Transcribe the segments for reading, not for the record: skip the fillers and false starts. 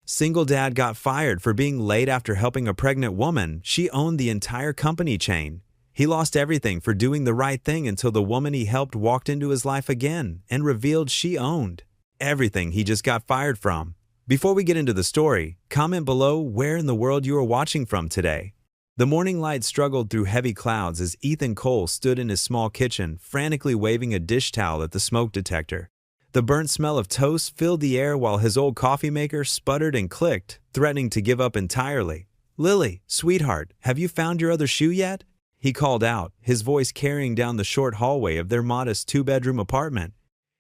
Single dad got fired for being late after helping a pregnant woman. She owned the entire company chain. He lost everything for doing the right thing until the woman he helped walked into his life again and revealed she owned everything he just got fired from. Before we get into the story, comment below where in the world you are watching from today. The morning light struggled through heavy clouds as Ethan Cole stood in his small kitchen, frantically waving a dish towel at the smoke detector. The burnt smell of toast filled the air while his old coffee maker sputtered and clicked, threatening to give up entirely. "Lily, sweetheart, have you found your other shoe yet?" he called out, his voice carrying down the short hallway of their modest two-bedroom apartment.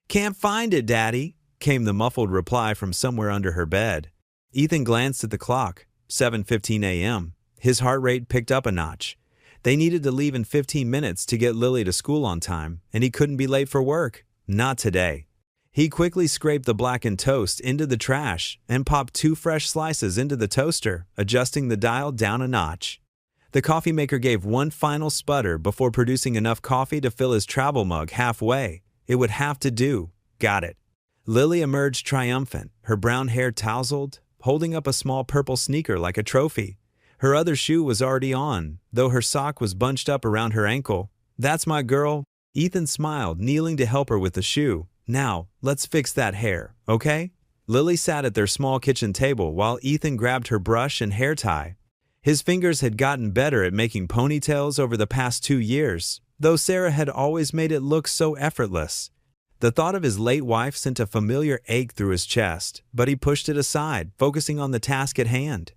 "Can't find it, Daddy," came the muffled reply from somewhere under her bed. Ethan glanced at the clock, 7:15 a.m. His heart rate picked up a notch. They needed to leave in 15 minutes to get Lily to school on time, and he couldn't be late for work. Not today. He quickly scraped the blackened toast into the trash and popped 2 fresh slices into the toaster, adjusting the dial down a notch. The coffee maker gave one final sputter before producing enough coffee to fill his travel mug halfway. It would have to do. Got it. Lily emerged triumphant, her brown hair tousled, holding up a small purple sneaker like a trophy. Her other shoe was already on, though her sock was bunched up around her ankle. "That's my girl." Ethan smiled, kneeling to help her with the shoe. "Now, let's fix that hair, okay?" Lily sat at their small kitchen table while Ethan grabbed her brush and hair tie. His fingers had gotten better at making ponytails over the past 2 years, though Sarah had always made it look so effortless. The thought of his late wife sent a familiar ache through his chest, but he pushed it aside, focusing on the task at hand.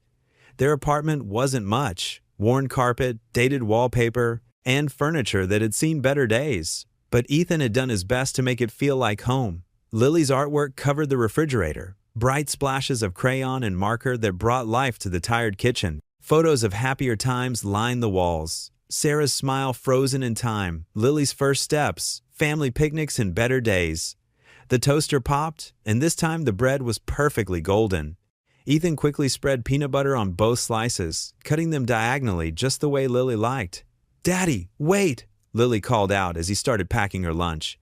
Their apartment wasn't much: worn carpet, dated wallpaper, and furniture that had seen better days. But Ethan had done his best to make it feel like home. Lily's artwork covered the refrigerator, bright splashes of crayon and marker that brought life to the tired kitchen. Photos of happier times lined the walls. Sarah's smile frozen in time, Lily's first steps, family picnics and better days. The toaster popped, and this time the bread was perfectly golden. Ethan quickly spread peanut butter on both slices, cutting them diagonally just the way Lily liked. "Daddy, wait!" Lily called out as he started packing her lunch.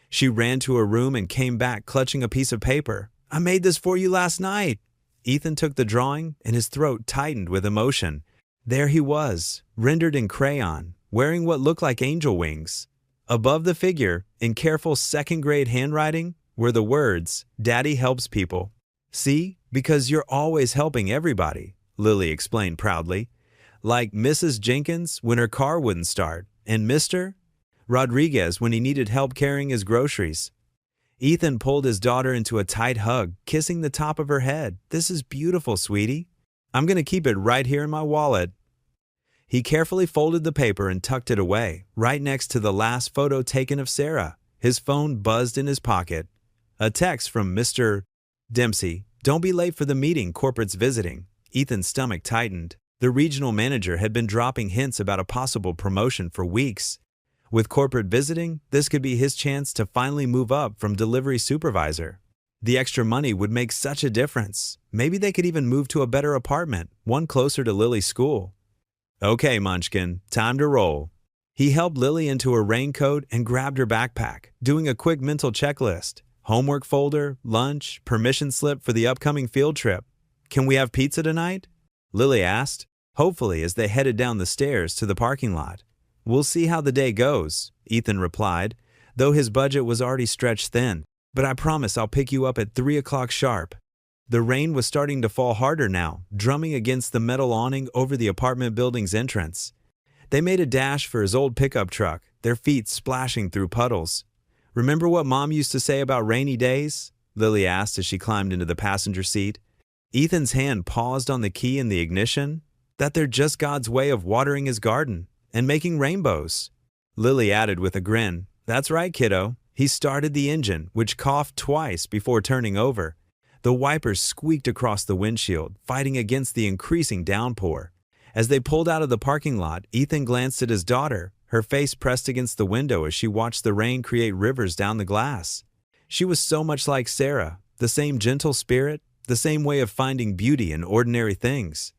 She ran to her room and came back clutching a piece of paper. "I made this for you last night." Ethan took the drawing, and his throat tightened with emotion. There he was, rendered in crayon, wearing what looked like angel wings. Above the figure, in careful second-grade handwriting, were the words, "Daddy helps people." "See? Because you're always helping everybody," Lily explained proudly. "Like Mrs. Jenkins when her car wouldn't start, and Mr. Rodriguez when he needed help carrying his groceries." Ethan pulled his daughter into a tight hug, kissing the top of her head. "This is beautiful, sweetie. I'm going to keep it right here in my wallet." He carefully folded the paper and tucked it away, right next to the last photo taken of Sarah. His phone buzzed in his pocket. A text from Mr. Dempsey. "Don't be late for the meeting, corporate's visiting." Ethan's stomach tightened. The regional manager had been dropping hints about a possible promotion for weeks. With corporate visiting, this could be his chance to finally move up from delivery supervisor. The extra money would make such a difference. Maybe they could even move to a better apartment, one closer to Lily's school. "Okay, Munchkin, time to roll." He helped Lily into her raincoat and grabbed her backpack, doing a quick mental checklist. Homework folder, lunch, permission slip for the upcoming field trip. "Can we have pizza tonight?" Lily asked, hopefully as they headed down the stairs to the parking lot. "We'll see how the day goes," Ethan replied, though his budget was already stretched thin. "But I promise I'll pick you up at 3 o'clock sharp." The rain was starting to fall harder now, drumming against the metal awning over the apartment building's entrance. They made a dash for his old pickup truck, their feet splashing through puddles. "Remember what Mom used to say about rainy days?" Lily asked as she climbed into the passenger seat. Ethan's hand paused on the key in the ignition. "That they're just God's way of watering his garden and making rainbows." Lily added with a grin, "That's right, kiddo." He started the engine, which coughed twice before turning over. The wipers squeaked across the windshield, fighting against the increasing downpour. As they pulled out of the parking lot, Ethan glanced at his daughter, her face pressed against the window as she watched the rain create rivers down the glass. She was so much like Sarah, the same gentle spirit, the same way of finding beauty in ordinary things.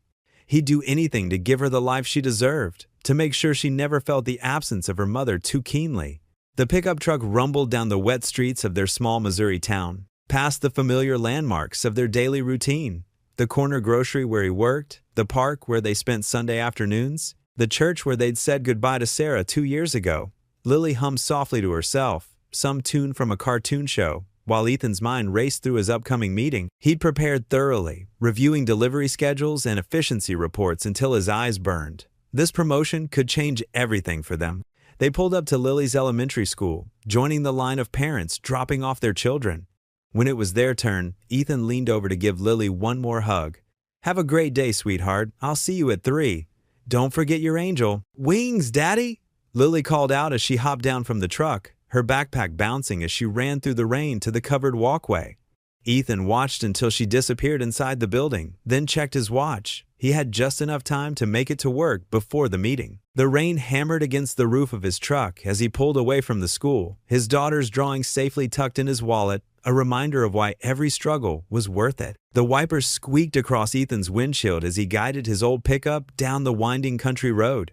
He'd do anything to give her the life she deserved, to make sure she never felt the absence of her mother too keenly. The pickup truck rumbled down the wet streets of their small Missouri town, past the familiar landmarks of their daily routine. The corner grocery where he worked, the park where they spent Sunday afternoons, the church where they'd said goodbye to Sarah 2 years ago. Lily hummed softly to herself, some tune from a cartoon show. While Ethan's mind raced through his upcoming meeting, he'd prepared thoroughly, reviewing delivery schedules and efficiency reports until his eyes burned. This promotion could change everything for them. They pulled up to Lily's elementary school, joining the line of parents dropping off their children. When it was their turn, Ethan leaned over to give Lily one more hug. "Have a great day, sweetheart. I'll see you at 3. Don't forget your angel." "Wings, Daddy!" Lily called out as she hopped down from the truck, her backpack bouncing as she ran through the rain to the covered walkway. Ethan watched until she disappeared inside the building, then checked his watch. He had just enough time to make it to work before the meeting. The rain hammered against the roof of his truck as he pulled away from the school, his daughter's drawing safely tucked in his wallet, a reminder of why every struggle was worth it. The wipers squeaked across Ethan's windshield as he guided his old pickup down the winding country road.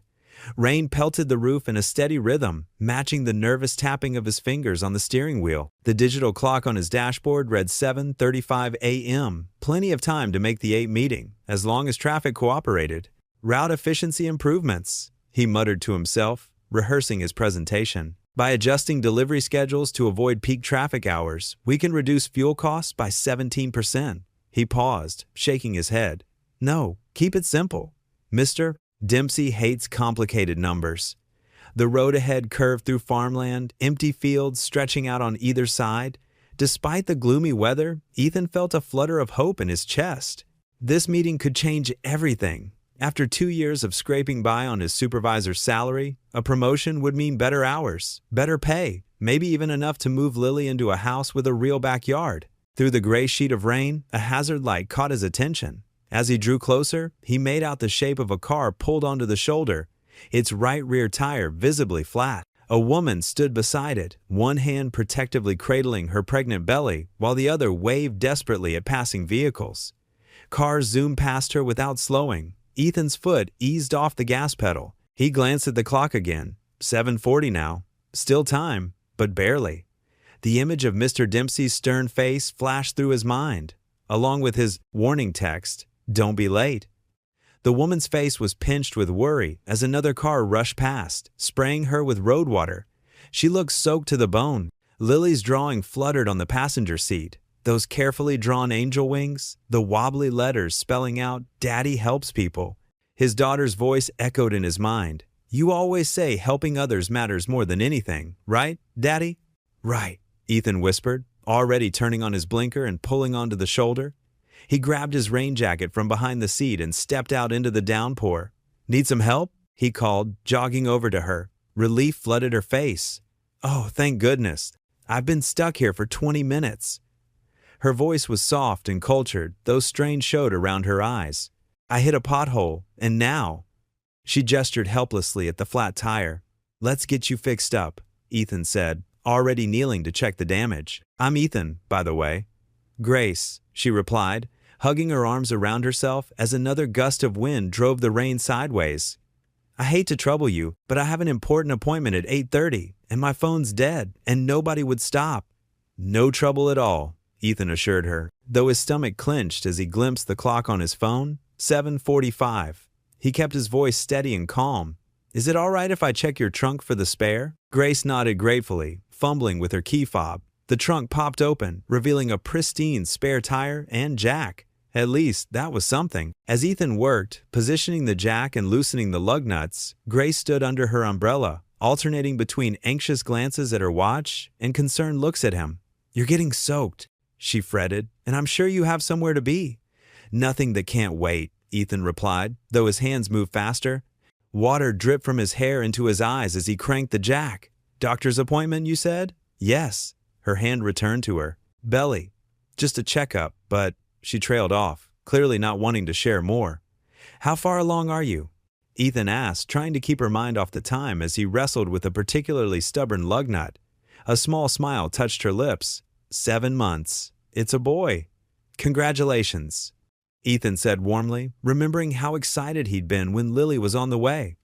Rain pelted the roof in a steady rhythm, matching the nervous tapping of his fingers on the steering wheel. The digital clock on his dashboard read 7:35 a.m., plenty of time to make the 8 meeting, as long as traffic cooperated. "Route efficiency improvements," he muttered to himself, rehearsing his presentation. "By adjusting delivery schedules to avoid peak traffic hours, we can reduce fuel costs by 17%. He paused, shaking his head. "No, keep it simple. Mr. Dempsey hates complicated numbers." The road ahead curved through farmland, empty fields stretching out on either side. Despite the gloomy weather, Ethan felt a flutter of hope in his chest. This meeting could change everything. After 2 years of scraping by on his supervisor's salary, a promotion would mean better hours, better pay, maybe even enough to move Lily into a house with a real backyard. Through the gray sheet of rain, a hazard light caught his attention. As he drew closer, he made out the shape of a car pulled onto the shoulder, its right rear tire visibly flat. A woman stood beside it, one hand protectively cradling her pregnant belly, while the other waved desperately at passing vehicles. Cars zoomed past her without slowing. Ethan's foot eased off the gas pedal. He glanced at the clock again. 7:40 now. Still time, but barely. The image of Mr. Dempsey's stern face flashed through his mind, along with his warning text, "Don't be late." The woman's face was pinched with worry as another car rushed past, spraying her with road water. She looked soaked to the bone. Lily's drawing fluttered on the passenger seat. Those carefully drawn angel wings, the wobbly letters spelling out, "Daddy helps people." His daughter's voice echoed in his mind. "You always say helping others matters more than anything, right, Daddy?" "Right," Ethan whispered, already turning on his blinker and pulling onto the shoulder. He grabbed his rain jacket from behind the seat and stepped out into the downpour. "Need some help?" he called, jogging over to her. Relief flooded her face. "Oh, thank goodness. I've been stuck here for 20 minutes. Her voice was soft and cultured, though strain showed around her eyes. "I hit a pothole, and now—" She gestured helplessly at the flat tire. "Let's get you fixed up," Ethan said, already kneeling to check the damage. "I'm Ethan, by the way." "Grace," she replied, hugging her arms around herself as another gust of wind drove the rain sideways. "I hate to trouble you, but I have an important appointment at 8:30, and my phone's dead, and nobody would stop." "No trouble at all," Ethan assured her, though his stomach clenched as he glimpsed the clock on his phone. 7:45. He kept his voice steady and calm. "Is it all right if I check your trunk for the spare?" Grace nodded gratefully, fumbling with her key fob. The trunk popped open, revealing a pristine spare tire and jack. At least, that was something. As Ethan worked, positioning the jack and loosening the lug nuts, Grace stood under her umbrella, alternating between anxious glances at her watch and concerned looks at him. "You're getting soaked," she fretted, "and I'm sure you have somewhere to be." "Nothing that can't wait," Ethan replied, though his hands moved faster. Water dripped from his hair into his eyes as he cranked the jack. "Doctor's appointment, you said?" "Yes." Her hand returned to her. "Belly. Just a checkup, but—" She trailed off, clearly not wanting to share more. "How far along are you?" Ethan asked, trying to keep her mind off the time as he wrestled with a particularly stubborn lug nut. A small smile touched her lips. 7 months. It's a boy. "Congratulations," Ethan said warmly, remembering how excited he'd been when Lily was on the way.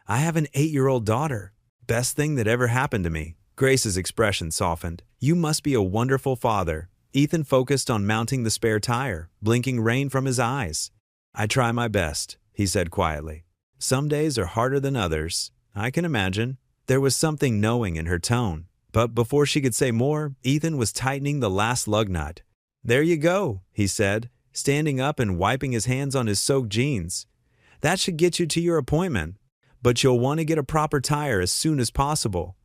"I have an 8-year-old daughter. Best thing that ever happened to me." Grace's expression softened. "You must be a wonderful father." Ethan focused on mounting the spare tire, blinking rain from his eyes. "I try my best," he said quietly. "Some days are harder than others. I can imagine." There was something knowing in her tone, but before she could say more, Ethan was tightening the last lug nut. "There you go," he said, standing up and wiping his hands on his soaked jeans. "That should get you to your appointment, but you'll want to get a proper tire as soon as possible."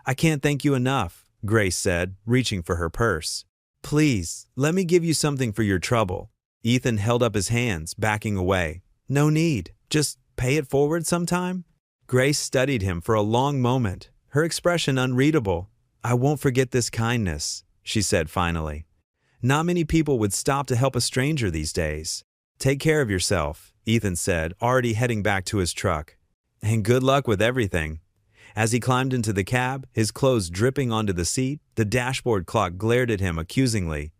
"I can't thank you enough," Grace said, reaching for her purse. "Please, let me give you something for your trouble." Ethan held up his hands, backing away. "No need. Just pay it forward sometime." Grace studied him for a long moment, her expression unreadable. "I won't forget this kindness," she said finally. "Not many people would stop to help a stranger these days." "Take care of yourself," Ethan said, already heading back to his truck. "And good luck with everything." As he climbed into the cab, his clothes dripping onto the seat, the dashboard clock glared at him accusingly.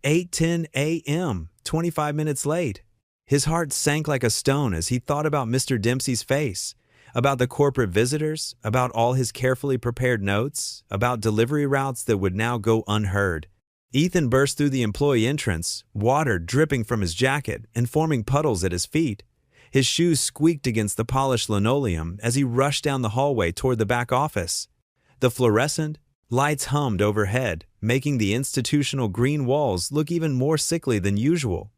8:10 a.m., 25 minutes late. His heart sank like a stone as he thought about Mr. Dempsey's face, about the corporate visitors, about all his carefully prepared notes, about delivery routes that would now go unheard. Ethan burst through the employee entrance, water dripping from his jacket and forming puddles at his feet. His shoes squeaked against the polished linoleum as he rushed down the hallway toward the back office. The fluorescent lights hummed overhead, making the institutional green walls look even more sickly than usual.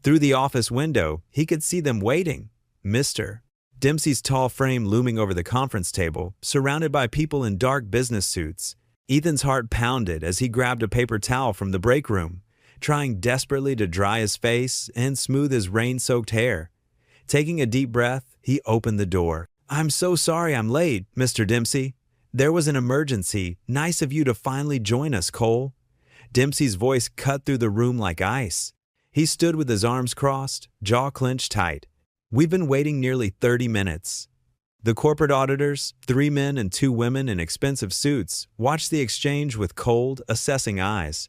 Through the office window, he could see them waiting. Mr. Dempsey's tall frame looming over the conference table, surrounded by people in dark business suits. Ethan's heart pounded as he grabbed a paper towel from the break room, trying desperately to dry his face and smooth his rain-soaked hair. Taking a deep breath, he opened the door. "I'm so sorry I'm late, Mr. Dempsey. There was an emergency. Nice of you to finally join us, Cole." Dempsey's voice cut through the room like ice. He stood with his arms crossed, jaw clenched tight. "We've been waiting nearly 30 minutes. The corporate auditors, 3 men and 2 women in expensive suits, watched the exchange with cold, assessing eyes.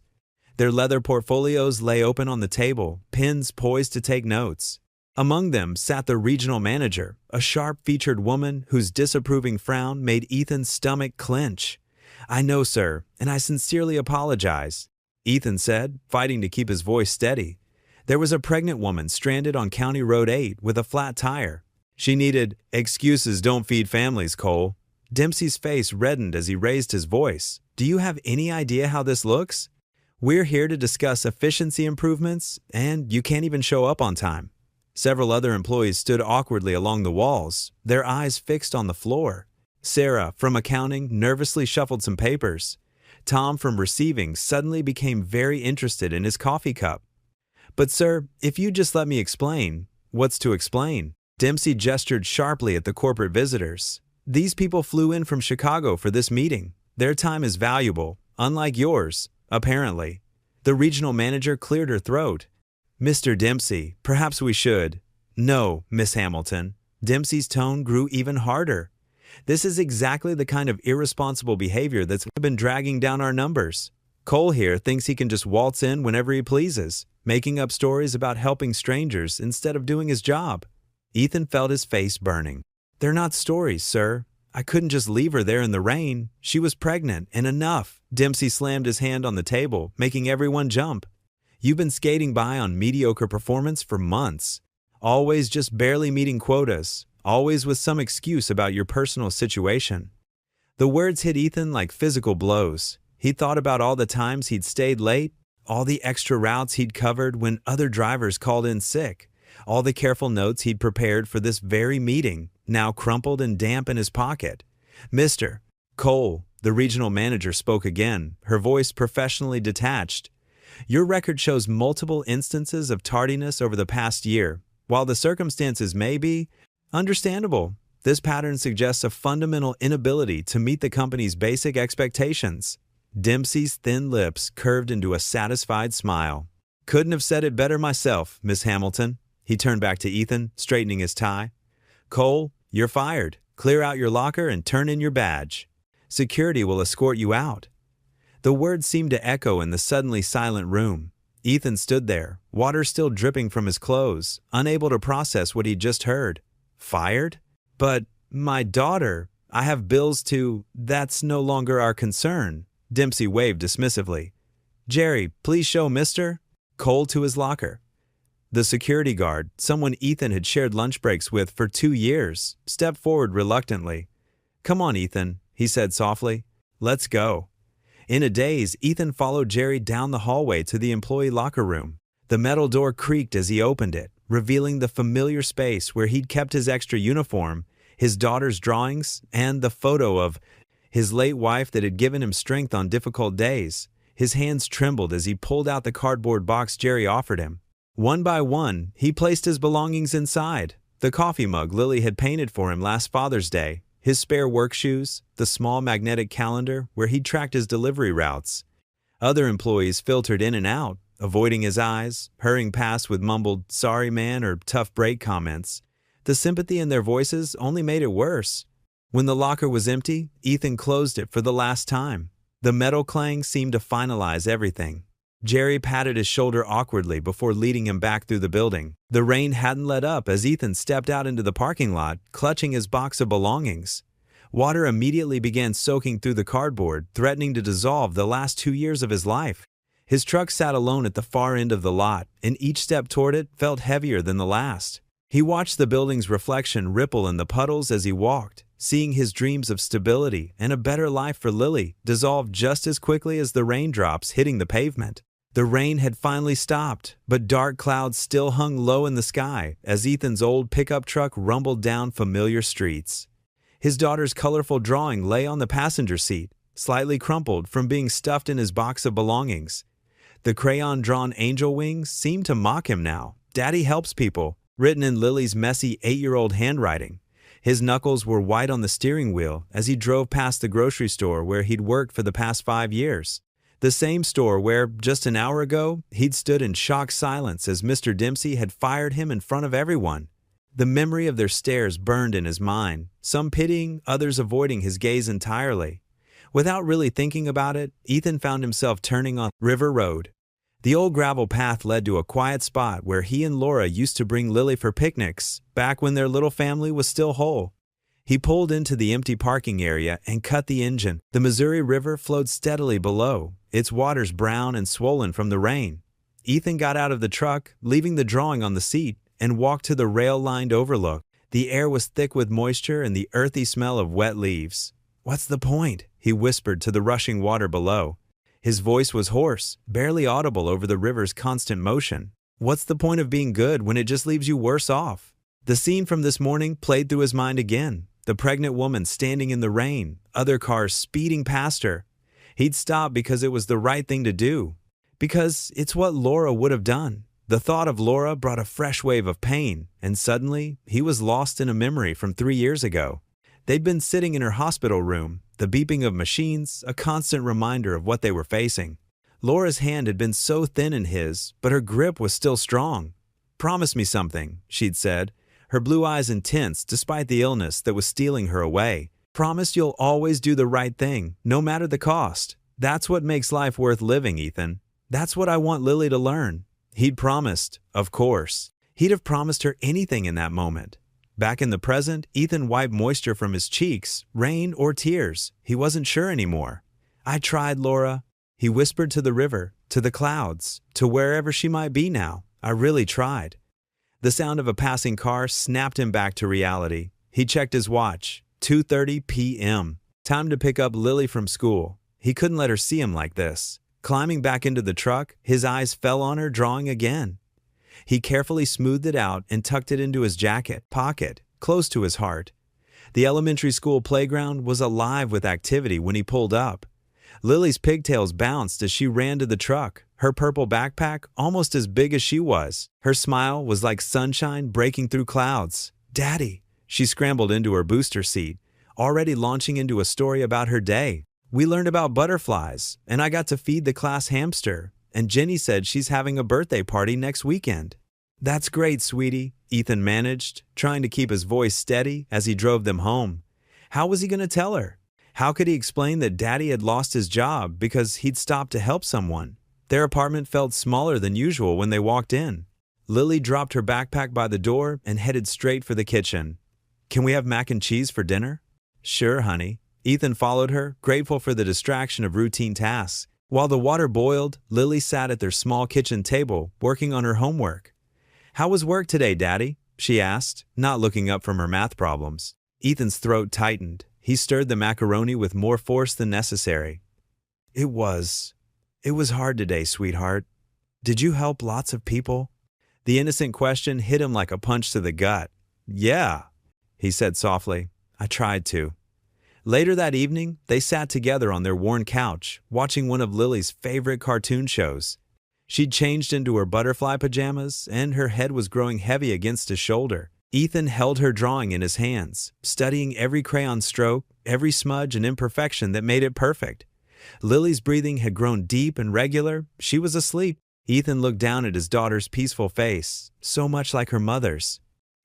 Their leather portfolios lay open on the table, pens poised to take notes. Among them sat the regional manager, a sharp-featured woman whose disapproving frown made Ethan's stomach clench. "I know, sir, and I sincerely apologize," Ethan said, fighting to keep his voice steady. There was a pregnant woman stranded on County Road 8 with a flat tire. She needed— "Excuses don't feed families, Cole." Dempsey's face reddened as he raised his voice. "Do you have any idea how this looks? We're here to discuss efficiency improvements, and you can't even show up on time." Several other employees stood awkwardly along the walls, their eyes fixed on the floor. Sarah, from accounting, nervously shuffled some papers. Tom, from receiving, suddenly became very interested in his coffee cup. "But sir, if you just let me explain." "What's to explain?" Dempsey gestured sharply at the corporate visitors. "These people flew in from Chicago for this meeting. Their time is valuable, unlike yours, apparently." The regional manager cleared her throat. "Mr. Dempsey, perhaps we should." "No, Miss Hamilton." Dempsey's tone grew even harder. "This is exactly the kind of irresponsible behavior that's been dragging down our numbers. Cole here thinks he can just waltz in whenever he pleases, making up stories about helping strangers instead of doing his job." Ethan felt his face burning. "They're not stories, sir. I couldn't just leave her there in the rain. She was pregnant, and enough." Dempsey slammed his hand on the table, making everyone jump. "You've been skating by on mediocre performance for months. Always just barely meeting quotas, always with some excuse about your personal situation." The words hit Ethan like physical blows. He thought about all the times he'd stayed late, all the extra routes he'd covered when other drivers called in sick, all the careful notes he'd prepared for this very meeting, now crumpled and damp in his pocket. "Mr. Cole," the regional manager spoke again, her voice professionally detached. "Your record shows multiple instances of tardiness over the past year. While the circumstances may be understandable, this pattern suggests a fundamental inability to meet the company's basic expectations." Dempsey's thin lips curved into a satisfied smile. "Couldn't have said it better myself, Miss Hamilton." He turned back to Ethan, straightening his tie. "Cole, you're fired. Clear out your locker and turn in your badge. Security will escort you out." The words seemed to echo in the suddenly silent room. Ethan stood there, water still dripping from his clothes, unable to process what he'd just heard. "Fired? But my daughter, I have bills to—" "That's no longer our concern." Dempsey waved dismissively. "Jerry, please show Mr. Cole to his locker." The security guard, someone Ethan had shared lunch breaks with for 2 years, stepped forward reluctantly. "Come on, Ethan," he said softly. "Let's go." In a daze, Ethan followed Jerry down the hallway to the employee locker room. The metal door creaked as he opened it, revealing the familiar space where he'd kept his extra uniform, his daughter's drawings, and the photo of his late wife that had given him strength on difficult days. His hands trembled as he pulled out the cardboard box Jerry offered him. One by one, he placed his belongings inside. The coffee mug Lily had painted for him last Father's Day, his spare work shoes, the small magnetic calendar where he'd tracked his delivery routes. Other employees filtered in and out, avoiding his eyes, hurrying past with mumbled, "Sorry, man," or tough break comments. The sympathy in their voices only made it worse. When the locker was empty, Ethan closed it for the last time. The metal clang seemed to finalize everything. Jerry patted his shoulder awkwardly before leading him back through the building. The rain hadn't let up as Ethan stepped out into the parking lot, clutching his box of belongings. Water immediately began soaking through the cardboard, threatening to dissolve the last 2 years of his life. His truck sat alone at the far end of the lot, and each step toward it felt heavier than the last. He watched the building's reflection ripple in the puddles as he walked, seeing his dreams of stability and a better life for Lily dissolve just as quickly as the raindrops hitting the pavement. The rain had finally stopped, but dark clouds still hung low in the sky as Ethan's old pickup truck rumbled down familiar streets. His daughter's colorful drawing lay on the passenger seat, slightly crumpled from being stuffed in his box of belongings. The crayon-drawn angel wings seemed to mock him now. "Daddy helps people," written in Lily's messy 8-year-old handwriting. His knuckles were white on the steering wheel as he drove past the grocery store where he'd worked for the past 5 years. The same store where, just an hour ago, he'd stood in shocked silence as Mr. Dempsey had fired him in front of everyone. The memory of their stares burned in his mind, some pitying, others avoiding his gaze entirely. Without really thinking about it, Ethan found himself turning on River Road. The old gravel path led to a quiet spot where he and Laura used to bring Lily for picnics, back when their little family was still whole. He pulled into the empty parking area and cut the engine. The Missouri River flowed steadily below, its waters brown and swollen from the rain. Ethan got out of the truck, leaving the drawing on the seat, and walked to the rail-lined overlook. The air was thick with moisture and the earthy smell of wet leaves. "What's the point?" he whispered to the rushing water below. His voice was hoarse, barely audible over the river's constant motion. What's the point of being good when it just leaves you worse off? The scene from this morning played through his mind again. The pregnant woman standing in the rain, other cars speeding past her. He'd stop because it was the right thing to do. Because it's what Laura would have done. The thought of Laura brought a fresh wave of pain, and suddenly he was lost in a memory from 3 years ago. They'd been sitting in her hospital room, the beeping of machines, a constant reminder of what they were facing. Laura's hand had been so thin in his, but her grip was still strong. "Promise me something," she'd said, her blue eyes intense despite the illness that was stealing her away. "Promise you'll always do the right thing, no matter the cost. That's what makes life worth living, Ethan. That's what I want Lily to learn." He'd promised, of course. He'd have promised her anything in that moment. Back in the present, Ethan wiped moisture from his cheeks, rain or tears. He wasn't sure anymore. "I tried, Laura," he whispered to the river, to the clouds, to wherever she might be now. "I really tried." The sound of a passing car snapped him back to reality. He checked his watch. 2:30 p.m. Time to pick up Lily from school. He couldn't let her see him like this. Climbing back into the truck, his eyes fell on her drawing again. He carefully smoothed it out and tucked it into his jacket pocket, close to his heart. The elementary school playground was alive with activity when he pulled up. Lily's pigtails bounced as she ran to the truck, her purple backpack almost as big as she was. Her smile was like sunshine breaking through clouds. "Daddy!" She scrambled into her booster seat, already launching into a story about her day. "We learned about butterflies, and I got to feed the class hamster, and Jenny said she's having a birthday party next weekend." "That's great, sweetie," Ethan managed, trying to keep his voice steady as he drove them home. How was he going to tell her? How could he explain that Daddy had lost his job because he'd stopped to help someone? Their apartment felt smaller than usual when they walked in. Lily dropped her backpack by the door and headed straight for the kitchen. "Can we have mac and cheese for dinner?" "Sure, honey." Ethan followed her, grateful for the distraction of routine tasks. While the water boiled, Lily sat at their small kitchen table, working on her homework. "How was work today, Daddy?" she asked, not looking up from her math problems. Ethan's throat tightened. He stirred the macaroni with more force than necessary. It was hard today, sweetheart. Did you help lots of people?" The innocent question hit him like a punch to the gut. "Yeah," he said softly. "I tried to." Later that evening, they sat together on their worn couch, watching one of Lily's favorite cartoon shows. She'd changed into her butterfly pajamas, and her head was growing heavy against his shoulder. Ethan held her drawing in his hands, studying every crayon stroke, every smudge and imperfection that made it perfect. Lily's breathing had grown deep and regular. She was asleep. Ethan looked down at his daughter's peaceful face, so much like her mother's.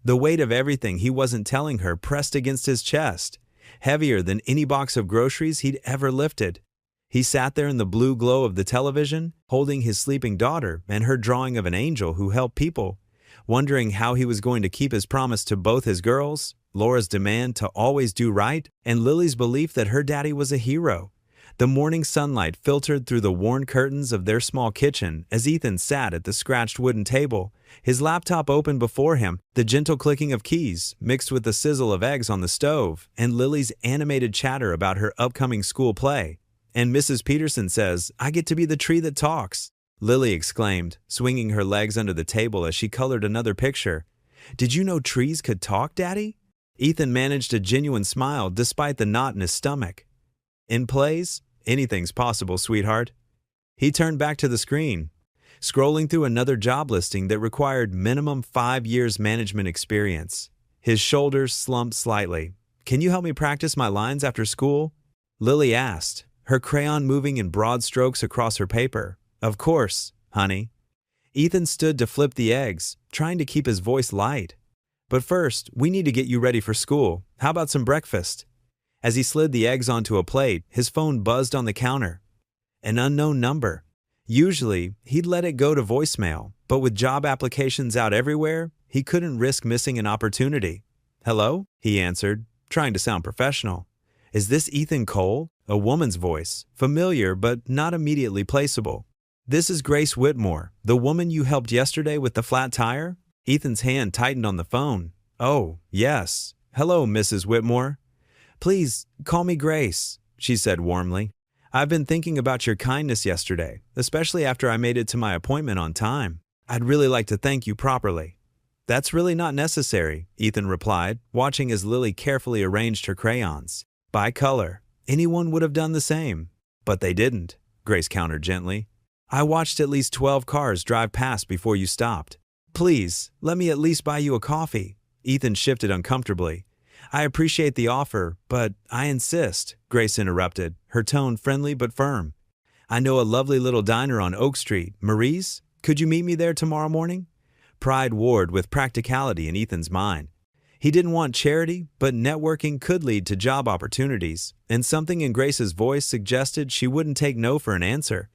The weight of everything he wasn't telling her pressed against his chest, heavier than any box of groceries he'd ever lifted. He sat there in the blue glow of the television, holding his sleeping daughter and her drawing of an angel who helped people, wondering how he was going to keep his promise to both his girls, Laura's demand to always do right, and Lily's belief that her daddy was a hero. The morning sunlight filtered through the worn curtains of their small kitchen as Ethan sat at the scratched wooden table, his laptop open before him, the gentle clicking of keys mixed with the sizzle of eggs on the stove, and Lily's animated chatter about her upcoming school play. "And Mrs. Peterson says, I get to be the tree that talks," Lily exclaimed, swinging her legs under the table as she colored another picture. "Did you know trees could talk, Daddy?" Ethan managed a genuine smile despite the knot in his stomach. "In plays, anything's possible, sweetheart." He turned back to the screen, scrolling through another job listing that required minimum 5 years management experience. His shoulders slumped slightly. "Can you help me practice my lines after school?" Lily asked, her crayon moving in broad strokes across her paper. "Of course, honey." Ethan stood to flip the eggs, trying to keep his voice light. "But first, we need to get you ready for school. How about some breakfast?" As he slid the eggs onto a plate, his phone buzzed on the counter. An unknown number. Usually, he'd let it go to voicemail, but with job applications out everywhere, he couldn't risk missing an opportunity. "Hello?" he answered, trying to sound professional. "Is this Ethan Cole?" A woman's voice, familiar but not immediately placeable. "This is Grace Whitmore, the woman you helped yesterday with the flat tire?" Ethan's hand tightened on the phone. "Oh, yes. Hello, Mrs. Whitmore." "Please, call me Grace," she said warmly. "I've been thinking about your kindness yesterday, especially after I made it to my appointment on time. I'd really like to thank you properly." "That's really not necessary," Ethan replied, watching as Lily carefully arranged her crayons. "By color. Anyone would have done the same." "But they didn't," Grace countered gently. "I watched at least 12 cars drive past before you stopped." "Please, let me at least buy you a coffee." Ethan shifted uncomfortably. "I appreciate the offer, but I insist," Grace interrupted, her tone friendly but firm. "I know a lovely little diner on Oak Street, Marie's. Could you meet me there tomorrow morning?" Pride warred with practicality in Ethan's mind. He didn't want charity, but networking could lead to job opportunities, and something in Grace's voice suggested she wouldn't take no for an answer.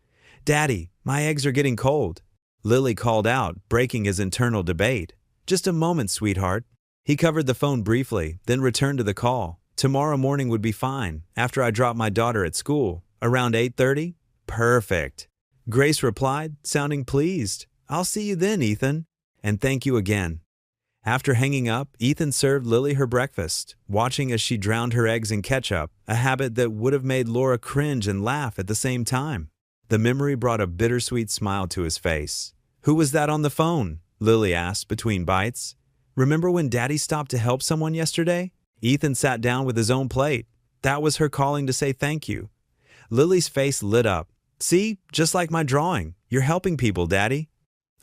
"Daddy, my eggs are getting cold." Lily called out, breaking his internal debate. "Just a moment, sweetheart." He covered the phone briefly, then returned to the call. "Tomorrow morning would be fine, after I drop my daughter at school. Around 8:30? "Perfect," Grace replied, sounding pleased. "I'll see you then, Ethan. And thank you again." After hanging up, Ethan served Lily her breakfast, watching as she drowned her eggs in ketchup, a habit that would have made Laura cringe and laugh at the same time. The memory brought a bittersweet smile to his face. "Who was that on the phone?" Lily asked between bites. "Remember when Daddy stopped to help someone yesterday?" Ethan sat down with his own plate. That was her calling to say thank you. Lily's face lit up. "See, just like my drawing. You're helping people, Daddy."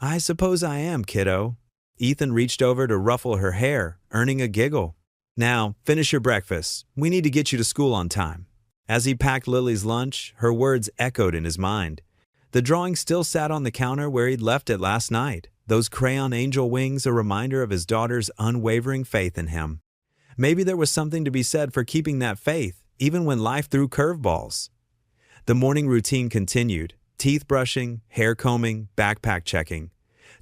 "I suppose I am, kiddo." Ethan reached over to ruffle her hair, earning a giggle. "Now, finish your breakfast. We need to get you to school on time." As he packed Lily's lunch, her words echoed in his mind. The drawing still sat on the counter where he'd left it last night, those crayon angel wings a reminder of his daughter's unwavering faith in him. Maybe there was something to be said for keeping that faith, even when life threw curveballs. The morning routine continued, teeth brushing, hair combing, backpack checking.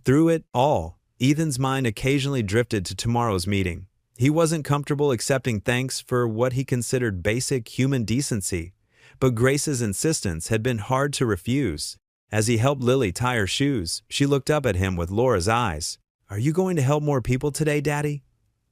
Through it all, Ethan's mind occasionally drifted to tomorrow's meeting. He wasn't comfortable accepting thanks for what he considered basic human decency, But Grace's insistence had been hard to refuse. As he helped Lily tie her shoes, she looked up at him with Laura's eyes. "Are you going to help more people today, Daddy?"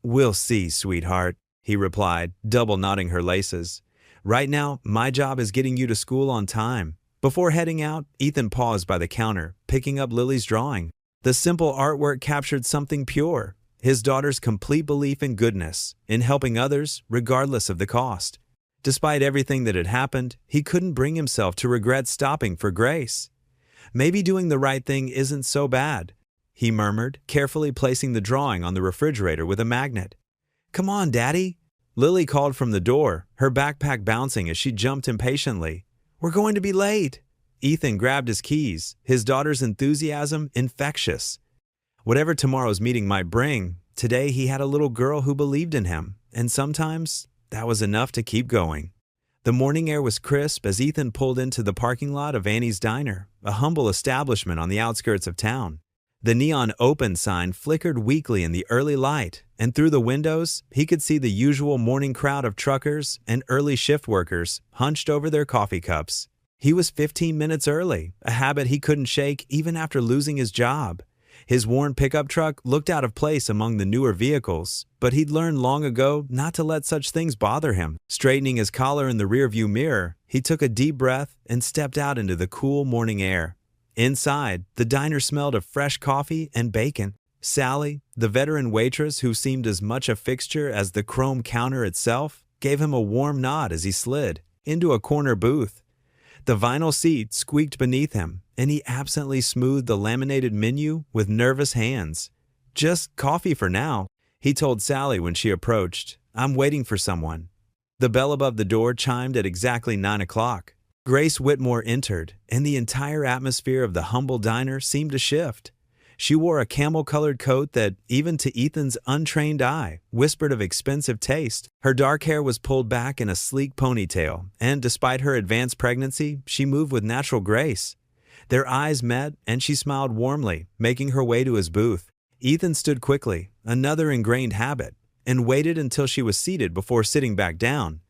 "We'll see, sweetheart," he replied, double knotting her laces. "Right now, my job is getting you to school on time." Before heading out, Ethan paused by the counter, picking up Lily's drawing. The simple artwork captured something pure, his daughter's complete belief in goodness, in helping others regardless of the cost. Despite everything that had happened, he couldn't bring himself to regret stopping for Grace. "Maybe doing the right thing isn't so bad," he murmured, carefully placing the drawing on the refrigerator with a magnet. "Come on, Daddy," Lily called from the door, her backpack bouncing as she jumped impatiently. "We're going to be late." Ethan grabbed his keys, his daughter's enthusiasm infectious. Whatever tomorrow's meeting might bring, today he had a little girl who believed in him, and sometimes that was enough to keep going. The morning air was crisp as Ethan pulled into the parking lot of Annie's Diner, a humble establishment on the outskirts of town. The neon open sign flickered weakly in the early light, and through the windows, he could see the usual morning crowd of truckers and early shift workers hunched over their coffee cups. He was 15 minutes early, a habit he couldn't shake even after losing his job. His worn pickup truck looked out of place among the newer vehicles, but he'd learned long ago not to let such things bother him. Straightening his collar in the rearview mirror, he took a deep breath and stepped out into the cool morning air. Inside, the diner smelled of fresh coffee and bacon. Sally, the veteran waitress who seemed as much a fixture as the chrome counter itself, gave him a warm nod as he slid into a corner booth. The vinyl seat squeaked beneath him, and he absently smoothed the laminated menu with nervous hands. "Just coffee for now," he told Sally when she approached. "I'm waiting for someone." The bell above the door chimed at exactly 9 o'clock. Grace Whitmore entered, and the entire atmosphere of the humble diner seemed to shift. She wore a camel-colored coat that, even to Ethan's untrained eye, whispered of expensive taste. Her dark hair was pulled back in a sleek ponytail, and despite her advanced pregnancy, she moved with natural grace. Their eyes met, and she smiled warmly, making her way to his booth. Ethan stood quickly, another ingrained habit, and waited until she was seated before sitting back down.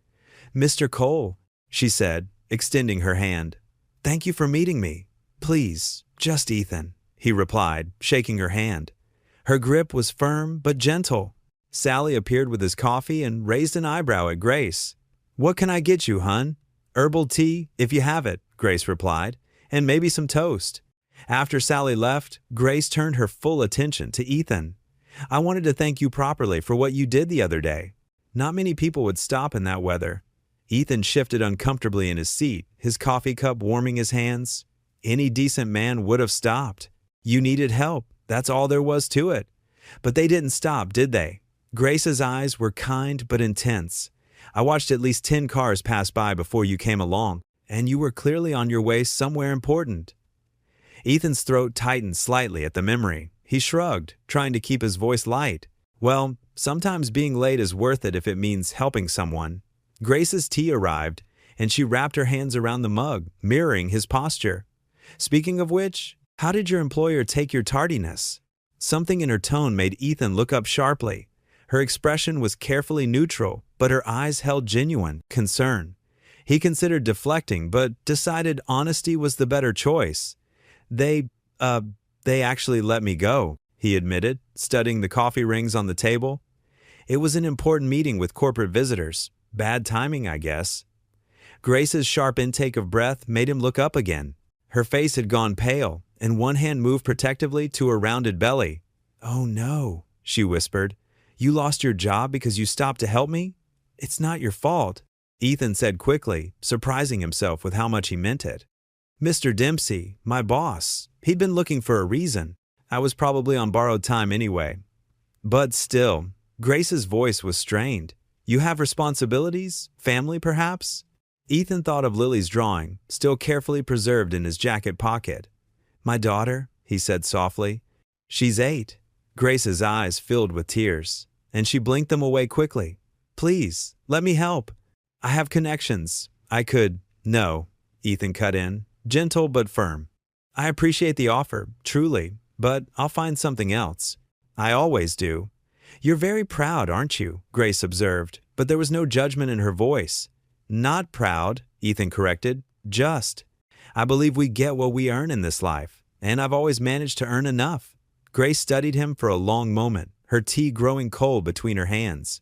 "Mr. Cole," she said, extending her hand. "Thank you for meeting me. Please, just Ethan," he replied, shaking her hand. Her grip was firm but gentle. Sally appeared with his coffee and raised an eyebrow at Grace. "What can I get you, hun?" "Herbal tea, if you have it," Grace replied, "and maybe some toast." After Sally left, Grace turned her full attention to Ethan. "I wanted to thank you properly for what you did the other day. Not many people would stop in that weather." Ethan shifted uncomfortably in his seat, his coffee cup warming his hands. Any decent man would have stopped. You needed help, that's all there was to it. But they didn't stop, did they? Grace's eyes were kind but intense. "I watched at least 10 cars pass by before you came along, and you were clearly on your way somewhere important." Ethan's throat tightened slightly at the memory. He shrugged, trying to keep his voice light. "Well, sometimes being late is worth it if it means helping someone." Grace's tea arrived, and she wrapped her hands around the mug, mirroring his posture. "Speaking of which, how did your employer take your tardiness?" Something in her tone made Ethan look up sharply. Her expression was carefully neutral, but her eyes held genuine concern. He considered deflecting, but decided honesty was the better choice. They actually let me go," he admitted, studying the coffee rings on the table. "It was an important meeting with corporate visitors. Bad timing, I guess." Grace's sharp intake of breath made him look up again. Her face had gone pale, and one hand moved protectively to her rounded belly. "Oh no," she whispered. "You lost your job because you stopped to help me? It's not your fault," Ethan said quickly, surprising himself with how much he meant it. "Mr. Dempsey, my boss, he'd been looking for a reason. I was probably on borrowed time anyway." But still, Grace's voice was strained. "You have responsibilities? Family, perhaps?" Ethan thought of Lily's drawing, still carefully preserved in his jacket pocket. "My daughter," he said softly. "She's 8. Grace's eyes filled with tears, and she blinked them away quickly. "Please, let me help. I have connections. I could—" "No," Ethan cut in, gentle but firm. "I appreciate the offer, truly, but I'll find something else. I always do." "You're very proud, aren't you?" Grace observed, but there was no judgment in her voice. Not proud, Ethan corrected. Just. I believe we get what we earn in this life, and I've always managed to earn enough. Grace studied him for a long moment, her tea growing cold between her hands.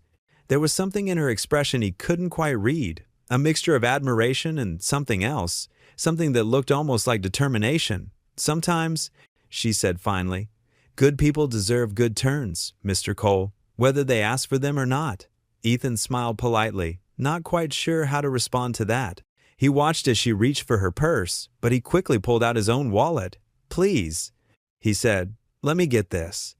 There was something in her expression he couldn't quite read, a mixture of admiration and something else, something that looked almost like determination. Sometimes, she said finally, good people deserve good turns, Mr. Cole, whether they ask for them or not. Ethan smiled politely, not quite sure how to respond to that. He watched as she reached for her purse, but he quickly pulled out his own wallet. Please, he said, let me get this.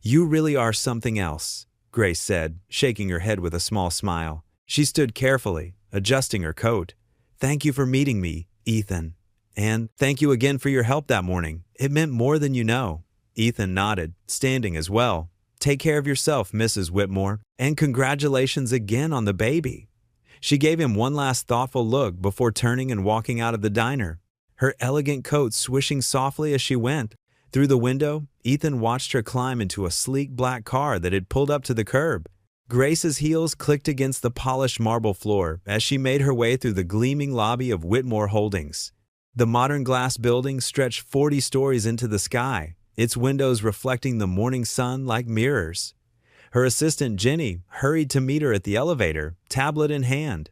You really are something else, Grace said, shaking her head with a small smile. She stood carefully, adjusting her coat. Thank you for meeting me, Ethan. And thank you again for your help that morning. It meant more than you know. Ethan nodded, standing as well. Take care of yourself, Mrs. Whitmore, and congratulations again on the baby. She gave him one last thoughtful look before turning and walking out of the diner, her elegant coat swishing softly as she went. Through the window, Ethan watched her climb into a sleek black car that had pulled up to the curb. Grace's heels clicked against the polished marble floor as she made her way through the gleaming lobby of Whitmore Holdings. The modern glass building stretched 40 stories into the sky, its windows reflecting the morning sun like mirrors. Her assistant, Jenny, hurried to meet her at the elevator, tablet in hand.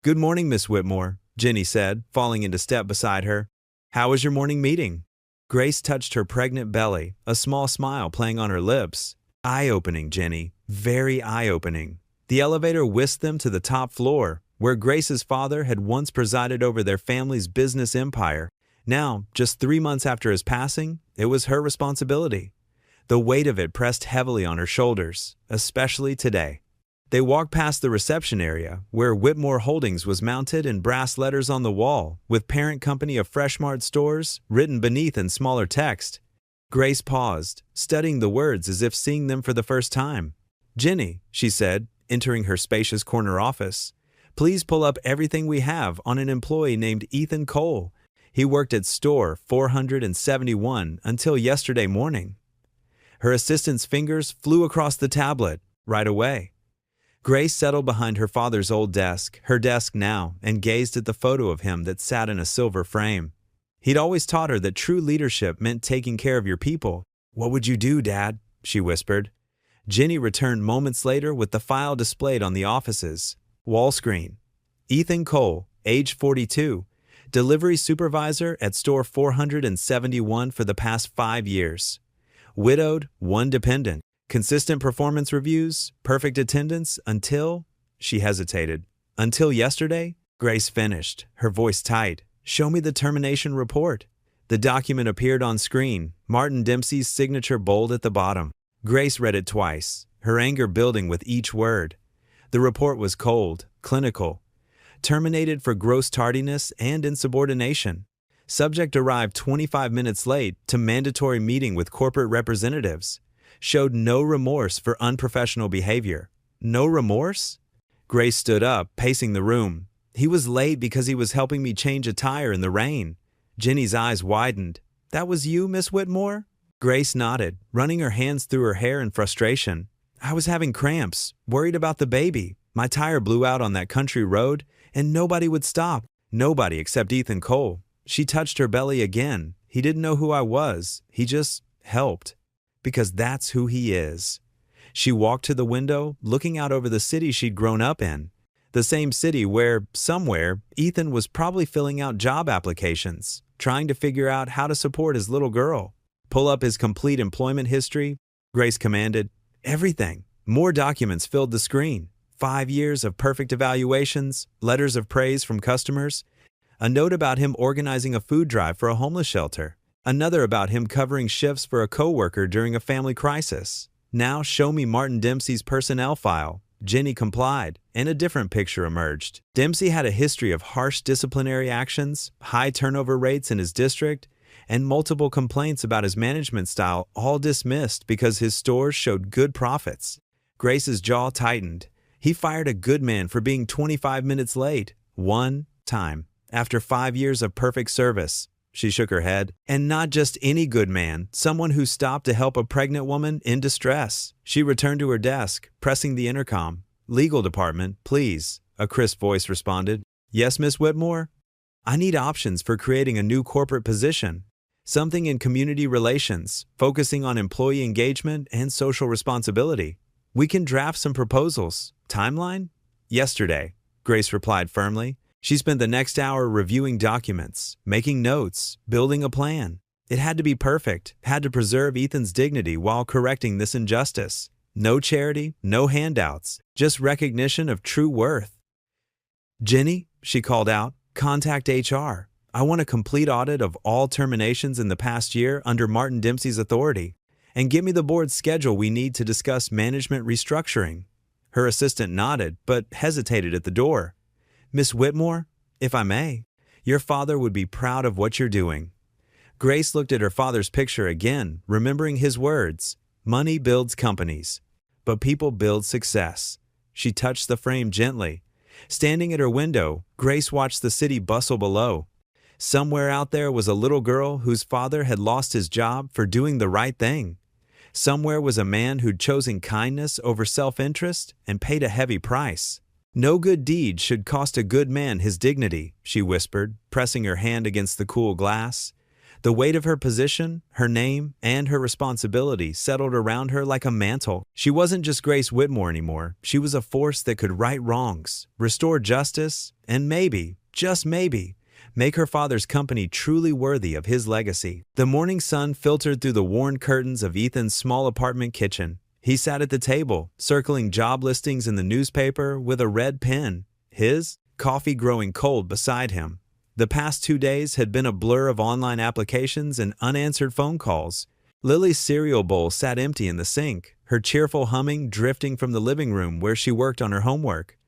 Good morning, Miss Whitmore, Jenny said, falling into step beside her. How was your morning meeting? Grace touched her pregnant belly, a small smile playing on her lips. Eye-opening, Jenny. Very eye-opening. The elevator whisked them to the top floor, where Grace's father had once presided over their family's business empire. Now, just 3 months after his passing, it was her responsibility. The weight of it pressed heavily on her shoulders, especially today. They walked past the reception area, where Whitmore Holdings was mounted in brass letters on the wall, with parent company of Freshmart stores written beneath in smaller text. Grace paused, studying the words as if seeing them for the first time. Jenny, she said, entering her spacious corner office, please pull up everything we have on an employee named Ethan Cole. He worked at store 471 until yesterday morning. Her assistant's fingers flew across the tablet right away. Grace settled behind her father's old desk, her desk now, and gazed at the photo of him that sat in a silver frame. He'd always taught her that true leadership meant taking care of your people. What would you do, Dad? She whispered. Jenny returned moments later with the file displayed on the office's wall screen. Ethan Cole, age 42, delivery supervisor at store 471 for the past 5 years. Widowed, 1 dependent. Consistent performance reviews, perfect attendance until, she hesitated. Until yesterday? Grace finished, her voice tight. Show me the termination report. The document appeared on screen, Martin Dempsey's signature bold at the bottom. Grace read it twice, her anger building with each word. The report was cold, clinical. Terminated for gross tardiness and insubordination. Subject arrived 25 minutes late to mandatory meeting with corporate representatives. Showed no remorse for unprofessional behavior. No remorse? Grace stood up, pacing the room. He was late because he was helping me change a tire in the rain. Jenny's eyes widened. That was you, Miss Whitmore? Grace nodded, running her hands through her hair in frustration. I was having cramps, worried about the baby. My tire blew out on that country road, and nobody would stop. Nobody except Ethan Cole. She touched her belly again. He didn't know who I was. He just helped. Because that's who he is. She walked to the window, looking out over the city she'd grown up in. The same city where, somewhere, Ethan was probably filling out job applications, trying to figure out how to support his little girl. Pull up his complete employment history, Grace commanded. Everything. More documents filled the screen. 5 years of perfect evaluations, letters of praise from customers, a note about him organizing a food drive for a homeless shelter, another about him covering shifts for a coworker during a family crisis. Now show me Martin Dempsey's personnel file. Jenny complied, and a different picture emerged. Dempsey had a history of harsh disciplinary actions, high turnover rates in his district, and multiple complaints about his management style, all dismissed because his stores showed good profits. Grace's jaw tightened. He fired a good man for being 25 minutes late. 1 time. After 5 years of perfect service. She shook her head. And not just any good man, someone who stopped to help a pregnant woman in distress. She returned to her desk, pressing the intercom. Legal department, please. a crisp voice responded. Yes, Miss Whitmore? I need options for creating a new corporate position. Something in community relations, focusing on employee engagement and social responsibility. We can draft some proposals. Timeline? Yesterday, Grace replied firmly. She spent the next hour reviewing documents, making notes, building a plan. It had to be perfect, had to preserve Ethan's dignity while correcting this injustice. No charity, no handouts, just recognition of true worth. Jenny, she called out, contact HR. I want a complete audit of all terminations in the past year under Martin Dempsey's authority, and give me the board's schedule we need to discuss management restructuring. Her assistant nodded, but hesitated at the door. Miss Whitmore, if I may, your father would be proud of what you're doing. Grace looked at her father's picture again, remembering his words. Money builds companies, but people build success. She touched the frame gently. Standing at her window, Grace watched the city bustle below. Somewhere out there was a little girl whose father had lost his job for doing the right thing. Somewhere was a man who'd chosen kindness over self-interest and paid a heavy price. No good deed should cost a good man his dignity, she whispered, pressing her hand against the cool glass. The weight of her position, her name, and her responsibility settled around her like a mantle. She wasn't just Grace Whitmore anymore. She was a force that could right wrongs, restore justice, and maybe, just maybe, make her father's company truly worthy of his legacy. The morning sun filtered through the worn curtains of Ethan's small apartment kitchen. He sat at the table, circling job listings in the newspaper with a red pen, his coffee growing cold beside him. The past 2 days had been a blur of online applications and unanswered phone calls. Lily's cereal bowl sat empty in the sink, her cheerful humming drifting from the living room where she worked on her homework.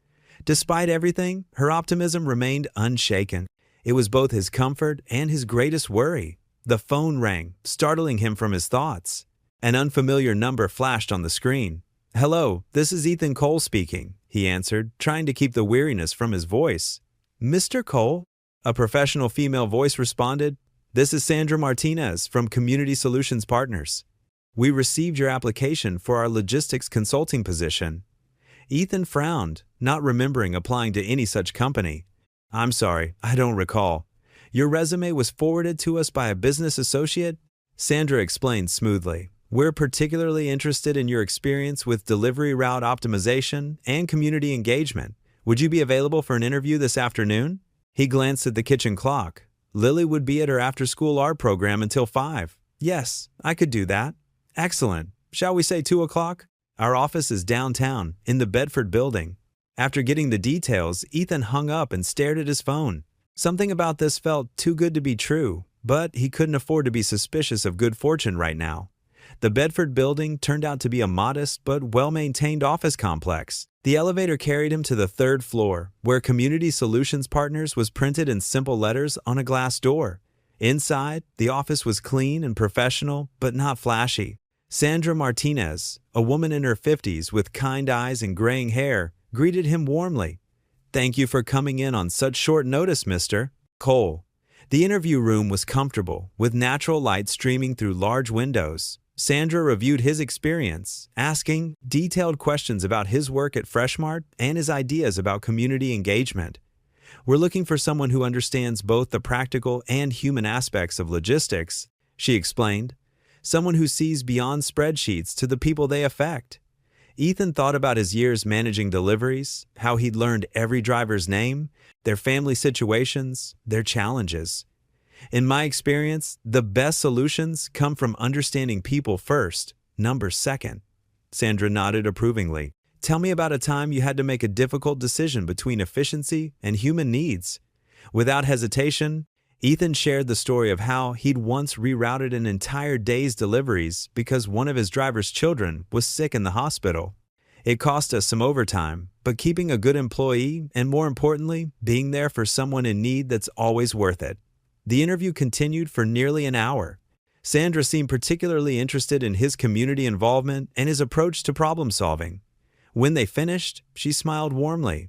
Despite everything, her optimism remained unshaken. It was both his comfort and his greatest worry. The phone rang, startling him from his thoughts. An unfamiliar number flashed on the screen. Hello, this is Ethan Cole speaking, he answered, trying to keep the weariness from his voice. Mr. Cole? A professional female voice responded. This is Sandra Martinez from Community Solutions Partners. We received your application for our logistics consulting position. Ethan frowned, not remembering applying to any such company. I'm sorry, I don't recall. Your resume was forwarded to us by a business associate? Sandra explained smoothly. We're particularly interested in your experience with delivery route optimization and community engagement. Would you be available for an interview this afternoon? He glanced at the kitchen clock. Lily would be at her after-school art program until 5. Yes, I could do that. Excellent. Shall we say 2 o'clock? Our office is downtown, in the Bedford building. After getting the details, Ethan hung up and stared at his phone. Something about this felt too good to be true, but he couldn't afford to be suspicious of good fortune right now. The Bedford building turned out to be a modest but well-maintained office complex. The elevator carried him to the 3rd floor, where Community Solutions Partners was printed in simple letters on a glass door. Inside, the office was clean and professional, but not flashy. Sandra Martinez, a woman in her 50s with kind eyes and graying hair, greeted him warmly. Thank you for coming in on such short notice, Mr. Cole. The interview room was comfortable, with natural light streaming through large windows. Sandra reviewed his experience, asking detailed questions about his work at Freshmart and his ideas about community engagement. We're looking for someone who understands both the practical and human aspects of logistics, she explained. Someone who sees beyond spreadsheets to the people they affect. Ethan thought about his years managing deliveries, how he'd learned every driver's name, their family situations, their challenges. In my experience, the best solutions come from understanding people first, numbers second. Sandra nodded approvingly. Tell me about a time you had to make a difficult decision between efficiency and human needs. Without hesitation, Ethan shared the story of how he'd once rerouted an entire day's deliveries because one of his driver's children was sick in the hospital. It cost us some overtime, but keeping a good employee and, more importantly, being there for someone in need, that's always worth it. The interview continued for nearly an hour. Sandra seemed particularly interested in his community involvement and his approach to problem solving. When they finished, she smiled warmly.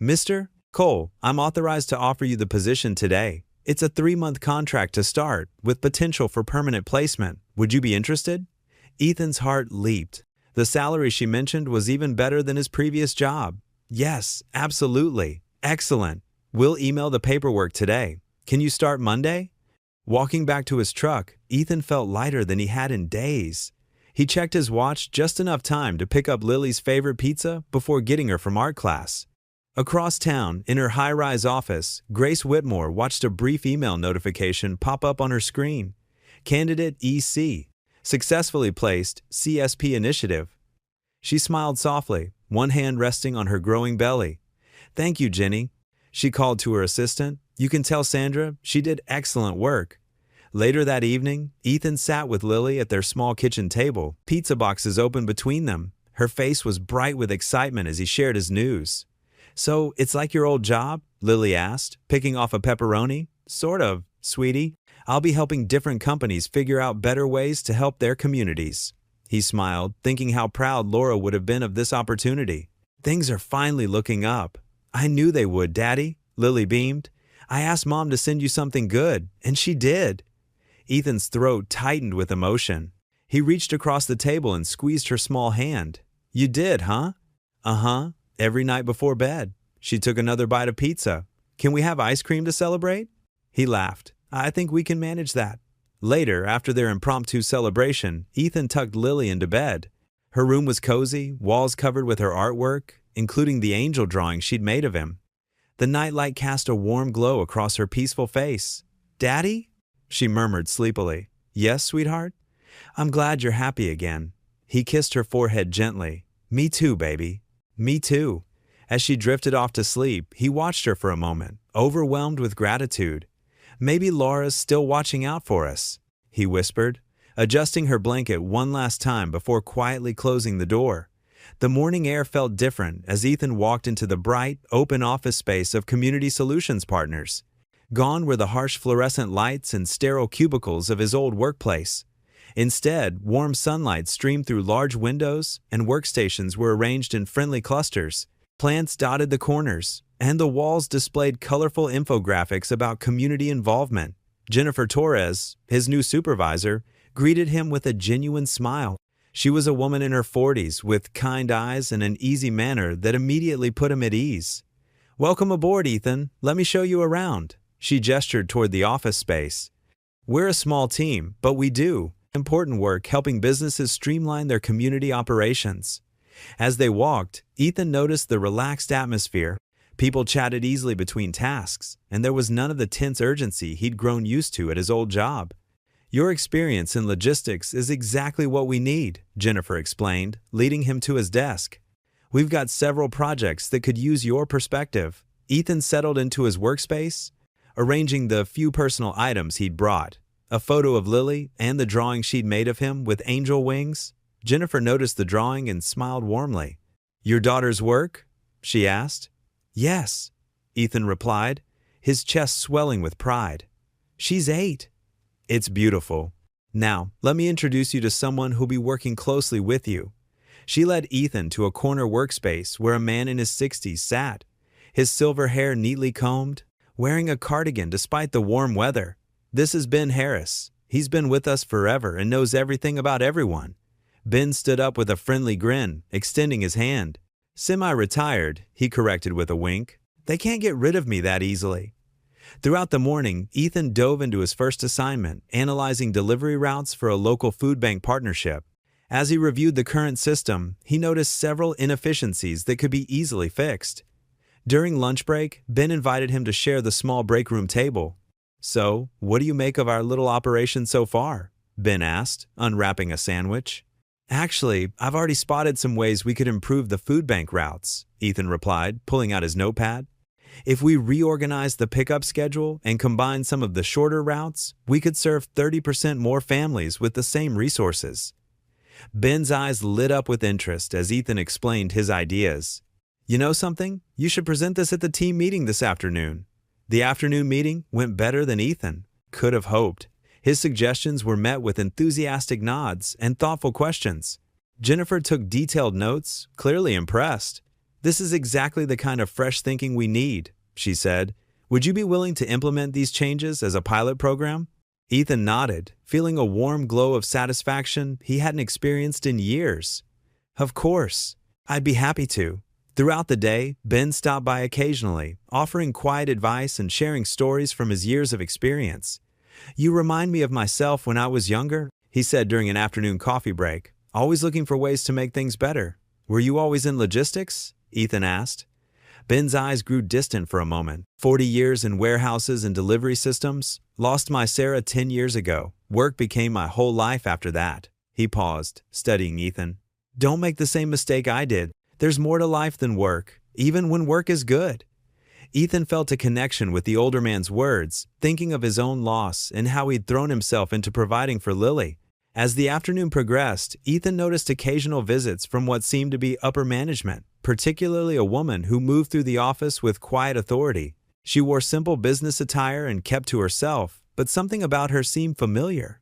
Mr. Cole, I'm authorized to offer you the position today. It's a 3-month contract to start, with potential for permanent placement. Would you be interested? Ethan's heart leaped. The salary she mentioned was even better than his previous job. Yes, absolutely. Excellent. We'll email the paperwork today. Can you start Monday? Walking back to his truck, Ethan felt lighter than he had in days. He checked his watch just enough time to pick up Lily's favorite pizza before getting her from art class. Across town, in her high-rise office, Grace Whitmore watched a brief email notification pop up on her screen. Candidate EC. Successfully placed CSP initiative. She smiled softly, one hand resting on her growing belly. Thank you, Jenny. She called to her assistant. You can tell Sandra she did excellent work. Later that evening, Ethan sat with Lily at their small kitchen table, pizza boxes open between them. Her face was bright with excitement as he shared his news. So, it's like your old job? Lily asked, picking off a pepperoni. Sort of, sweetie. I'll be helping different companies figure out better ways to help their communities. He smiled, thinking how proud Laura would have been of this opportunity. Things are finally looking up. I knew they would, Daddy, Lily beamed. I asked Mom to send you something good, and she did. Ethan's throat tightened with emotion. He reached across the table and squeezed her small hand. You did, huh? Uh-huh. Every night before bed. She took another bite of pizza. Can we have ice cream to celebrate? He laughed. I think we can manage that. Later, after their impromptu celebration, Ethan tucked Lily into bed. Her room was cozy, walls covered with her artwork, including the angel drawing she'd made of him. The nightlight cast a warm glow across her peaceful face. Daddy? She murmured sleepily. Yes, sweetheart? I'm glad you're happy again. He kissed her forehead gently. Me too, baby. Me too. As she drifted off to sleep, he watched her for a moment, overwhelmed with gratitude. Maybe Laura's still watching out for us, he whispered, adjusting her blanket one last time before quietly closing the door. The morning air felt different as Ethan walked into the bright, open office space of Community Solutions Partners. Gone were the harsh fluorescent lights and sterile cubicles of his old workplace. Instead, warm sunlight streamed through large windows, and workstations were arranged in friendly clusters. Plants dotted the corners, and the walls displayed colorful infographics about community involvement. Jennifer Torres, his new supervisor, greeted him with a genuine smile. She was a woman in her 40s with kind eyes and an easy manner that immediately put him at ease. Welcome aboard, Ethan. Let me show you around. She gestured toward the office space. We're a small team, but we do important work helping businesses streamline their community operations. As they walked, Ethan noticed the relaxed atmosphere. People chatted easily between tasks, and there was none of the tense urgency he'd grown used to at his old job. Your experience in logistics is exactly what we need, Jennifer explained, leading him to his desk. We've got several projects that could use your perspective. Ethan settled into his workspace, arranging the few personal items he'd brought. A photo of Lily and the drawing she'd made of him with angel wings. Jennifer noticed the drawing and smiled warmly. Your daughter's work? She asked. Yes, Ethan replied, his chest swelling with pride. She's 8. It's beautiful. Now, let me introduce you to someone who'll be working closely with you. She led Ethan to a corner workspace where a man in his 60s sat, his silver hair neatly combed, wearing a cardigan despite the warm weather. This is Ben Harris. He's been with us forever and knows everything about everyone. Ben stood up with a friendly grin, extending his hand. Semi-retired, he corrected with a wink. They can't get rid of me that easily. Throughout the morning, Ethan dove into his first assignment, analyzing delivery routes for a local food bank partnership. As he reviewed the current system, he noticed several inefficiencies that could be easily fixed. During lunch break, Ben invited him to share the small break room table. So, what do you make of our little operation so far? Ben asked, unwrapping a sandwich. Actually, I've already spotted some ways we could improve the food bank routes, Ethan replied, pulling out his notepad. If we reorganize the pickup schedule and combine some of the shorter routes, we could serve 30% more families with the same resources. Ben's eyes lit up with interest as Ethan explained his ideas. You know something? You should present this at the team meeting this afternoon. The afternoon meeting went better than Ethan could have hoped. His suggestions were met with enthusiastic nods and thoughtful questions. Jennifer took detailed notes, clearly impressed. This is exactly the kind of fresh thinking we need, she said. Would you be willing to implement these changes as a pilot program? Ethan nodded, feeling a warm glow of satisfaction he hadn't experienced in years. Of course. I'd be happy to. Throughout the day, Ben stopped by occasionally, offering quiet advice and sharing stories from his years of experience. "You remind me of myself when I was younger," he said during an afternoon coffee break, "always looking for ways to make things better." "Were you always in logistics?" Ethan asked. Ben's eyes grew distant for a moment. 40 years in warehouses and delivery systems. Lost my Sarah 10 years ago. Work became my whole life after that. He paused, studying Ethan. "Don't make the same mistake I did. There's more to life than work, even when work is good." Ethan felt a connection with the older man's words, thinking of his own loss and how he'd thrown himself into providing for Lily. As the afternoon progressed, Ethan noticed occasional visits from what seemed to be upper management, particularly a woman who moved through the office with quiet authority. She wore simple business attire and kept to herself, but something about her seemed familiar.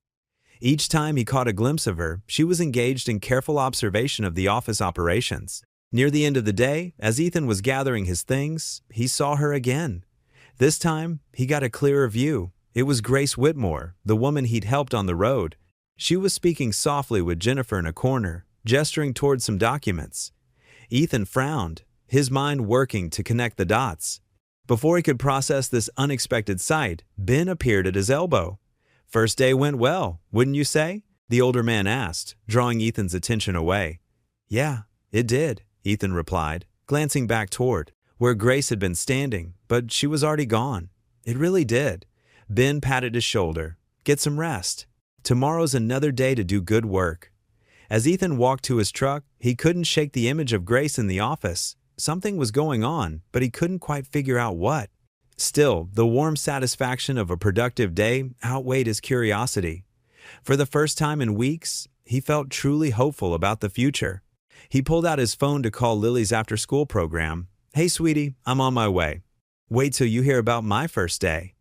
Each time he caught a glimpse of her, she was engaged in careful observation of the office operations. Near the end of the day, as Ethan was gathering his things, he saw her again. This time, he got a clearer view. It was Grace Whitmore, the woman he'd helped on the road. She was speaking softly with Jennifer in a corner, gesturing toward some documents. Ethan frowned, his mind working to connect the dots. Before he could process this unexpected sight, Ben appeared at his elbow. "First day went well, wouldn't you say?" the older man asked, drawing Ethan's attention away. "Yeah, it did," Ethan replied, glancing back toward where Grace had been standing, but she was already gone. "It really did." Ben patted his shoulder. "Get some rest. Tomorrow's another day to do good work." As Ethan walked to his truck, he couldn't shake the image of Grace in the office. Something was going on, but he couldn't quite figure out what. Still, the warm satisfaction of a productive day outweighed his curiosity. For the first time in weeks, he felt truly hopeful about the future. He pulled out his phone to call Lily's after-school program. "Hey, sweetie, I'm on my way." "Wait till you hear about my first day."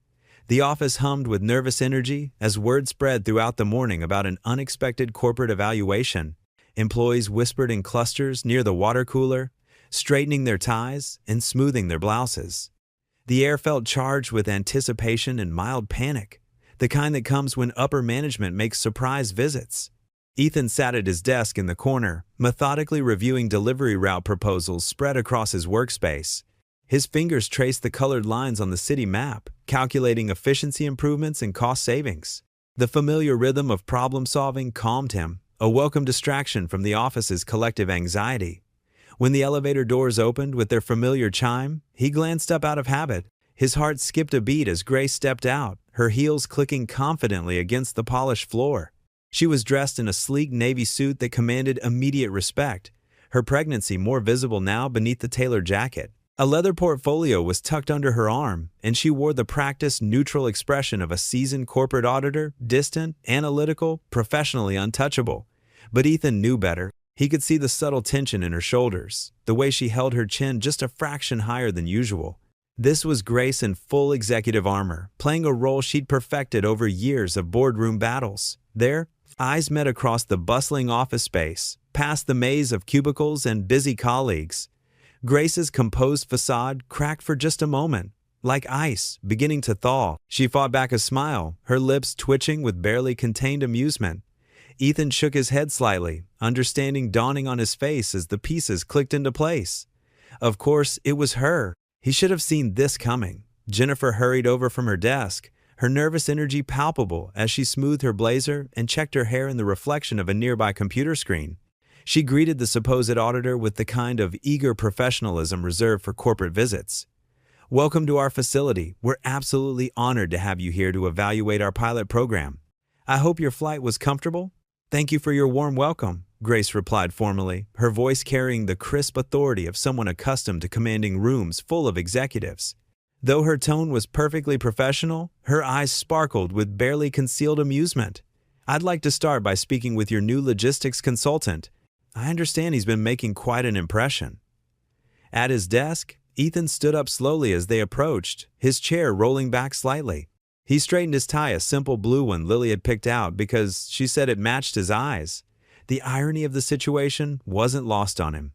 The office hummed with nervous energy as word spread throughout the morning about an unexpected corporate evaluation. Employees whispered in clusters near the water cooler, straightening their ties and smoothing their blouses. The air felt charged with anticipation and mild panic, the kind that comes when upper management makes surprise visits. Ethan sat at his desk in the corner, methodically reviewing delivery route proposals spread across his workspace. His fingers traced the colored lines on the city map, calculating efficiency improvements and cost savings. The familiar rhythm of problem-solving calmed him, a welcome distraction from the office's collective anxiety. When the elevator doors opened with their familiar chime, he glanced up out of habit. His heart skipped a beat as Grace stepped out, her heels clicking confidently against the polished floor. She was dressed in a sleek navy suit that commanded immediate respect, her pregnancy more visible now beneath the tailored jacket. A leather portfolio was tucked under her arm, and she wore the practiced, neutral expression of a seasoned corporate auditor, distant, analytical, professionally untouchable. But Ethan knew better. He could see the subtle tension in her shoulders, the way she held her chin just a fraction higher than usual. This was Grace in full executive armor, playing a role she'd perfected over years of boardroom battles. Their eyes met across the bustling office space, past the maze of cubicles and busy colleagues. Grace's composed facade cracked for just a moment, like ice beginning to thaw. She fought back a smile, her lips twitching with barely contained amusement. Ethan shook his head slightly, understanding dawning on his face as the pieces clicked into place. Of course, it was her. He should have seen this coming. Jennifer hurried over from her desk, her nervous energy palpable as she smoothed her blazer and checked her hair in the reflection of a nearby computer screen. She greeted the supposed auditor with the kind of eager professionalism reserved for corporate visits. "Welcome to our facility. We're absolutely honored to have you here to evaluate our pilot program. I hope your flight was comfortable." "Thank you for your warm welcome," Grace replied formally, her voice carrying the crisp authority of someone accustomed to commanding rooms full of executives. Though her tone was perfectly professional, her eyes sparkled with barely concealed amusement. "I'd like to start by speaking with your new logistics consultant. I understand he's been making quite an impression." At his desk, Ethan stood up slowly as they approached, his chair rolling back slightly. He straightened his tie, a simple blue one Lily had picked out because she said it matched his eyes. The irony of the situation wasn't lost on him.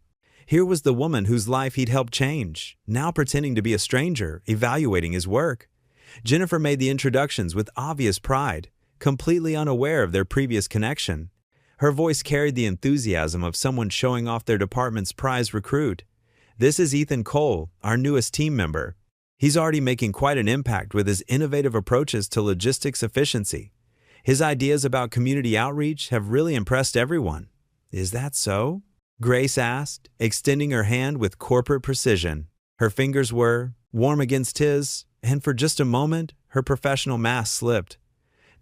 Here was the woman whose life he'd helped change, now pretending to be a stranger, evaluating his work. Jennifer made the introductions with obvious pride, completely unaware of their previous connection. Her voice carried the enthusiasm of someone showing off their department's prize recruit. This is Ethan Cole, our newest team member. He's already making quite an impact with his innovative approaches to logistics efficiency. His ideas about community outreach have really impressed everyone. Is that so? Grace asked, extending her hand with corporate precision. Her fingers were warm against his, and for just a moment, her professional mask slipped.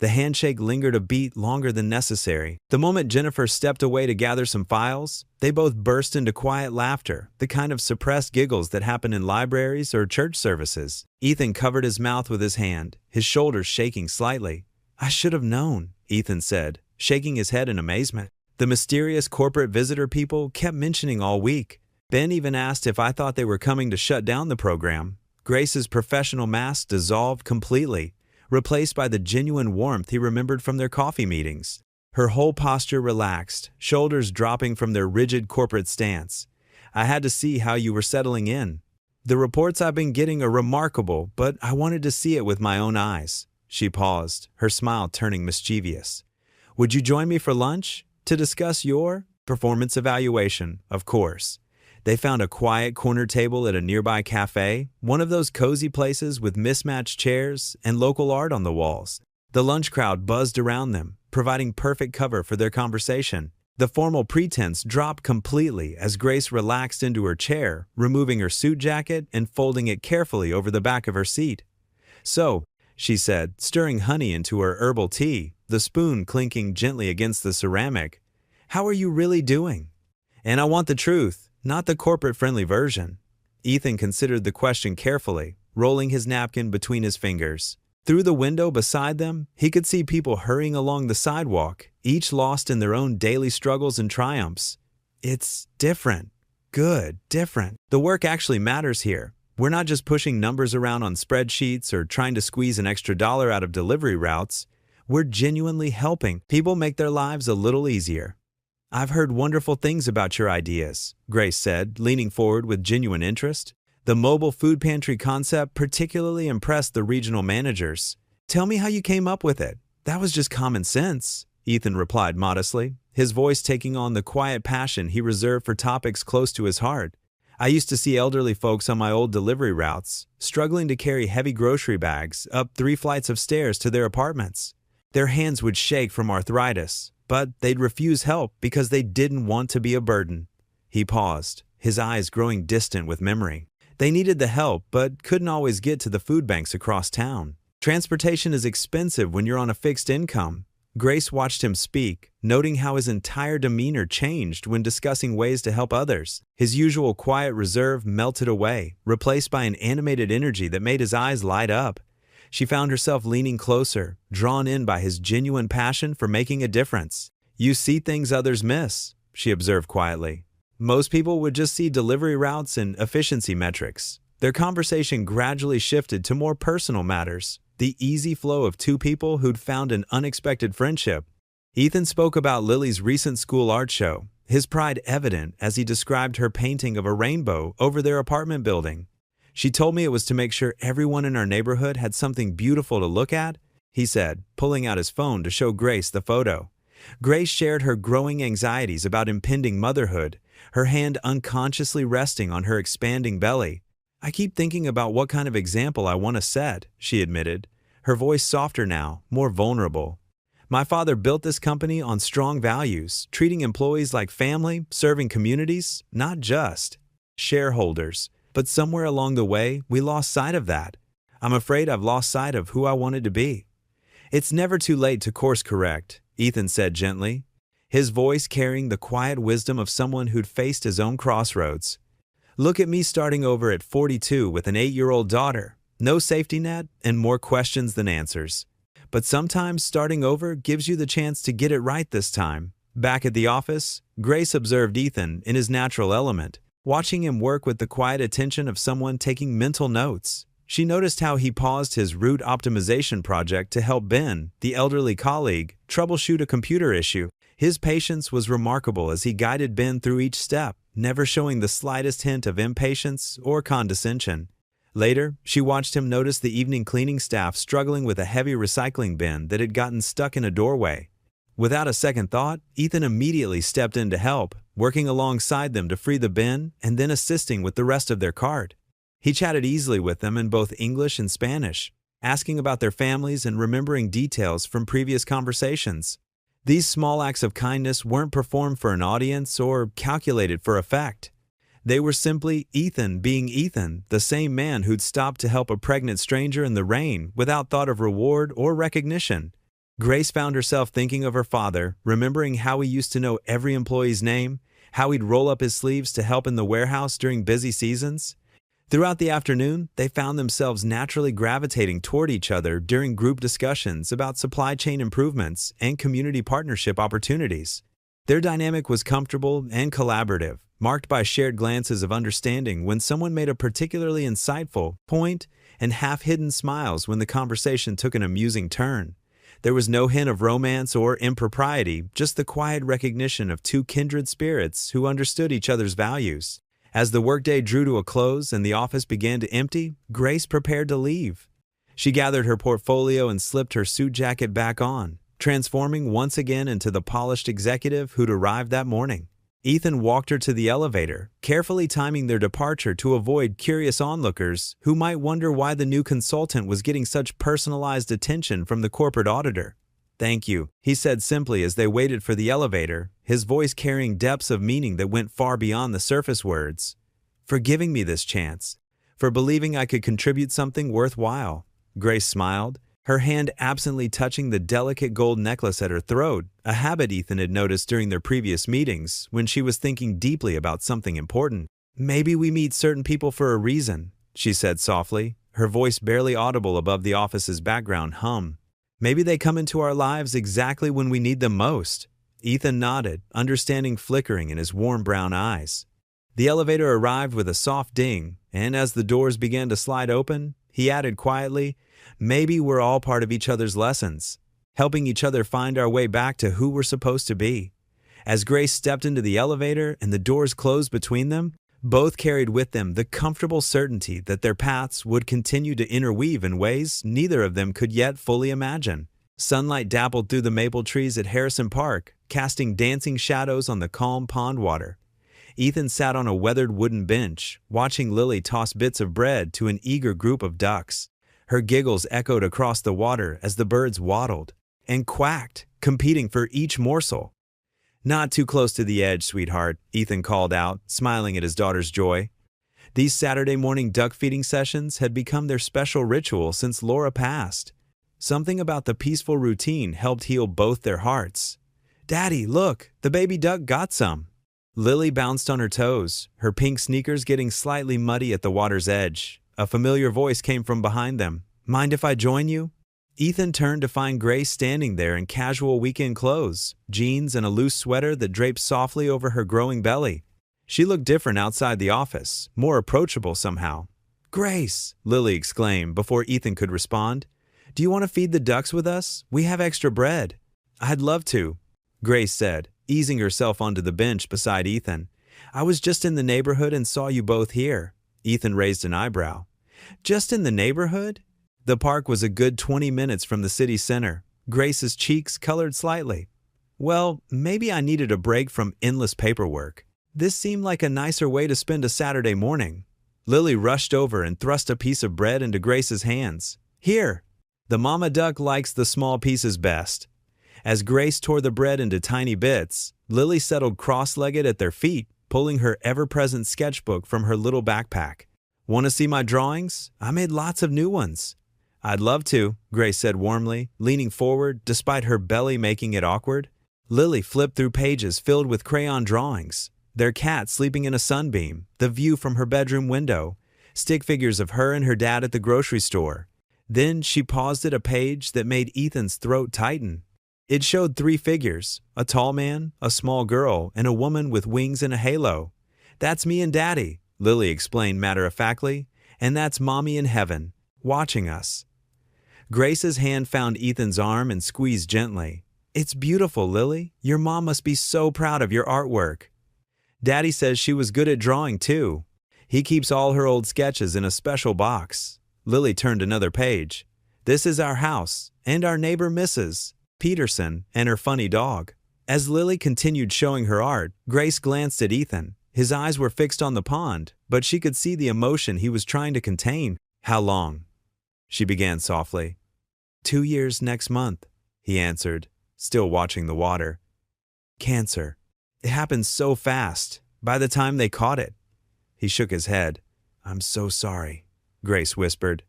The handshake lingered a beat longer than necessary. The moment Jennifer stepped away to gather some files, they both burst into quiet laughter, the kind of suppressed giggles that happen in libraries or church services. Ethan covered his mouth with his hand, his shoulders shaking slightly. "I should have known," Ethan said, shaking his head in amazement. "The mysterious corporate visitor people kept mentioning all week. Ben even asked if I thought they were coming to shut down the program." Grace's professional mask dissolved completely, replaced by the genuine warmth he remembered from their coffee meetings. Her whole posture relaxed, shoulders dropping from their rigid corporate stance. "I had to see how you were settling in. The reports I've been getting are remarkable, but I wanted to see it with my own eyes." She paused, her smile turning mischievous. "Would you join me for lunch? To discuss your performance evaluation, of course." They found a quiet corner table at a nearby cafe, one of those cozy places with mismatched chairs and local art on the walls. The lunch crowd buzzed around them, providing perfect cover for their conversation. The formal pretense dropped completely as Grace relaxed into her chair, removing her suit jacket and folding it carefully over the back of her seat. "So," she said, stirring honey into her herbal tea, the spoon clinking gently against the ceramic, "how are you really doing? And I want the truth, not the corporate-friendly version." Ethan considered the question carefully, rolling his napkin between his fingers. Through the window beside them, he could see people hurrying along the sidewalk, each lost in their own daily struggles and triumphs. "It's different. Good, different. The work actually matters here. We're not just pushing numbers around on spreadsheets or trying to squeeze an extra dollar out of delivery routes. We're genuinely helping people make their lives a little easier." "I've heard wonderful things about your ideas," Grace said, leaning forward with genuine interest. The mobile food pantry concept particularly impressed the regional managers. "Tell me how you came up with it." "That was just common sense," Ethan replied modestly, his voice taking on the quiet passion he reserved for topics close to his heart. "I used to see elderly folks on my old delivery routes, struggling to carry heavy grocery bags up 3 flights of stairs to their apartments. Their hands would shake from arthritis, but they'd refuse help because they didn't want to be a burden." He paused, his eyes growing distant with memory. They needed the help, but couldn't always get to the food banks across town. Transportation is expensive when you're on a fixed income. Grace watched him speak, noting how his entire demeanor changed when discussing ways to help others. His usual quiet reserve melted away, replaced by an animated energy that made his eyes light up. She found herself leaning closer, drawn in by his genuine passion for making a difference. "You see things others miss," she observed quietly. Most people would just see delivery routes and efficiency metrics. Their conversation gradually shifted to more personal matters, the easy flow of two people who'd found an unexpected friendship. Ethan spoke about Lily's recent school art show, his pride evident as he described her painting of a rainbow over their apartment building. "She told me it was to make sure everyone in our neighborhood had something beautiful to look at," he said, pulling out his phone to show Grace the photo. Grace shared her growing anxieties about impending motherhood, her hand unconsciously resting on her expanding belly. "I keep thinking about what kind of example I want to set," she admitted, her voice softer now, more vulnerable. "My father built this company on strong values, treating employees like family, serving communities, not just shareholders. But somewhere along the way, we lost sight of that. I'm afraid I've lost sight of who I wanted to be." "It's never too late to course correct," Ethan said gently, his voice carrying the quiet wisdom of someone who'd faced his own crossroads. "Look at me starting over at 42 with an 8-year-old daughter, no safety net, and more questions than answers. But sometimes starting over gives you the chance to get it right this time." Back at the office, Grace observed Ethan in his natural element, watching him work with the quiet attention of someone taking mental notes. She noticed how he paused his route optimization project to help Ben, the elderly colleague, troubleshoot a computer issue. His patience was remarkable as he guided Ben through each step, never showing the slightest hint of impatience or condescension. Later, she watched him notice the evening cleaning staff struggling with a heavy recycling bin that had gotten stuck in a doorway. Without a second thought, Ethan immediately stepped in to help, working alongside them to free the bin and then assisting with the rest of their cart. He chatted easily with them in both English and Spanish, asking about their families and remembering details from previous conversations. These small acts of kindness weren't performed for an audience or calculated for effect. They were simply Ethan being Ethan, the same man who'd stopped to help a pregnant stranger in the rain without thought of reward or recognition. Grace found herself thinking of her father, remembering how he used to know every employee's name, how he'd roll up his sleeves to help in the warehouse during busy seasons. Throughout the afternoon, they found themselves naturally gravitating toward each other during group discussions about supply chain improvements and community partnership opportunities. Their dynamic was comfortable and collaborative, marked by shared glances of understanding when someone made a particularly insightful point and half-hidden smiles when the conversation took an amusing turn. There was no hint of romance or impropriety, just the quiet recognition of two kindred spirits who understood each other's values. As the workday drew to a close and the office began to empty, Grace prepared to leave. She gathered her portfolio and slipped her suit jacket back on, transforming once again into the polished executive who'd arrived that morning. Ethan walked her to the elevator, carefully timing their departure to avoid curious onlookers who might wonder why the new consultant was getting such personalized attention from the corporate auditor. "Thank you," he said simply as they waited for the elevator, his voice carrying depths of meaning that went far beyond the surface words. "For giving me this chance. For believing I could contribute something worthwhile." Grace smiled, her hand absently touching the delicate gold necklace at her throat, a habit Ethan had noticed during their previous meetings when she was thinking deeply about something important. "Maybe we meet certain people for a reason," she said softly, her voice barely audible above the office's background hum. "Maybe they come into our lives exactly when we need them most." Ethan nodded, understanding flickering in his warm brown eyes. The elevator arrived with a soft ding, and as the doors began to slide open, he added quietly, "Maybe we're all part of each other's lessons, helping each other find our way back to who we're supposed to be." As Grace stepped into the elevator and the doors closed between them, both carried with them the comfortable certainty that their paths would continue to interweave in ways neither of them could yet fully imagine. Sunlight dappled through the maple trees at Harrison Park, casting dancing shadows on the calm pond water. Ethan sat on a weathered wooden bench, watching Lily toss bits of bread to an eager group of ducks. Her giggles echoed across the water as the birds waddled and quacked, competing for each morsel. "Not too close to the edge, sweetheart," Ethan called out, smiling at his daughter's joy. These Saturday morning duck feeding sessions had become their special ritual since Laura passed. Something about the peaceful routine helped heal both their hearts. "Daddy, look, the baby duck got some." Lily bounced on her toes, her pink sneakers getting slightly muddy at the water's edge. A familiar voice came from behind them. "Mind if I join you?" Ethan turned to find Grace standing there in casual weekend clothes, jeans and a loose sweater that draped softly over her growing belly. She looked different outside the office, more approachable somehow. "Grace!" Lily exclaimed before Ethan could respond. "Do you want to feed the ducks with us? We have extra bread." "I'd love to," Grace said, easing herself onto the bench beside Ethan. "I was just in the neighborhood and saw you both here." Ethan raised an eyebrow. "Just in the neighborhood?" The park was a good 20 minutes from the city center. Grace's cheeks colored slightly. "Well, maybe I needed a break from endless paperwork. This seemed like a nicer way to spend a Saturday morning." Lily rushed over and thrust a piece of bread into Grace's hands. "Here." The mama duck likes the small pieces best. As Grace tore the bread into tiny bits, Lily settled cross-legged at their feet, pulling her ever-present sketchbook from her little backpack. "Want to see my drawings? I made lots of new ones." "I'd love to," Grace said warmly, leaning forward despite her belly making it awkward. Lily flipped through pages filled with crayon drawings. Their cat sleeping in a sunbeam, the view from her bedroom window, stick figures of her and her dad at the grocery store. Then she paused at a page that made Ethan's throat tighten. It showed 3 figures, a tall man, a small girl, and a woman with wings and a halo. "That's me and Daddy," Lily explained matter-of-factly, "and that's Mommy in heaven, watching us." Grace's hand found Ethan's arm and squeezed gently. "It's beautiful, Lily. Your mom must be so proud of your artwork." "Daddy says she was good at drawing, too. He keeps all her old sketches in a special box." Lily turned another page. "This is our house, and our neighbor Mrs." Peterson, and her funny dog. As Lily continued showing her art, Grace glanced at Ethan. His eyes were fixed on the pond, but she could see the emotion he was trying to contain. "How long?" she began softly. 2 years next month, he answered, still watching the water. "Cancer. It happened so fast. By the time they caught it." He shook his head. "I'm so sorry," Grace whispered.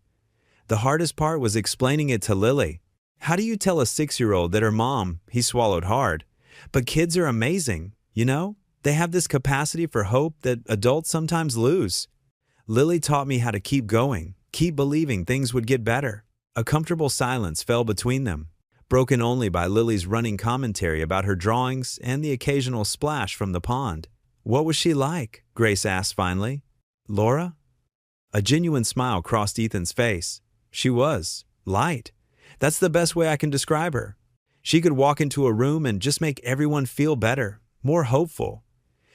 The hardest part was explaining it to Lily. How do you tell a 6-year-old that her mom, he swallowed hard. But kids are amazing, you know? They have this capacity for hope that adults sometimes lose. Lily taught me how to keep going, keep believing things would get better. A comfortable silence fell between them, broken only by Lily's running commentary about her drawings and the occasional splash from the pond. "What was she like?" Grace asked finally. "Laura?" A genuine smile crossed Ethan's face. "She was light. That's the best way I can describe her. She could walk into a room and just make everyone feel better, more hopeful.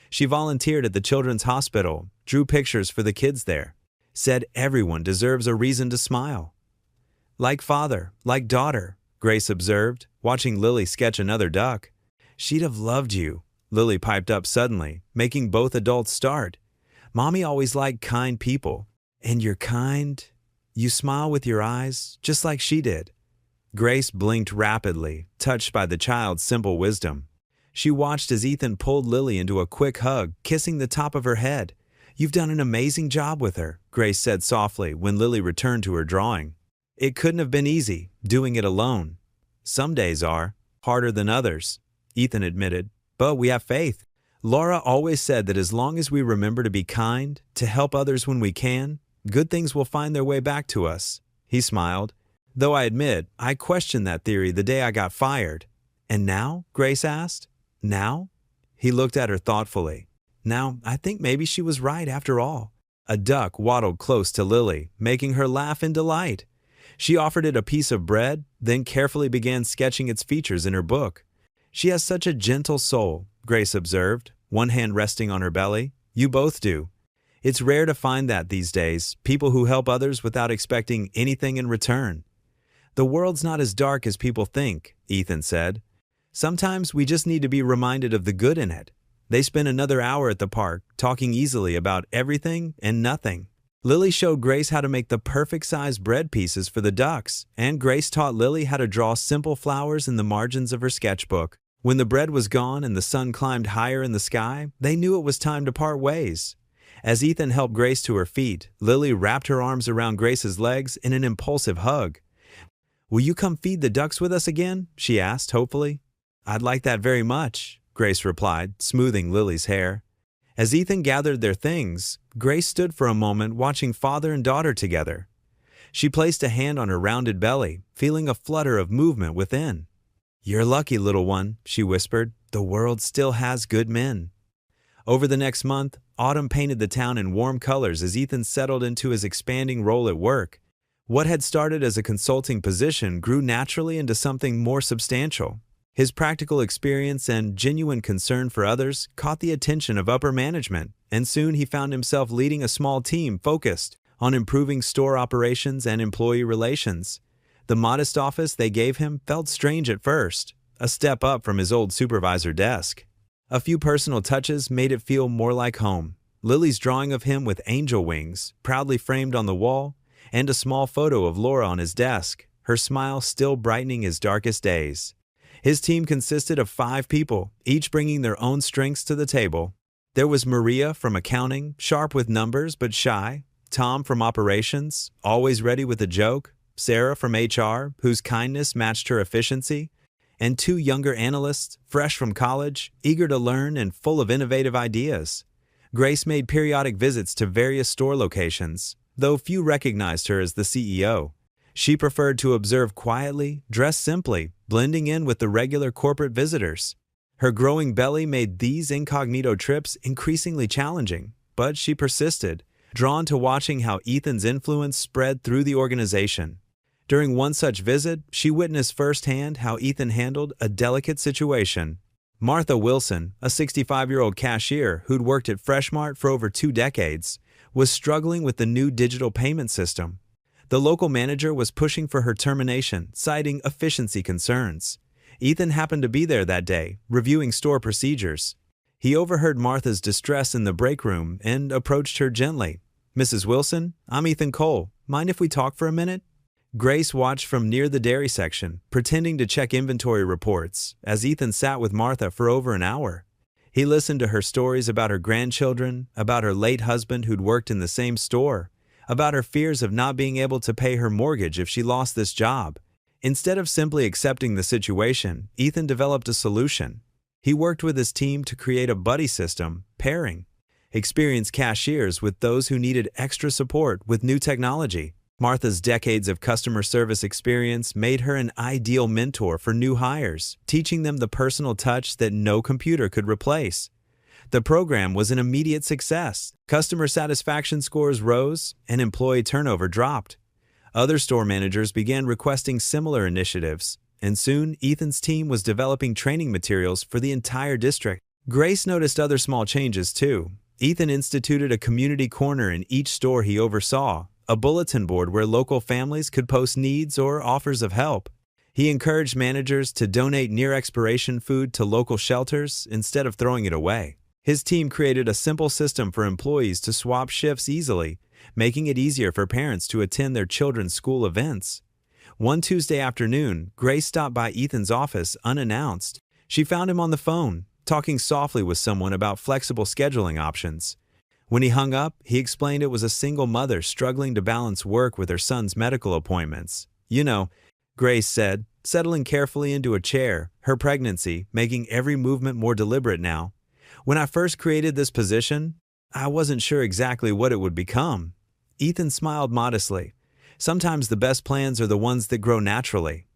She volunteered at the Children's Hospital, drew pictures for the kids there, said everyone deserves a reason to smile." "Like father, like daughter," Grace observed, watching Lily sketch another duck. "She'd have loved you," Lily piped up suddenly, making both adults start. "Mommy always liked kind people. And you're kind. You smile with your eyes, just like she did." Grace blinked rapidly, touched by the child's simple wisdom. She watched as Ethan pulled Lily into a quick hug, kissing the top of her head. "You've done an amazing job with her," Grace said softly when Lily returned to her drawing. "It couldn't have been easy, doing it alone." "Some days are, harder than others," Ethan admitted, "but we have faith. Laura always said that as long as we remember to be kind, to help others when we can, good things will find their way back to us." He smiled. "Though I admit, I questioned that theory the day I got fired." "And now?" Grace asked. "Now?" He looked at her thoughtfully. "Now, I think maybe she was right after all." A duck waddled close to Lily, making her laugh in delight. She offered it a piece of bread, then carefully began sketching its features in her book. "She has such a gentle soul," Grace observed, one hand resting on her belly. "You both do. It's rare to find that these days, people who help others without expecting anything in return." "The world's not as dark as people think," Ethan said. "Sometimes we just need to be reminded of the good in it." They spent another hour at the park, talking easily about everything and nothing. Lily showed Grace how to make the perfect-sized bread pieces for the ducks, and Grace taught Lily how to draw simple flowers in the margins of her sketchbook. When the bread was gone and the sun climbed higher in the sky, they knew it was time to part ways. As Ethan helped Grace to her feet, Lily wrapped her arms around Grace's legs in an impulsive hug. "Will you come feed the ducks with us again?" she asked hopefully. "I'd like that very much," Grace replied, smoothing Lily's hair. As Ethan gathered their things, Grace stood for a moment watching father and daughter together. She placed a hand on her rounded belly, feeling a flutter of movement within. "You're lucky, little one," she whispered. "The world still has good men." Over the next month, autumn painted the town in warm colors as Ethan settled into his expanding role at work. What had started as a consulting position grew naturally into something more substantial. His practical experience and genuine concern for others caught the attention of upper management, and soon he found himself leading a small team focused on improving store operations and employee relations. The modest office they gave him felt strange at first, a step up from his old supervisor desk. A few personal touches made it feel more like home. Lily's drawing of him with angel wings, proudly framed on the wall, and a small photo of Laura on his desk, her smile still brightening his darkest days. His team consisted of 5 people, each bringing their own strengths to the table. There was Maria from accounting, sharp with numbers but shy, Tom from operations, always ready with a joke, Sarah from HR, whose kindness matched her efficiency, and 2 younger analysts, fresh from college, eager to learn and full of innovative ideas. Grace made periodic visits to various store locations, though few recognized her as the CEO. She preferred to observe quietly, dress simply, blending in with the regular corporate visitors. Her growing belly made these incognito trips increasingly challenging, but she persisted, drawn to watching how Ethan's influence spread through the organization. During one such visit, she witnessed firsthand how Ethan handled a delicate situation. Martha Wilson, a 65-year-old cashier who'd worked at Freshmart for over 2 decades, was struggling with the new digital payment system. The local manager was pushing for her termination, citing efficiency concerns. Ethan happened to be there that day, reviewing store procedures. He overheard Martha's distress in the break room and approached her gently. "Mrs. Wilson, I'm Ethan Cole. Mind if we talk for a minute?" Grace watched from near the dairy section, pretending to check inventory reports, as Ethan sat with Martha for over an hour. He listened to her stories about her grandchildren, about her late husband who'd worked in the same store, about her fears of not being able to pay her mortgage if she lost this job. Instead of simply accepting the situation, Ethan developed a solution. He worked with his team to create a buddy system, pairing experienced cashiers with those who needed extra support with new technology. Martha's decades of customer service experience made her an ideal mentor for new hires, teaching them the personal touch that no computer could replace. The program was an immediate success. Customer satisfaction scores rose, and employee turnover dropped. Other store managers began requesting similar initiatives, and soon Ethan's team was developing training materials for the entire district. Grace noticed other small changes too. Ethan instituted a community corner in each store he oversaw, a bulletin board where local families could post needs or offers of help. He encouraged managers to donate near-expiration food to local shelters instead of throwing it away. His team created a simple system for employees to swap shifts easily, making it easier for parents to attend their children's school events. One Tuesday afternoon, Grace stopped by Ethan's office unannounced. She found him on the phone, talking softly with someone about flexible scheduling options. When he hung up, he explained it was a single mother struggling to balance work with her son's medical appointments. "You know," Grace said, settling carefully into a chair, her pregnancy making every movement more deliberate now. "When I first created this position, I wasn't sure exactly what it would become." Ethan smiled modestly. "Sometimes the best plans are the ones that grow naturally."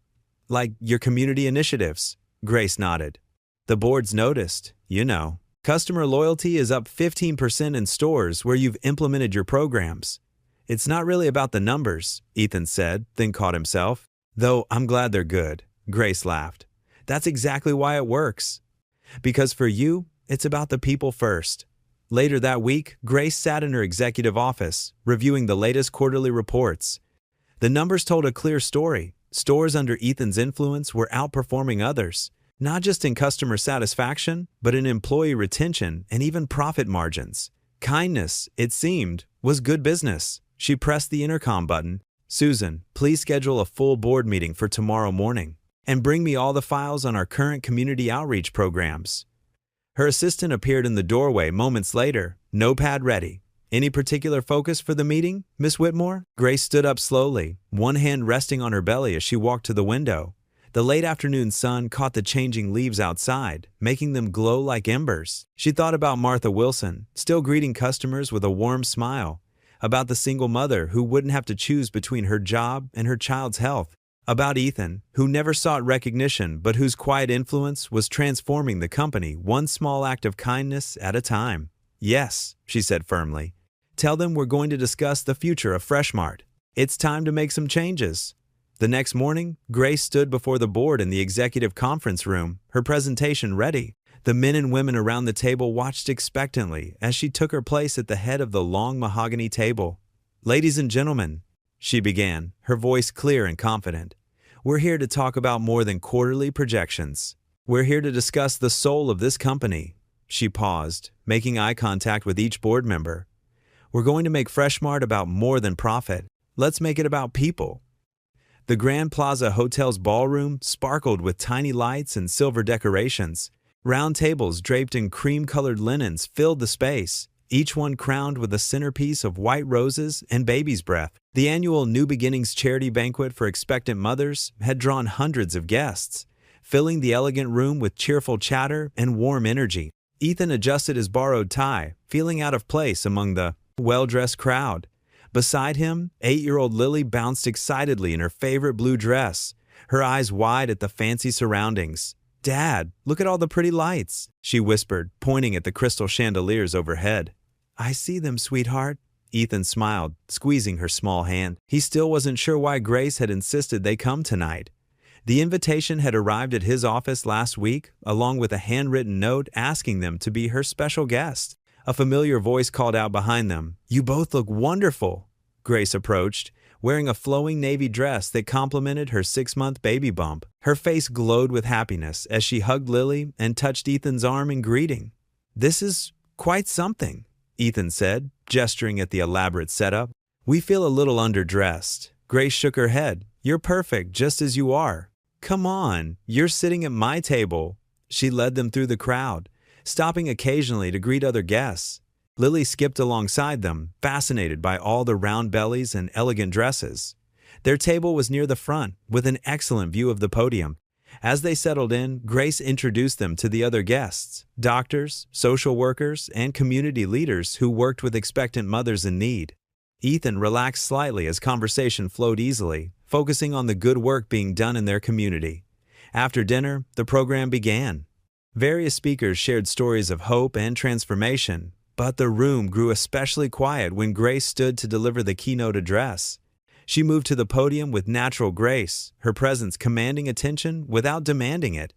"Like your community initiatives," Grace nodded. "The board's noticed, you know. Customer loyalty is up 15% in stores where you've implemented your programs." "It's not really about the numbers," Ethan said, then caught himself. "Though I'm glad they're good," Grace laughed. "That's exactly why it works. Because for you, it's about the people first." Later that week, Grace sat in her executive office, reviewing the latest quarterly reports. The numbers told a clear story. Stores under Ethan's influence were outperforming others, not just in customer satisfaction, but in employee retention and even profit margins. Kindness, it seemed, was good business. She pressed the intercom button. "Susan, please schedule a full board meeting for tomorrow morning, and bring me all the files on our current community outreach programs." Her assistant appeared in the doorway moments later, notepad ready. "Any particular focus for the meeting, Miss Whitmore?" Grace stood up slowly, one hand resting on her belly as she walked to the window. The late afternoon sun caught the changing leaves outside, making them glow like embers. She thought about Martha Wilson, still greeting customers with a warm smile, about the single mother who wouldn't have to choose between her job and her child's health, about Ethan, who never sought recognition but whose quiet influence was transforming the company one small act of kindness at a time. "Yes," she said firmly. "Tell them we're going to discuss the future of Freshmart. It's time to make some changes." The next morning, Grace stood before the board in the executive conference room, her presentation ready. The men and women around the table watched expectantly as she took her place at the head of the long mahogany table. "Ladies and gentlemen," she began, her voice clear and confident, "we're here to talk about more than quarterly projections. We're here to discuss the soul of this company." She paused, making eye contact with each board member. "We're going to make Freshmart about more than profit. Let's make it about people." The Grand Plaza Hotel's ballroom sparkled with tiny lights and silver decorations. Round tables draped in cream-colored linens filled the space, each one crowned with a centerpiece of white roses and baby's breath. The annual New Beginnings charity banquet for expectant mothers had drawn hundreds of guests, filling the elegant room with cheerful chatter and warm energy. Ethan adjusted his borrowed tie, feeling out of place among the well-dressed crowd. Beside him, 8-year-old Lily bounced excitedly in her favorite blue dress, her eyes wide at the fancy surroundings. "Dad, look at all the pretty lights," she whispered, pointing at the crystal chandeliers overhead. "I see them, sweetheart." Ethan smiled, squeezing her small hand. He still wasn't sure why Grace had insisted they come tonight. The invitation had arrived at his office last week, along with a handwritten note asking them to be her special guest. A familiar voice called out behind them, "You both look wonderful." Grace approached, wearing a flowing navy dress that complemented her 6-month baby bump. Her face glowed with happiness as she hugged Lily and touched Ethan's arm in greeting. "This is quite something," Ethan said, gesturing at the elaborate setup. "We feel a little underdressed." Grace shook her head. "You're perfect just as you are. Come on, you're sitting at my table." She led them through the crowd, stopping occasionally to greet other guests. Lily skipped alongside them, fascinated by all the round bellies and elegant dresses. Their table was near the front, with an excellent view of the podium. As they settled in, Grace introduced them to the other guests, doctors, social workers, and community leaders who worked with expectant mothers in need. Ethan relaxed slightly as conversation flowed easily, focusing on the good work being done in their community. After dinner, the program began. Various speakers shared stories of hope and transformation, but the room grew especially quiet when Grace stood to deliver the keynote address. She moved to the podium with natural grace, her presence commanding attention without demanding it.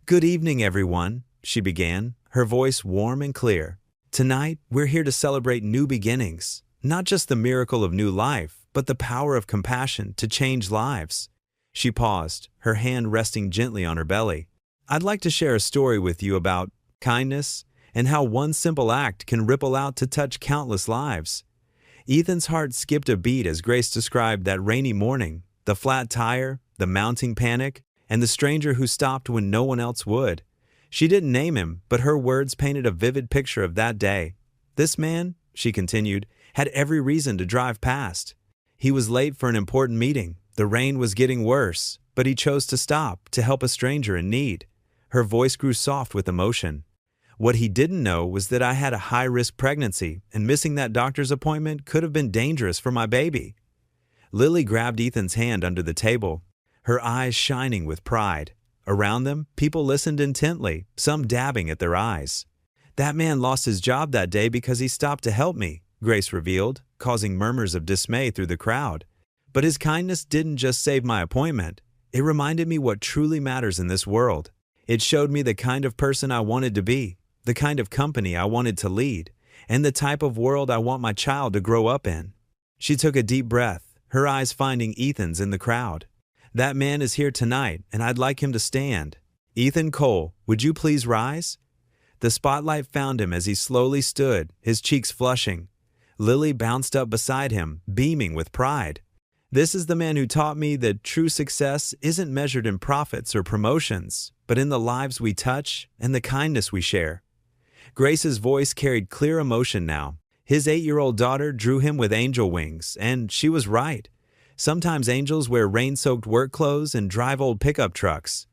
"Good evening, everyone," she began, her voice warm and clear. "Tonight, we're here to celebrate new beginnings, not just the miracle of new life, but the power of compassion to change lives." She paused, her hand resting gently on her belly. "I'd like to share a story with you about kindness and how one simple act can ripple out to touch countless lives." Ethan's heart skipped a beat as Grace described that rainy morning, the flat tire, the mounting panic, and the stranger who stopped when no one else would. She didn't name him, but her words painted a vivid picture of that day. "This man," she continued, "had every reason to drive past. He was late for an important meeting, the rain was getting worse, but he chose to stop to help a stranger in need." Her voice grew soft with emotion. "What he didn't know was that I had a high-risk pregnancy, and missing that doctor's appointment could have been dangerous for my baby." Lily grabbed Ethan's hand under the table, her eyes shining with pride. Around them, people listened intently, some dabbing at their eyes. "That man lost his job that day because he stopped to help me," Grace revealed, causing murmurs of dismay through the crowd. "But his kindness didn't just save my appointment. It reminded me what truly matters in this world. It showed me the kind of person I wanted to be, the kind of company I wanted to lead, and the type of world I want my child to grow up in." She took a deep breath, her eyes finding Ethan's in the crowd. "That man is here tonight, and I'd like him to stand. Ethan Cole, would you please rise?" The spotlight found him as he slowly stood, his cheeks flushing. Lily bounced up beside him, beaming with pride. "This is the man who taught me that true success isn't measured in profits or promotions, but in the lives we touch and the kindness we share." Grace's voice carried clear emotion now. His 8-year-old daughter drew him with angel wings, and she was right. Sometimes angels wear rain-soaked work clothes and drive old pickup trucks.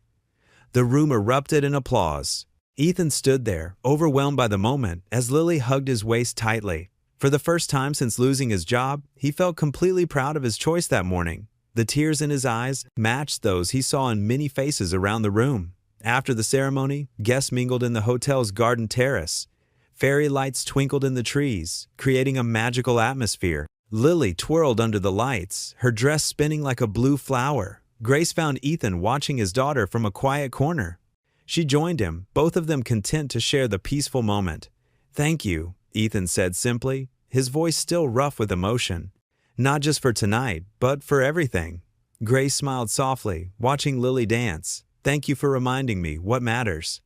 The room erupted in applause. Ethan stood there, overwhelmed by the moment, as Lily hugged his waist tightly. For the first time since losing his job, he felt completely proud of his choice that morning. The tears in his eyes matched those he saw in many faces around the room. After the ceremony, guests mingled in the hotel's garden terrace. Fairy lights twinkled in the trees, creating a magical atmosphere. Lily twirled under the lights, her dress spinning like a blue flower. Grace found Ethan watching his daughter from a quiet corner. She joined him, both of them content to share the peaceful moment. "Thank you," Ethan said simply, his voice still rough with emotion. "Not just for tonight, but for everything." Grace smiled softly, watching Lily dance. "Thank you for reminding me what matters."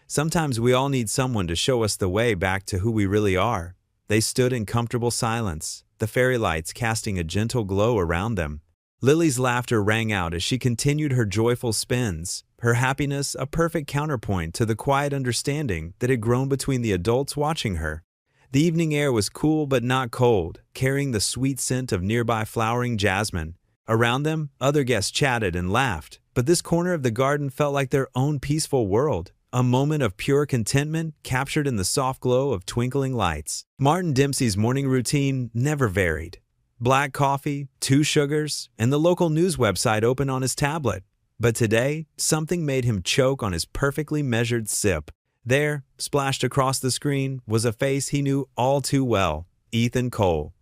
Sometimes we all need someone to show us the way back to who we really are. They stood in comfortable silence, the fairy lights casting a gentle glow around them. Lily's laughter rang out as she continued her joyful spins, her happiness a perfect counterpoint to the quiet understanding that had grown between the adults watching her. The evening air was cool but not cold, carrying the sweet scent of nearby flowering jasmine. Around them, other guests chatted and laughed, but this corner of the garden felt like their own peaceful world, a moment of pure contentment captured in the soft glow of twinkling lights. Martin Dempsey's morning routine never varied. Black coffee, 2 sugars, and the local news website open on his tablet. But today, something made him choke on his perfectly measured sip. There, splashed across the screen, was a face he knew all too well, Ethan Cole.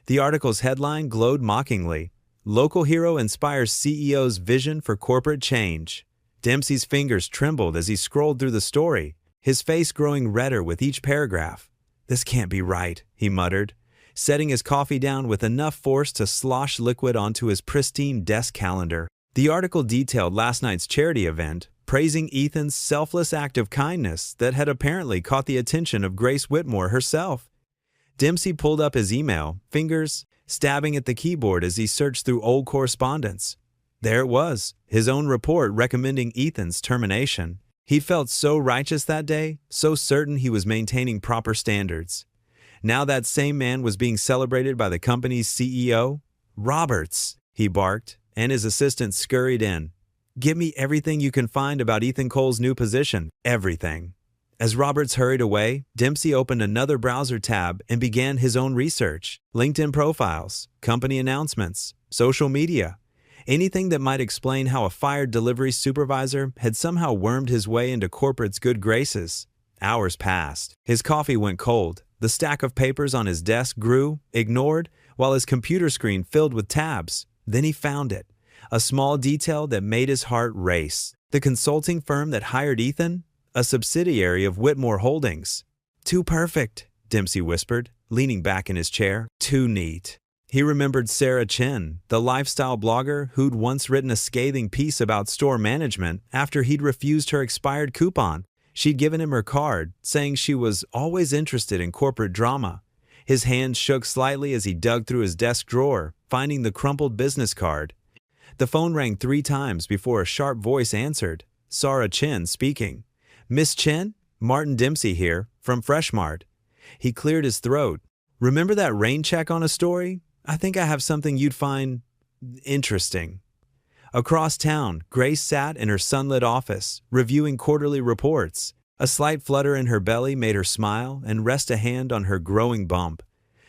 The article's headline glowed mockingly. "Local hero inspires CEO's vision for corporate change." Dempsey's fingers trembled as he scrolled through the story, his face growing redder with each paragraph. "This can't be right," he muttered. setting his coffee down with enough force to slosh liquid onto his pristine desk calendar. The article detailed last night's charity event, praising Ethan's selfless act of kindness that had apparently caught the attention of Grace Whitmore herself. Dempsey pulled up his email, fingers stabbing at the keyboard as he searched through old correspondence. There it was, his own report recommending Ethan's termination. He felt so righteous that day, so certain he was maintaining proper standards. Now that same man was being celebrated by the company's CEO. "Roberts," he barked, and his assistant scurried in. "Give me everything you can find about Ethan Cole's new position, everything." As Roberts hurried away, Dempsey opened another browser tab and began his own research. LinkedIn profiles, company announcements, social media. Anything that might explain how a fired delivery supervisor had somehow wormed his way into corporate's good graces. Hours passed. His coffee went cold. The stack of papers on his desk grew, ignored, while his computer screen filled with tabs. Then he found it. A small detail that made his heart race. The consulting firm that hired Ethan? A subsidiary of Whitmore Holdings. "Too perfect," Dempsey whispered, leaning back in his chair. "Too neat." He remembered Sarah Chen, the lifestyle blogger who'd once written a scathing piece about store management after he'd refused her expired coupon. She'd given him her card, saying she was always interested in corporate drama. His hands shook slightly as he dug through his desk drawer, finding the crumpled business card. The phone rang 3 times before a sharp voice answered. Sarah Chen speaking. "Miss Chen? Martin Dempsey here, from Freshmart." He cleared his throat. "Remember that rain check on a story? I think I have something you'd find interesting." Across town, Grace sat in her sunlit office, reviewing quarterly reports. A slight flutter in her belly made her smile and rest a hand on her growing bump.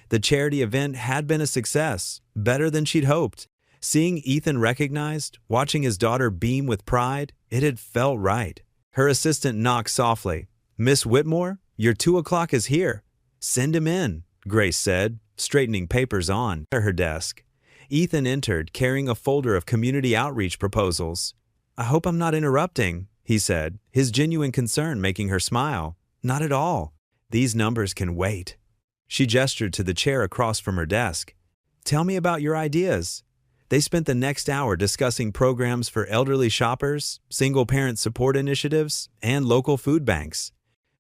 The charity event had been a success, better than she'd hoped. Seeing Ethan recognized, watching his daughter beam with pride, it had felt right. Her assistant knocked softly. "Miss Whitmore, your 2 o'clock is here." "Send him in," Grace said, straightening papers on her desk. Ethan entered, carrying a folder of community outreach proposals. "I hope I'm not interrupting," he said, his genuine concern making her smile. "Not at all. These numbers can wait." She gestured to the chair across from her desk. "Tell me about your ideas." They spent the next hour discussing programs for elderly shoppers, single-parent support initiatives, and local food banks.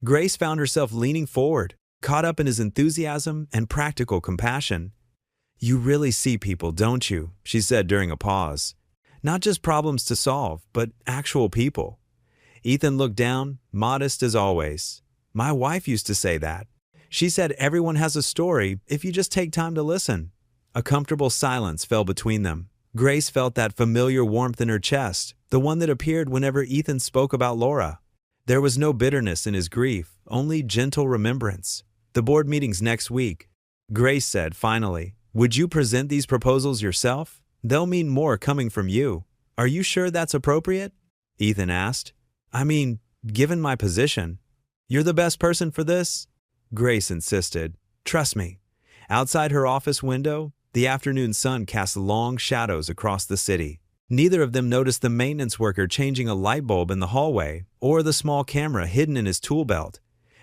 Grace found herself leaning forward, caught up in his enthusiasm and practical compassion. "You really see people, don't you?" she said during a pause. "Not just problems to solve, but actual people." Ethan looked down, modest as always. "My wife used to say that. She said everyone has a story if you just take time to listen." A comfortable silence fell between them. Grace felt that familiar warmth in her chest, the one that appeared whenever Ethan spoke about Laura. There was no bitterness in his grief, only gentle remembrance. "The board meeting's next week," Grace said finally. "Would you present these proposals yourself? They'll mean more coming from you. Are you sure that's appropriate?" Ethan asked. "I mean, given my position." "You're the best person for this?" Grace insisted. "Trust me." Outside her office window, the afternoon sun cast long shadows across the city. Neither of them noticed the maintenance worker changing a light bulb in the hallway or the small camera hidden in his tool belt.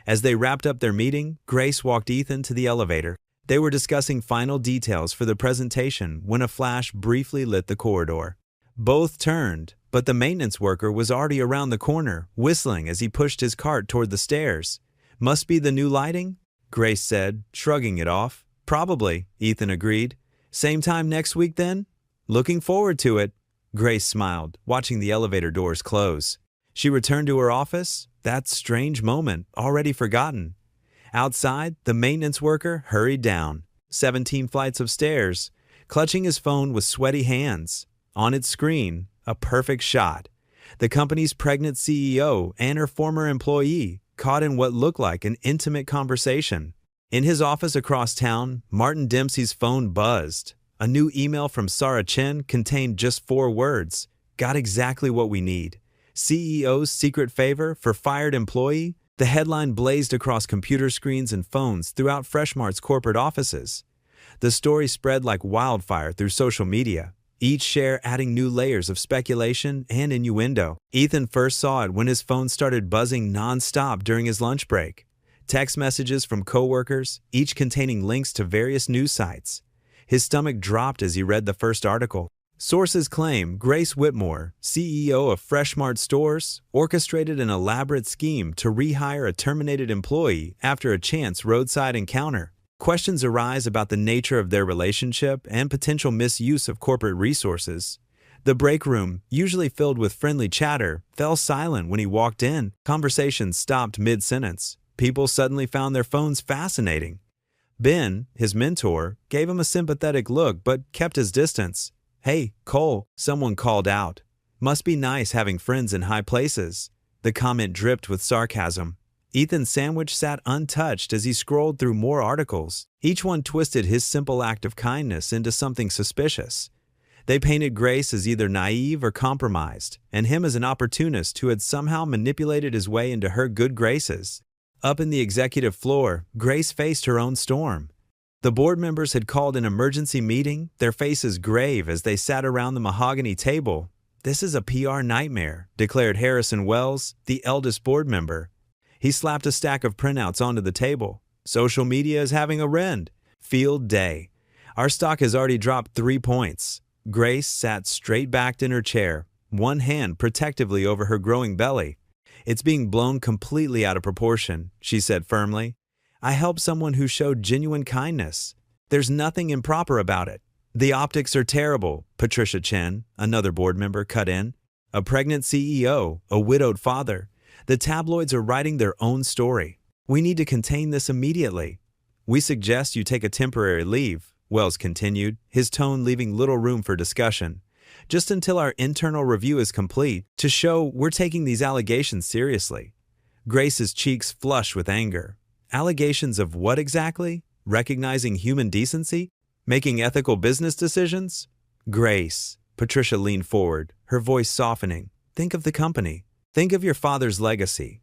As they wrapped up their meeting, Grace walked Ethan to the elevator. They were discussing final details for the presentation when a flash briefly lit the corridor. Both turned, but the maintenance worker was already around the corner, whistling as he pushed his cart toward the stairs. "Must be the new lighting?" Grace said, shrugging it off. "Probably," Ethan agreed. "Same time next week then?" "Looking forward to it." Grace smiled, watching the elevator doors close. She returned to her office, that strange moment already forgotten. Outside, the maintenance worker hurried down, 17 flights of stairs, clutching his phone with sweaty hands. On its screen, a perfect shot. The company's pregnant CEO and her former employee caught in what looked like an intimate conversation. In his office across town, Martin Dempsey's phone buzzed. A new email from Sarah Chen contained just 4 words. "Got exactly what we need. CEO's secret favor for fired employee." The headline blazed across computer screens and phones throughout Freshmart's corporate offices. The story spread like wildfire through social media, each share adding new layers of speculation and innuendo. Ethan first saw it when his phone started buzzing non-stop during his lunch break. text messages from coworkers, each containing links to various news sites. His stomach dropped as he read the first article. Sources claim Grace Whitmore, CEO of Fresh Mart Stores, orchestrated an elaborate scheme to rehire a terminated employee after a chance roadside encounter. Questions arise about the nature of their relationship and potential misuse of corporate resources. The break room, usually filled with friendly chatter, fell silent when he walked in. Conversations stopped mid-sentence. People suddenly found their phones fascinating. Ben, his mentor, gave him a sympathetic look but kept his distance. "Hey, Cole," someone called out. "Must be nice having friends in high places." The comment dripped with sarcasm. Ethan's sandwich sat untouched as he scrolled through more articles. Each one twisted his simple act of kindness into something suspicious. They painted Grace as either naive or compromised, and him as an opportunist who had somehow manipulated his way into her good graces. Up in the executive floor, Grace faced her own storm. The board members had called an emergency meeting, their faces grave as they sat around the mahogany table. "This is a PR nightmare," declared Harrison Wells, the eldest board member. He slapped a stack of printouts onto the table. "Social media is having a rend. Field day. Our stock has already dropped 3 points." Grace sat straight-backed in her chair, one hand protectively over her growing belly. "It's being blown completely out of proportion," she said firmly. "I helped someone who showed genuine kindness. There's nothing improper about it." "The optics are terrible," Patricia Chen, another board member, cut in. "A pregnant CEO, a widowed father. The tabloids are writing their own story. We need to contain this immediately." "We suggest you take a temporary leave," Wells continued, his tone leaving little room for discussion. "Just until our internal review is complete, to show we're taking these allegations seriously." Grace's cheeks flushed with anger. Allegations of what exactly? Recognizing human decency? Making ethical business decisions? "Grace," Patricia leaned forward, her voice softening. "Think of the company. Think of your father's legacy."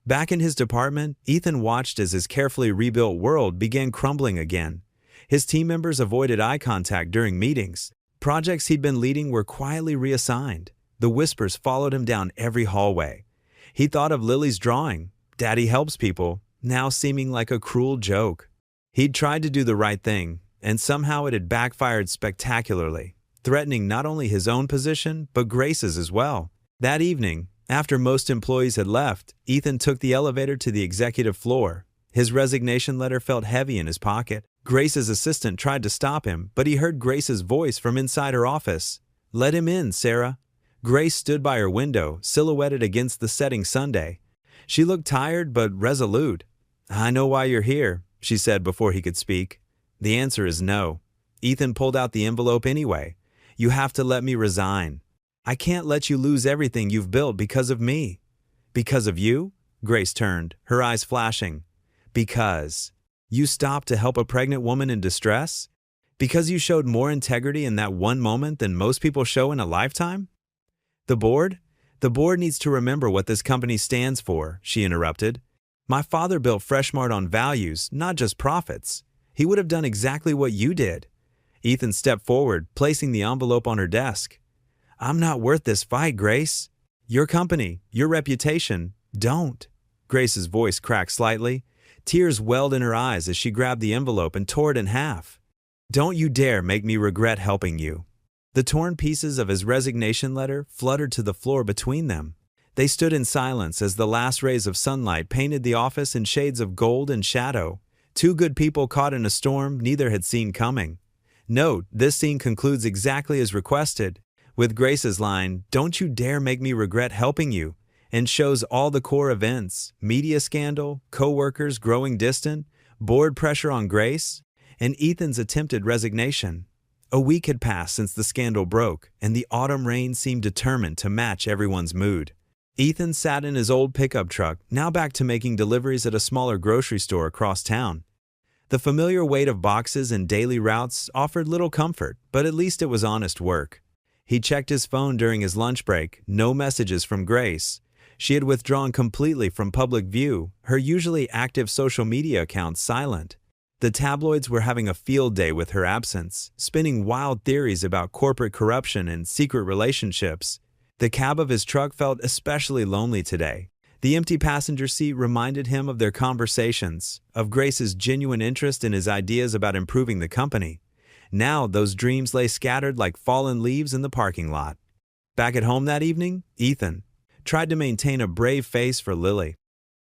Back in his department, Ethan watched as his carefully rebuilt world began crumbling again. His team members avoided eye contact during meetings. Projects he'd been leading were quietly reassigned. The whispers followed him down every hallway. He thought of Lily's drawing, "Daddy helps people," now seeming like a cruel joke. He'd tried to do the right thing, and somehow it had backfired spectacularly, threatening not only his own position, but Grace's as well. That evening, after most employees had left, Ethan took the elevator to the executive floor. His resignation letter felt heavy in his pocket. Grace's assistant tried to stop him, but he heard Grace's voice from inside her office. "Let him in, Sarah." Grace stood by her window, silhouetted against the setting Sunday. She looked tired but resolute. "I know why you're here," she said before he could speak. "The answer is no." Ethan pulled out the envelope anyway. "You have to let me resign. I can't let you lose everything you've built because of me." "Because of you?" Grace turned, her eyes flashing. "Because you stopped to help a pregnant woman in distress? Because you showed more integrity in that one moment than most people show in a lifetime?" The board needs to remember what this company stands for," she interrupted. "My father built Fresh Mart on values, not just profits. He would have done exactly what you did." Ethan stepped forward, placing the envelope on her desk. "I'm not worth this fight, Grace. Your company, your reputation, don't." Grace's voice cracked slightly. Tears welled in her eyes as she grabbed the envelope and tore it in half. "Don't you dare make me regret helping you." The torn pieces of his resignation letter fluttered to the floor between them. They stood in silence as the last rays of sunlight painted the office in shades of gold and shadow. Two good people caught in a storm neither had seen coming. Note, this scene concludes exactly as requested, with Grace's line, "Don't you dare make me regret helping you," and shows all the core events: media scandal, co-workers growing distant, board pressure on Grace, and Ethan's attempted resignation. A week had passed since the scandal broke, and the autumn rain seemed determined to match everyone's mood. Ethan sat in his old pickup truck, now back to making deliveries at a smaller grocery store across town. The familiar weight of boxes and daily routes offered little comfort, but at least it was honest work. He checked his phone during his lunch break, no messages from Grace. She had withdrawn completely from public view, her usually active social media account silent. The tabloids were having a field day with her absence, spinning wild theories about corporate corruption and secret relationships. The cab of his truck felt especially lonely today. The empty passenger seat reminded him of their conversations, of Grace's genuine interest in his ideas about improving the company. Now those dreams lay scattered like fallen leaves in the parking lot. Back at home that evening, Ethan tried to maintain a brave face for Lily.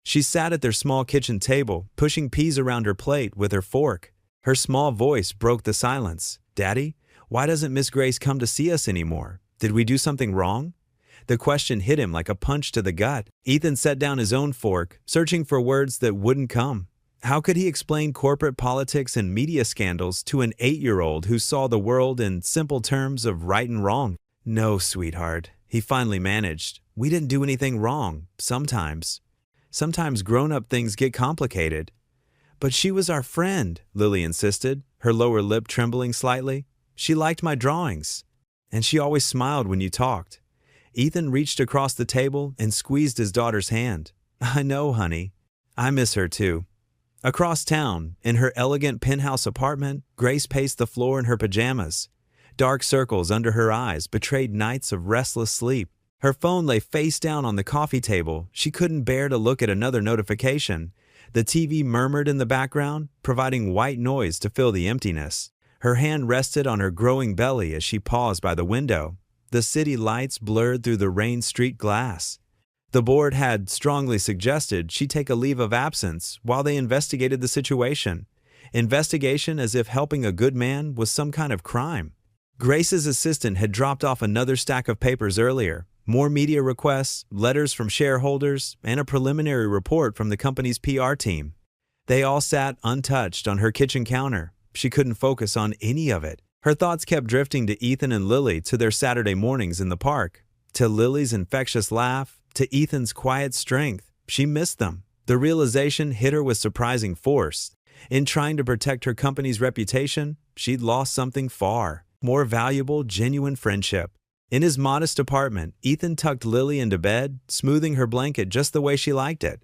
She sat at their small kitchen table, pushing peas around her plate with her fork. Her small voice broke the silence. "Daddy, why doesn't Miss Grace come to see us anymore? Did we do something wrong?" The question hit him like a punch to the gut. Ethan set down his own fork, searching for words that wouldn't come. How could he explain corporate politics and media scandals to an 8-year-old who saw the world in simple terms of right and wrong? "No, sweetheart," he finally managed. "We didn't do anything wrong. Sometimes grown-up things get complicated." "But she was our friend," Lily insisted, her lower lip trembling slightly. "She liked my drawings. And she always smiled when you talked." Ethan reached across the table and squeezed his daughter's hand. "I know, honey. I miss her too." Across town, in her elegant penthouse apartment, Grace paced the floor in her pajamas. Dark circles under her eyes betrayed nights of restless sleep. Her phone lay face down on the coffee table. She couldn't bear to look at another notification. The TV murmured in the background, providing white noise to fill the emptiness. Her hand rested on her growing belly as she paused by the window. The city lights blurred through the rain-streaked glass. The board had strongly suggested she take a leave of absence while they investigated the situation. Investigation as if helping a good man was some kind of crime. Grace's assistant had dropped off another stack of papers earlier. More media requests, letters from shareholders, and a preliminary report from the company's PR team. They all sat untouched on her kitchen counter. She couldn't focus on any of it. Her thoughts kept drifting to Ethan and Lily, to their Saturday mornings in the park, to Lily's infectious laugh, to Ethan's quiet strength. She missed them. The realization hit her with surprising force. In trying to protect her company's reputation, she'd lost something far more valuable, genuine friendship. In his modest apartment, Ethan tucked Lily into bed, smoothing her blanket just the way she liked it.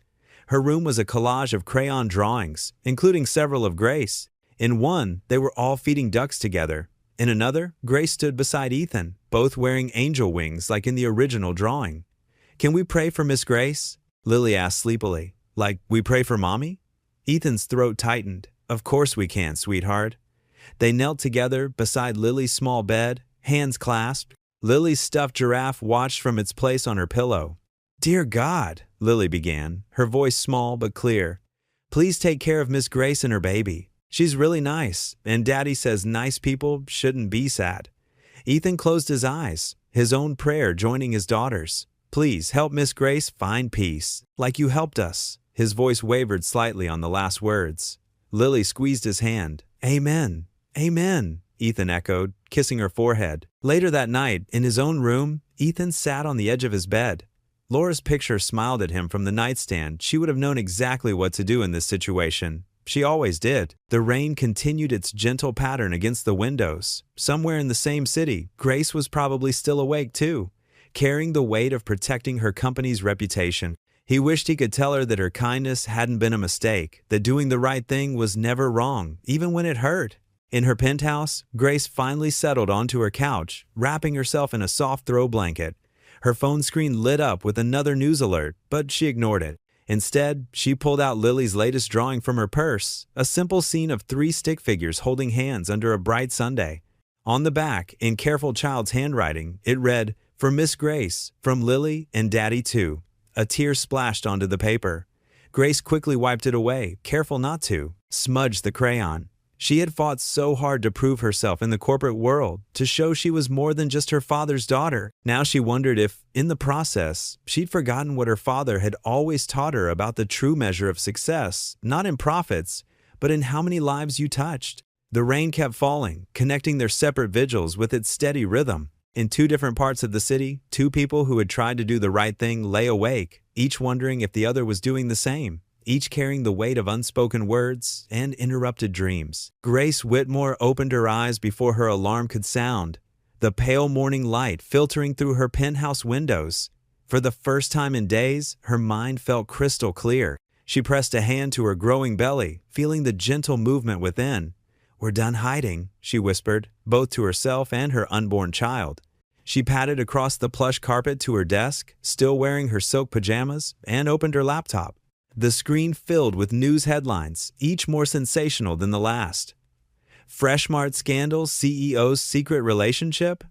Her room was a collage of crayon drawings, including several of Grace. In one, they were all feeding ducks together. In another, Grace stood beside Ethan, both wearing angel wings like in the original drawing. "Can we pray for Miss Grace?" Lily asked sleepily. "Like we pray for Mommy?" Ethan's throat tightened. "Of course we can, sweetheart." They knelt together beside Lily's small bed, hands clasped. Lily's stuffed giraffe watched from its place on her pillow. "Dear God," Lily began, her voice small but clear, "please take care of Miss Grace and her baby. She's really nice, and Daddy says nice people shouldn't be sad." Ethan closed his eyes, his own prayer joining his daughter's. "Please help Miss Grace find peace, like you helped us." His voice wavered slightly on the last words. Lily squeezed his hand. "Amen. Amen," Ethan echoed, kissing her forehead. Later that night, in his own room, Ethan sat on the edge of his bed. Laura's picture smiled at him from the nightstand. She would have known exactly what to do in this situation. She always did. The rain continued its gentle pattern against the windows. Somewhere in the same city, Grace was probably still awake too, carrying the weight of protecting her company's reputation. He wished he could tell her that her kindness hadn't been a mistake, that doing the right thing was never wrong, even when it hurt. In her penthouse, Grace finally settled onto her couch, wrapping herself in a soft throw blanket. Her phone screen lit up with another news alert, but she ignored it. Instead, she pulled out Lily's latest drawing from her purse, a simple scene of 3 stick figures holding hands under a bright Sunday. On the back, in careful child's handwriting, it read, "For Miss Grace, from Lily and Daddy too." A tear splashed onto the paper. Grace quickly wiped it away, careful not to, smudged the crayon. She had fought so hard to prove herself in the corporate world, to show she was more than just her father's daughter. Now she wondered if, in the process, she'd forgotten what her father had always taught her about the true measure of success, not in profits, but in how many lives you touched. The rain kept falling, connecting their separate vigils with its steady rhythm. In 2 different parts of the city, 2 people who had tried to do the right thing lay awake, each wondering if the other was doing the same, each carrying the weight of unspoken words and interrupted dreams. Grace Whitmore opened her eyes before her alarm could sound, the pale morning light filtering through her penthouse windows. For the first time in days, her mind felt crystal clear. She pressed a hand to her growing belly, feeling the gentle movement within. "We're done hiding," she whispered, both to herself and her unborn child. She padded across the plush carpet to her desk, still wearing her silk pajamas, and opened her laptop. The screen filled with news headlines, each more sensational than the last. Freshmart scandal, CEO's secret relationship?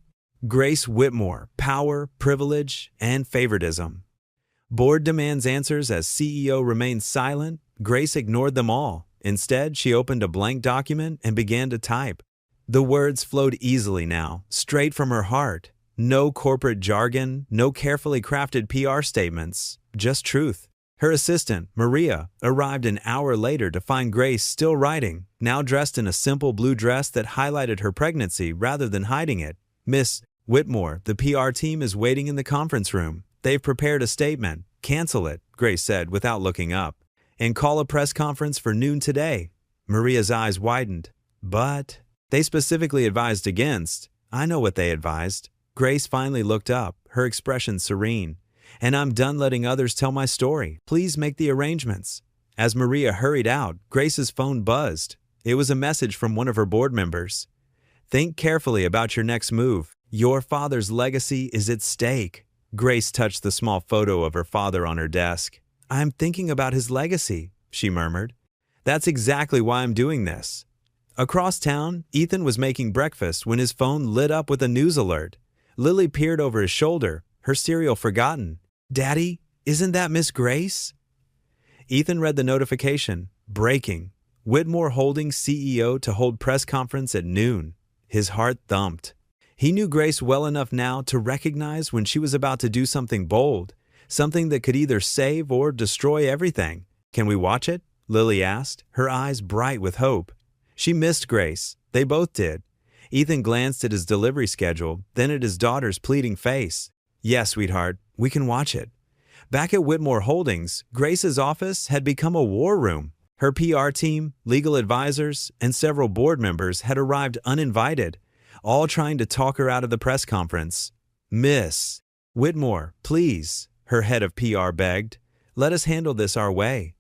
Grace Whitmore, power, privilege, and favoritism. Board demands answers as CEO remains silent. Grace ignored them all. Instead, she opened a blank document and began to type. The words flowed easily now, straight from her heart. No corporate jargon, no carefully crafted PR statements, just truth. Her assistant, Maria, arrived an hour later to find Grace still writing, now dressed in a simple blue dress that highlighted her pregnancy rather than hiding it. Miss Whitmore, the PR team is waiting in the conference room. They've prepared a statement. Cancel it, Grace said without looking up. And call a press conference for noon today. Maria's eyes widened. But they specifically advised against. I know what they advised. Grace finally looked up, her expression serene. And I'm done letting others tell my story. Please make the arrangements. As Maria hurried out, Grace's phone buzzed. It was a message from one of her board members. Think carefully about your next move. Your father's legacy is at stake. Grace touched the small photo of her father on her desk. I'm thinking about his legacy, she murmured. That's exactly why I'm doing this. Across town, Ethan was making breakfast when his phone lit up with a news alert. Lily peered over his shoulder, her cereal forgotten. Daddy, isn't that Miss Grace? Ethan read the notification. Breaking. Whitmore Holdings CEO to hold press conference at noon. His heart thumped. He knew Grace well enough now to recognize when she was about to do something bold, something that could either save or destroy everything. Can we watch it? Lily asked, her eyes bright with hope. She missed Grace. They both did. Ethan glanced at his delivery schedule, then at his daughter's pleading face. Yes, sweetheart, we can watch it. Back at Whitmore Holdings, Grace's office had become a war room. Her PR team, legal advisors, and several board members had arrived uninvited, all trying to talk her out of the press conference. Miss Whitmore, please, her head of PR begged. Let us handle this our way.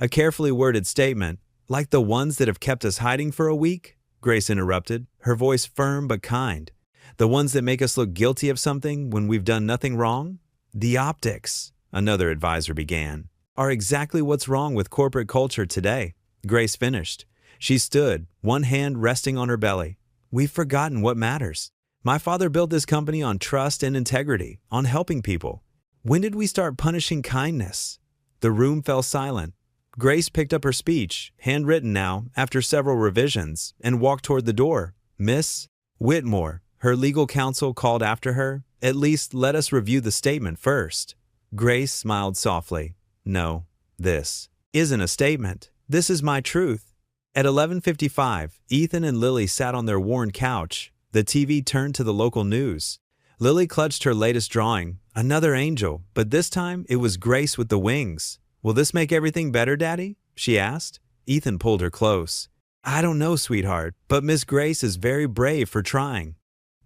A carefully worded statement, like the ones that have kept us hiding for a week, Grace interrupted, her voice firm but kind. The ones that make us look guilty of something when we've done nothing wrong? The optics, another advisor began, are exactly what's wrong with corporate culture today. Grace finished. She stood, one hand resting on her belly. We've forgotten what matters. My father built this company on trust and integrity, on helping people. When did we start punishing kindness? The room fell silent. Grace picked up her speech, handwritten now, after several revisions, and walked toward the door. Miss Whitmore, her legal counsel called after her. At least let us review the statement first. Grace smiled softly. No, this isn't a statement. This is my truth. At 11:55, Ethan and Lily sat on their worn couch. The TV turned to the local news. Lily clutched her latest drawing, another angel, but this time it was Grace with the wings. Will this make everything better, Daddy? She asked. Ethan pulled her close. I don't know, sweetheart, but Miss Grace is very brave for trying.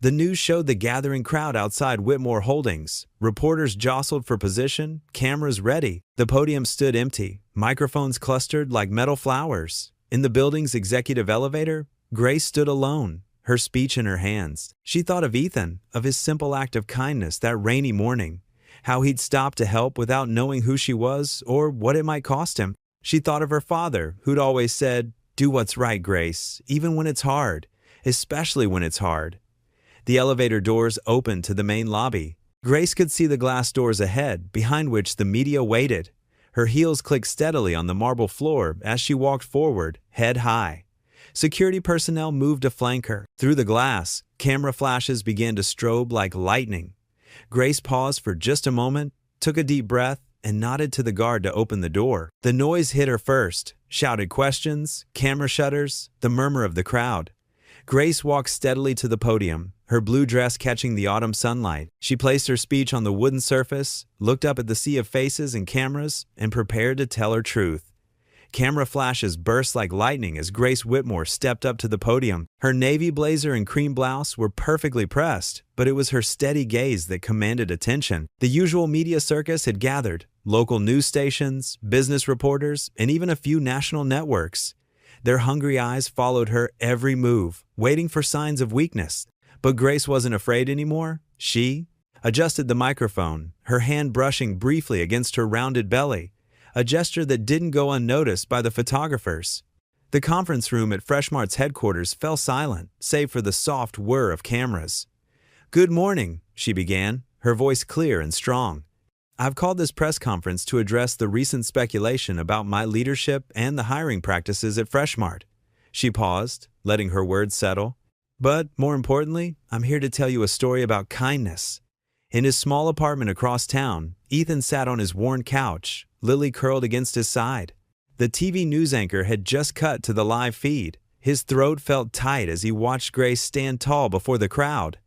The news showed the gathering crowd outside Whitmore Holdings. Reporters jostled for position, cameras ready. The podium stood empty, microphones clustered like metal flowers. In the building's executive elevator, Grace stood alone, her speech in her hands. She thought of Ethan, of his simple act of kindness that rainy morning, how he'd stopped to help without knowing who she was or what it might cost him. She thought of her father, who'd always said, do what's right, Grace, even when it's hard, especially when it's hard. The elevator doors opened to the main lobby. Grace could see the glass doors ahead, behind which the media waited. Her heels clicked steadily on the marble floor as she walked forward, head high. Security personnel moved to flank her. Through the glass, camera flashes began to strobe like lightning. Grace paused for just a moment, took a deep breath, and nodded to the guard to open the door. The noise hit her first. Shouted questions, camera shutters, the murmur of the crowd. Grace walked steadily to the podium, her blue dress catching the autumn sunlight. She placed her speech on the wooden surface, looked up at the sea of faces and cameras, and prepared to tell her truth. Camera flashes burst like lightning as Grace Whitmore stepped up to the podium. Her navy blazer and cream blouse were perfectly pressed, but it was her steady gaze that commanded attention. The usual media circus had gathered, local news stations, business reporters, and even a few national networks. Their hungry eyes followed her every move, waiting for signs of weakness. But Grace wasn't afraid anymore. She adjusted the microphone, her hand brushing briefly against her rounded belly, a gesture that didn't go unnoticed by the photographers. The conference room at Freshmart's headquarters fell silent, save for the soft whir of cameras. "Good morning," she began, her voice clear and strong. "I've called this press conference to address the recent speculation about my leadership and the hiring practices at Freshmart." She paused, letting her words settle. "But, more importantly, I'm here to tell you a story about kindness." In his small apartment across town, Ethan sat on his worn couch, Lily curled against his side. The TV news anchor had just cut to the live feed. His throat felt tight as he watched Grace stand tall before the crowd.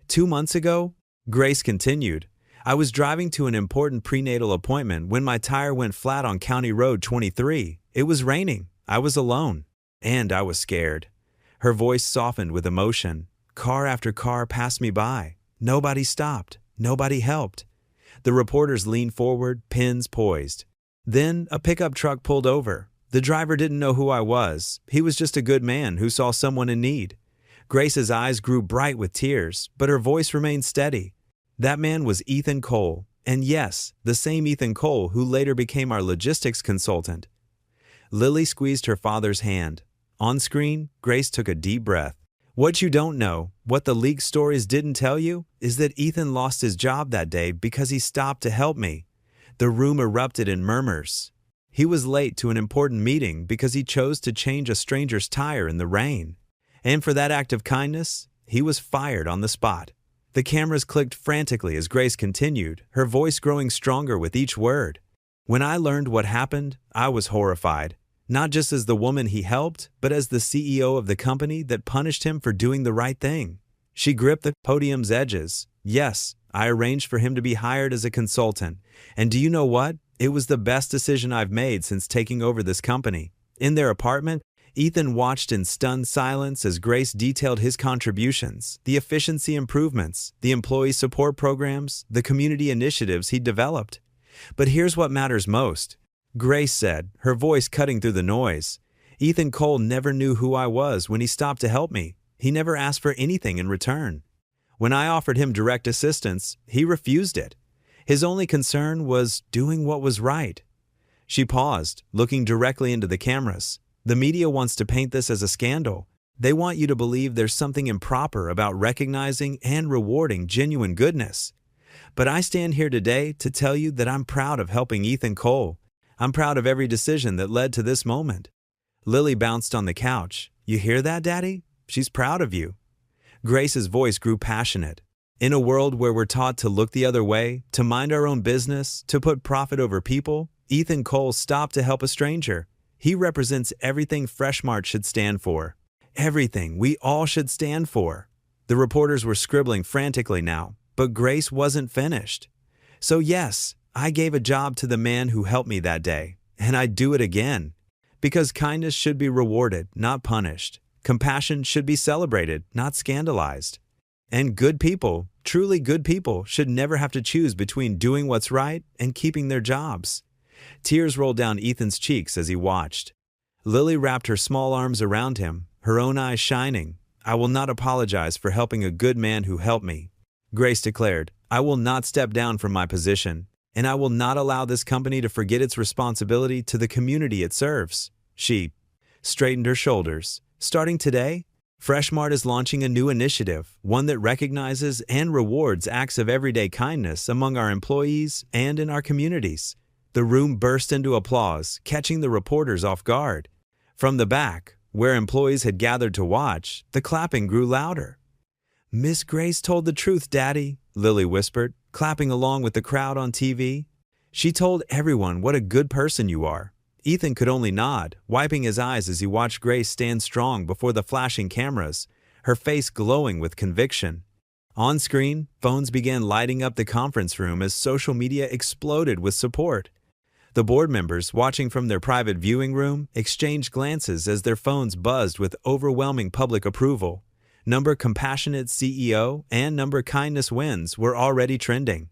"2 months ago," Grace continued, "I was driving to an important prenatal appointment when my tire went flat on County Road 23. It was raining. I was alone. And I was scared." Her voice softened with emotion. "Car after car passed me by. Nobody stopped. Nobody helped." The reporters leaned forward, pens poised. Then a pickup truck pulled over. The driver didn't know who I was. He was just a good man who saw someone in need. Grace's eyes grew bright with tears, but her voice remained steady. That man was Ethan Cole, and yes, the same Ethan Cole who later became our logistics consultant. Lily squeezed her father's hand. On screen, Grace took a deep breath. "What you don't know, what the leaked stories didn't tell you, is that Ethan lost his job that day because he stopped to help me." The room erupted in murmurs. He was late to an important meeting because he chose to change a stranger's tire in the rain. And for that act of kindness, he was fired on the spot. The cameras clicked frantically as Grace continued, her voice growing stronger with each word. "When I learned what happened, I was horrified. Not just as the woman he helped, but as the CEO of the company that punished him for doing the right thing." She gripped the podium's edges. "Yes, I arranged for him to be hired as a consultant. And do you know what? It was the best decision I've made since taking over this company." In their apartment, Ethan watched in stunned silence as Grace detailed his contributions, the efficiency improvements, the employee support programs, the community initiatives he'd developed. "But here's what matters most," Grace said, her voice cutting through the noise. "Ethan Cole never knew who I was when he stopped to help me. He never asked for anything in return. When I offered him direct assistance, he refused it. His only concern was doing what was right." She paused, looking directly into the cameras. "The media wants to paint this as a scandal. They want you to believe there's something improper about recognizing and rewarding genuine goodness. But I stand here today to tell you that I'm proud of helping Ethan Cole. I'm proud of every decision that led to this moment." Lily bounced on the couch. "You hear that, Daddy? She's proud of you." Grace's voice grew passionate. "In a world where we're taught to look the other way, to mind our own business, to put profit over people, Ethan Cole stopped to help a stranger. He represents everything Freshmart should stand for. Everything we all should stand for." The reporters were scribbling frantically now, but Grace wasn't finished. "So yes, I gave a job to the man who helped me that day, and I'd do it again. Because kindness should be rewarded, not punished. Compassion should be celebrated, not scandalized. And good people, truly good people, should never have to choose between doing what's right and keeping their jobs." Tears rolled down Ethan's cheeks as he watched. Lily wrapped her small arms around him, her own eyes shining. "I will not apologize for helping a good man who helped me," Grace declared. "I will not step down from my position. And I will not allow this company to forget its responsibility to the community it serves." She straightened her shoulders. "Starting today, Freshmart is launching a new initiative, one that recognizes and rewards acts of everyday kindness among our employees and in our communities." The room burst into applause, catching the reporters off guard. From the back, where employees had gathered to watch, the clapping grew louder. "Miss Grace told the truth, Daddy," Lily whispered, clapping along with the crowd on TV. "She told everyone what a good person you are." Ethan could only nod, wiping his eyes as he watched Grace stand strong before the flashing cameras, her face glowing with conviction. On screen, phones began lighting up the conference room as social media exploded with support. The board members, watching from their private viewing room, exchanged glances as their phones buzzed with overwhelming public approval. Number compassionate CEO and number kindness wins were already trending.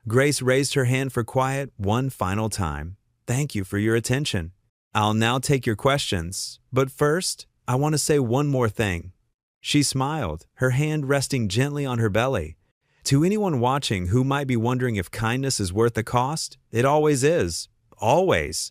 Grace raised her hand for quiet one final time. "Thank you for your attention. I'll now take your questions, but first, I want to say one more thing." She smiled, her hand resting gently on her belly. To anyone watching who might be wondering if kindness is worth the cost, it always is. Always.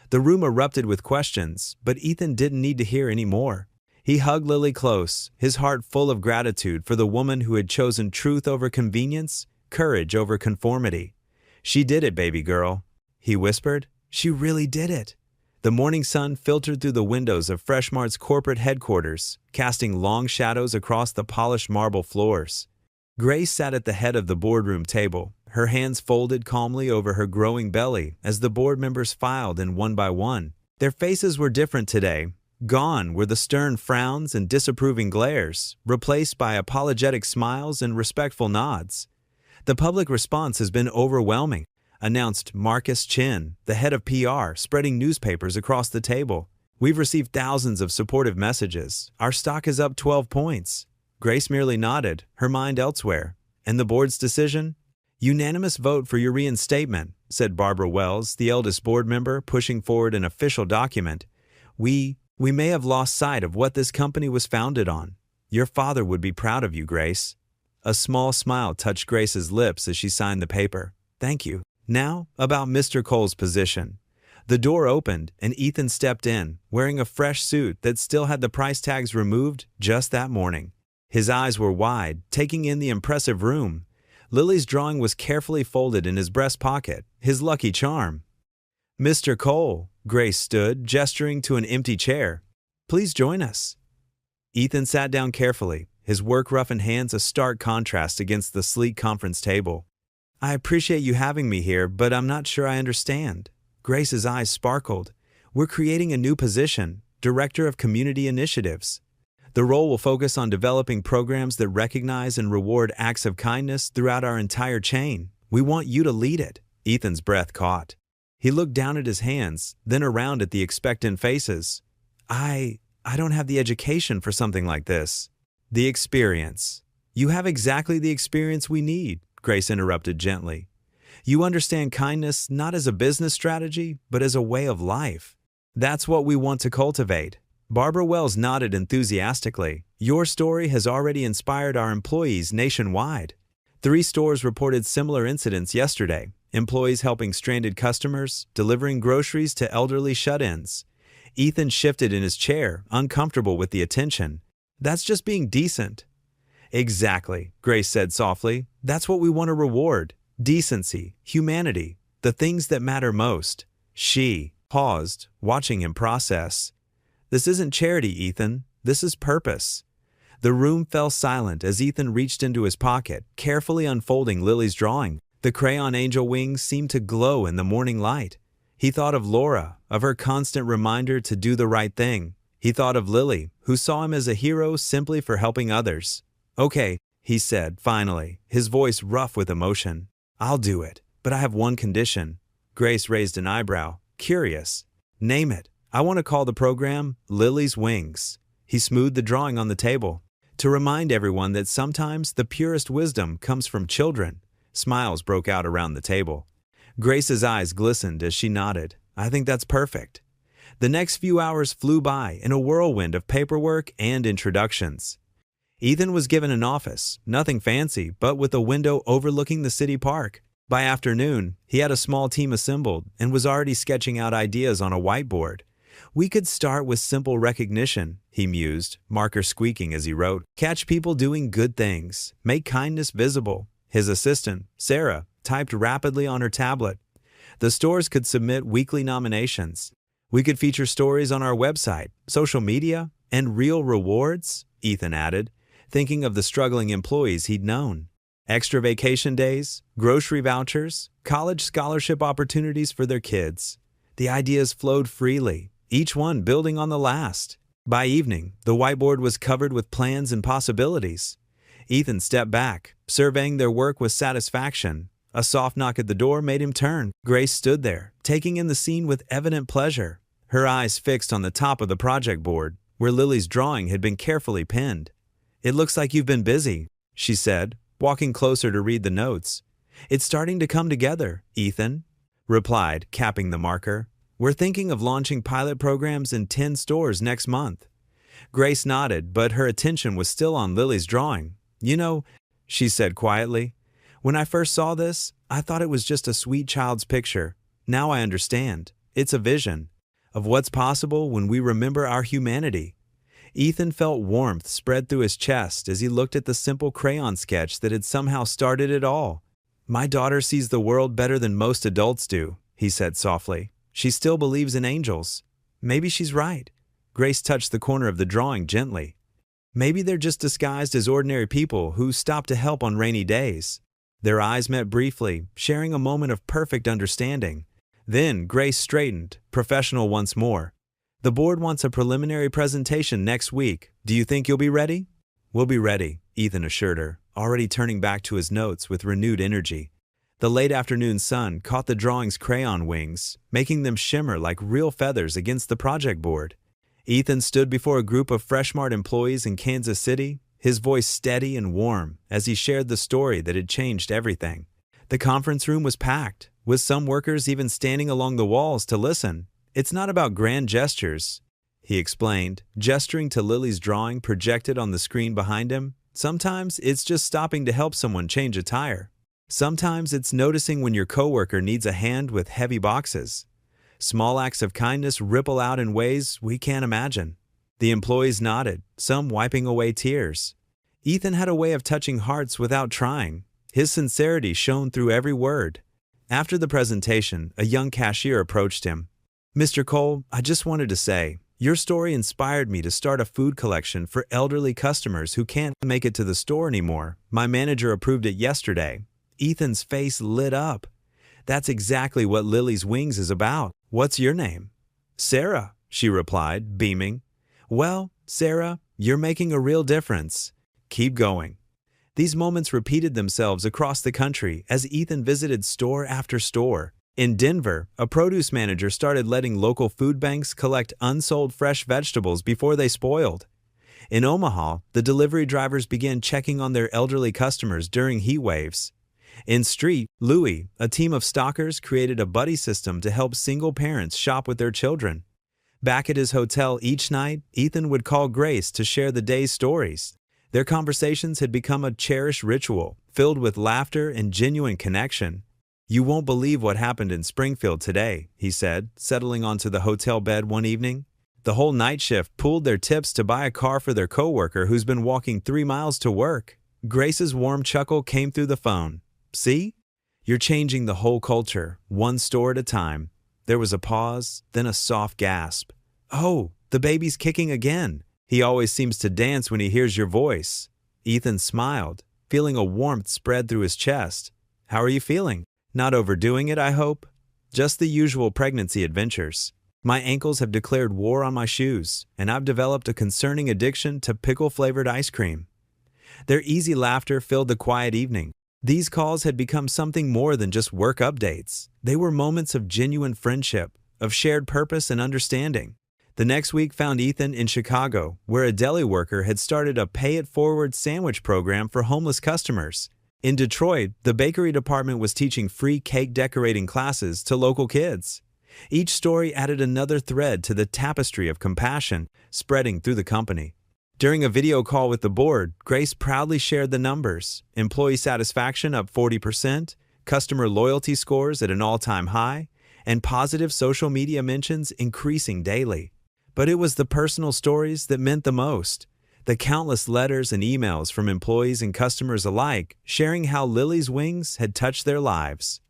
The room erupted with questions, but Ethan didn't need to hear any more. He hugged Lily close, his heart full of gratitude for the woman who had chosen truth over convenience, courage over conformity. "She did it, baby girl," he whispered. "She really did it." The morning sun filtered through the windows of Freshmart's corporate headquarters, casting long shadows across the polished marble floors. Grace sat at the head of the boardroom table, her hands folded calmly over her growing belly as the board members filed in one by one. Their faces were different today. Gone were the stern frowns and disapproving glares, replaced by apologetic smiles and respectful nods. "The public response has been overwhelming," announced Marcus Chin, the head of PR, spreading newspapers across the table. "We've received thousands of supportive messages. Our stock is up 12 points. Grace merely nodded, her mind elsewhere. "And the board's decision?" "Unanimous vote for your reinstatement," said Barbara Wells, the eldest board member, pushing forward an official document. We may have lost sight of what this company was founded on. Your father would be proud of you, Grace." A small smile touched Grace's lips as she signed the paper. "Thank you." Now, about Mr. Cole's position. The door opened, and Ethan stepped in, wearing a fresh suit that still had the price tags removed just that morning. His eyes were wide, taking in the impressive room. Lily's drawing was carefully folded in his breast pocket, his lucky charm. "Mr. Cole," Grace stood, gesturing to an empty chair. "Please join us." Ethan sat down carefully, his work-roughened hands a stark contrast against the sleek conference table. "I appreciate you having me here, but I'm not sure I understand." Grace's eyes sparkled. "We're creating a new position, Director of Community Initiatives. The role will focus on developing programs that recognize and reward acts of kindness throughout our entire chain. We want you to lead it." Ethan's breath caught. He looked down at his hands, then around at the expectant faces. I don't have the education for something like this." "The experience." "You have exactly the experience we need," Grace interrupted gently. "You understand kindness not as a business strategy, but as a way of life. That's what we want to cultivate." Barbara Wells nodded enthusiastically. "Your story has already inspired our employees nationwide." 3 stores reported similar incidents yesterday. Employees helping stranded customers, delivering groceries to elderly shut-ins. Ethan shifted in his chair, uncomfortable with the attention. "That's just being decent." "Exactly," Grace said softly. "That's what we want to reward. Decency, humanity, the things that matter most." She paused, watching him process. "This isn't charity, Ethan. This is purpose." The room fell silent as Ethan reached into his pocket, carefully unfolding Lily's drawing. The crayon angel wings seemed to glow in the morning light. He thought of Laura, of her constant reminder to do the right thing. He thought of Lily, who saw him as a hero simply for helping others. "Okay," he said, finally, his voice rough with emotion. "I'll do it, but I have one condition." Grace raised an eyebrow, curious. "Name it. I want to call the program Lily's Wings." He smoothed the drawing on the table. "To remind everyone that sometimes the purest wisdom comes from children." Smiles broke out around the table. Grace's eyes glistened as she nodded. "I think that's perfect." The next few hours flew by in a whirlwind of paperwork and introductions. Ethan was given an office, nothing fancy, but with a window overlooking the city park. By afternoon, he had a small team assembled and was already sketching out ideas on a whiteboard. "We could start with simple recognition," he mused, marker squeaking as he wrote. "Catch people doing good things. Make kindness visible." His assistant, Sarah, typed rapidly on her tablet. The stores could submit weekly nominations. "We could feature stories on our website, social media, and real rewards," Ethan added, thinking of the struggling employees he'd known. Extra vacation days, grocery vouchers, college scholarship opportunities for their kids. The ideas flowed freely, each one building on the last. By evening, the whiteboard was covered with plans and possibilities. Ethan stepped back, surveying their work with satisfaction. A soft knock at the door made him turn. Grace stood there, taking in the scene with evident pleasure, her eyes fixed on the top of the project board, where Lily's drawing had been carefully pinned. "It looks like you've been busy," she said, walking closer to read the notes. "It's starting to come together," Ethan replied, capping the marker. "We're thinking of launching pilot programs in 10 stores next month." Grace nodded, but her attention was still on Lily's drawing. "You know, she said quietly. When I first saw this, I thought it was just a sweet child's picture. Now I understand. It's a vision of what's possible when we remember our humanity. Ethan felt warmth spread through his chest as he looked at the simple crayon sketch that had somehow started it all. My daughter sees the world better than most adults do, he said softly. She still believes in angels. Maybe she's right. Grace touched the corner of the drawing gently. Maybe they're just disguised as ordinary people who stop to help on rainy days. Their eyes met briefly, sharing a moment of perfect understanding. Then Grace straightened, professional once more. The board wants a preliminary presentation next week. Do you think you'll be ready? We'll be ready, Ethan assured her, already turning back to his notes with renewed energy. The late afternoon sun caught the drawing's crayon wings, making them shimmer like real feathers against the project board. Ethan stood before a group of Freshmart employees in Kansas City, his voice steady and warm as he shared the story that had changed everything. The conference room was packed, with some workers even standing along the walls to listen. It's not about grand gestures, he explained, gesturing to Lily's drawing projected on the screen behind him. Sometimes it's just stopping to help someone change a tire. Sometimes it's noticing when your coworker needs a hand with heavy boxes. Small acts of kindness ripple out in ways we can't imagine. The employees nodded, some wiping away tears. Ethan had a way of touching hearts without trying. His sincerity shone through every word. After the presentation, a young cashier approached him. Mr. Cole, I just wanted to say, your story inspired me to start a food collection for elderly customers who can't make it to the store anymore. My manager approved it yesterday. Ethan's face lit up. That's exactly what Lily's Wings is about. What's your name? Sarah, she replied, beaming. Well, Sarah, you're making a real difference. Keep going. These moments repeated themselves across the country as Ethan visited store after store. In Denver, a produce manager started letting local food banks collect unsold fresh vegetables before they spoiled. In Omaha, the delivery drivers began checking on their elderly customers during heat waves. In Street, Louis, a team of stalkers created a buddy system to help single parents shop with their children. Back at his hotel each night, Ethan would call Grace to share the day's stories. Their conversations had become a cherished ritual, filled with laughter and genuine connection. You won't believe what happened in Springfield today, he said, settling onto the hotel bed one evening. The whole night shift pooled their tips to buy a car for their coworker who's been walking 3 miles to work. Grace's warm chuckle came through the phone. See? You're changing the whole culture, one store at a time. There was a pause, then a soft gasp. Oh, the baby's kicking again. He always seems to dance when he hears your voice. Ethan smiled, feeling a warmth spread through his chest. How are you feeling? Not overdoing it, I hope? Just the usual pregnancy adventures. My ankles have declared war on my shoes, and I've developed a concerning addiction to pickle-flavored ice cream. Their easy laughter filled the quiet evening. These calls had become something more than just work updates. They were moments of genuine friendship, of shared purpose and understanding. The next week found Ethan in Chicago, where a deli worker had started a pay-it-forward sandwich program for homeless customers. In Detroit, the bakery department was teaching free cake decorating classes to local kids. Each story added another thread to the tapestry of compassion spreading through the company. During a video call with the board, Grace proudly shared the numbers. Employee satisfaction up 40%, customer loyalty scores at an all-time high, and positive social media mentions increasing daily. But it was the personal stories that meant the most. The countless letters and emails from employees and customers alike sharing how Lily's Wings had touched their lives.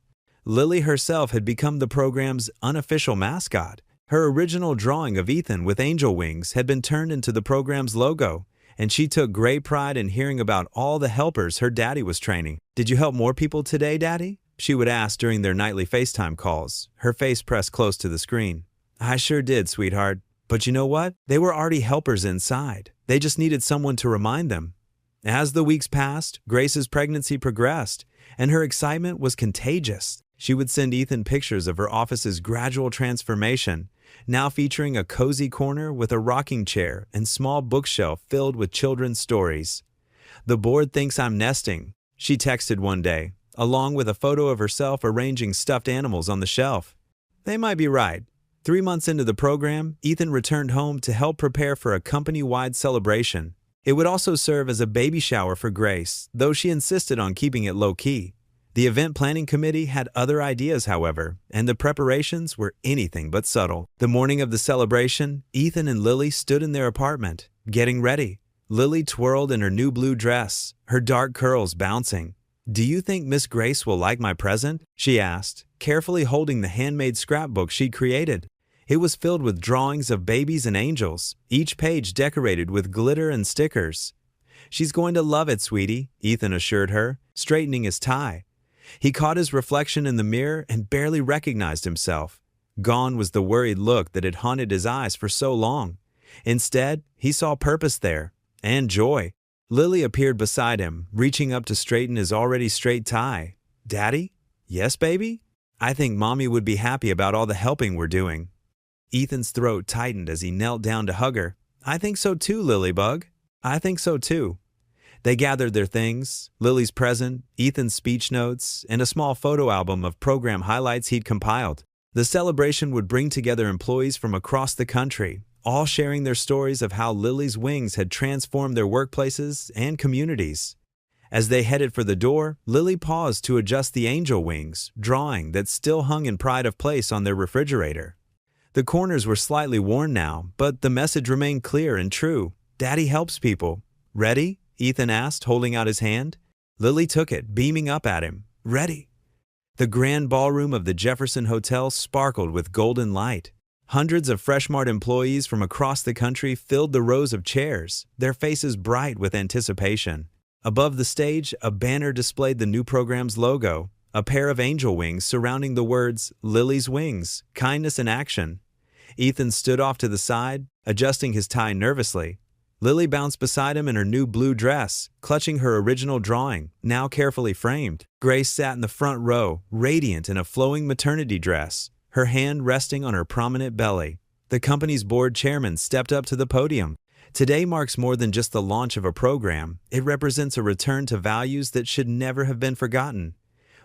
Lily herself had become the program's unofficial mascot. Her original drawing of Ethan with angel wings had been turned into the program's logo, and she took great pride in hearing about all the helpers her daddy was training. Did you help more people today, Daddy? She would ask during their nightly FaceTime calls, her face pressed close to the screen. I sure did, sweetheart. But you know what? They were already helpers inside. They just needed someone to remind them. As the weeks passed, Grace's pregnancy progressed, and her excitement was contagious. She would send Ethan pictures of her office's gradual transformation, now featuring a cozy corner with a rocking chair and small bookshelf filled with children's stories. The board thinks I'm nesting, she texted one day, along with a photo of herself arranging stuffed animals on the shelf. They might be right. 3 months into the program, Ethan returned home to help prepare for a company-wide celebration. It would also serve as a baby shower for Grace, though she insisted on keeping it low-key. The event planning committee had other ideas, however, and the preparations were anything but subtle. The morning of the celebration, Ethan and Lily stood in their apartment, getting ready. Lily twirled in her new blue dress, her dark curls bouncing. "Do you think Miss Grace will like my present?" she asked, carefully holding the handmade scrapbook she'd created. It was filled with drawings of babies and angels, each page decorated with glitter and stickers. "She's going to love it, sweetie," Ethan assured her, straightening his tie. He caught his reflection in the mirror and barely recognized himself. Gone was the worried look that had haunted his eyes for so long. Instead, he saw purpose there, and joy. Lily appeared beside him, reaching up to straighten his already straight tie. "Daddy?" "Yes, baby?" "I think Mommy would be happy about all the helping we're doing." Ethan's throat tightened as he knelt down to hug her. "I think so too, Lilybug. I think so too." They gathered their things, Lily's present, Ethan's speech notes, and a small photo album of program highlights he'd compiled. The celebration would bring together employees from across the country, all sharing their stories of how Lily's wings had transformed their workplaces and communities. As they headed for the door, Lily paused to adjust the angel wings, drawing that still hung in pride of place on their refrigerator. The corners were slightly worn now, but the message remained clear and true. "Daddy helps people." "Ready?" Ethan asked, holding out his hand. Lily took it, beaming up at him. "Ready." The grand ballroom of the Jefferson Hotel sparkled with golden light. Hundreds of Freshmart employees from across the country filled the rows of chairs, their faces bright with anticipation. Above the stage, a banner displayed the new program's logo, a pair of angel wings surrounding the words, "Lily's Wings, Kindness in Action." Ethan stood off to the side, adjusting his tie nervously. Lily bounced beside him in her new blue dress, clutching her original drawing, now carefully framed. Grace sat in the front row, radiant in a flowing maternity dress, her hand resting on her prominent belly. The company's board chairman stepped up to the podium. Today marks more than just the launch of a program. It represents a return to values that should never have been forgotten.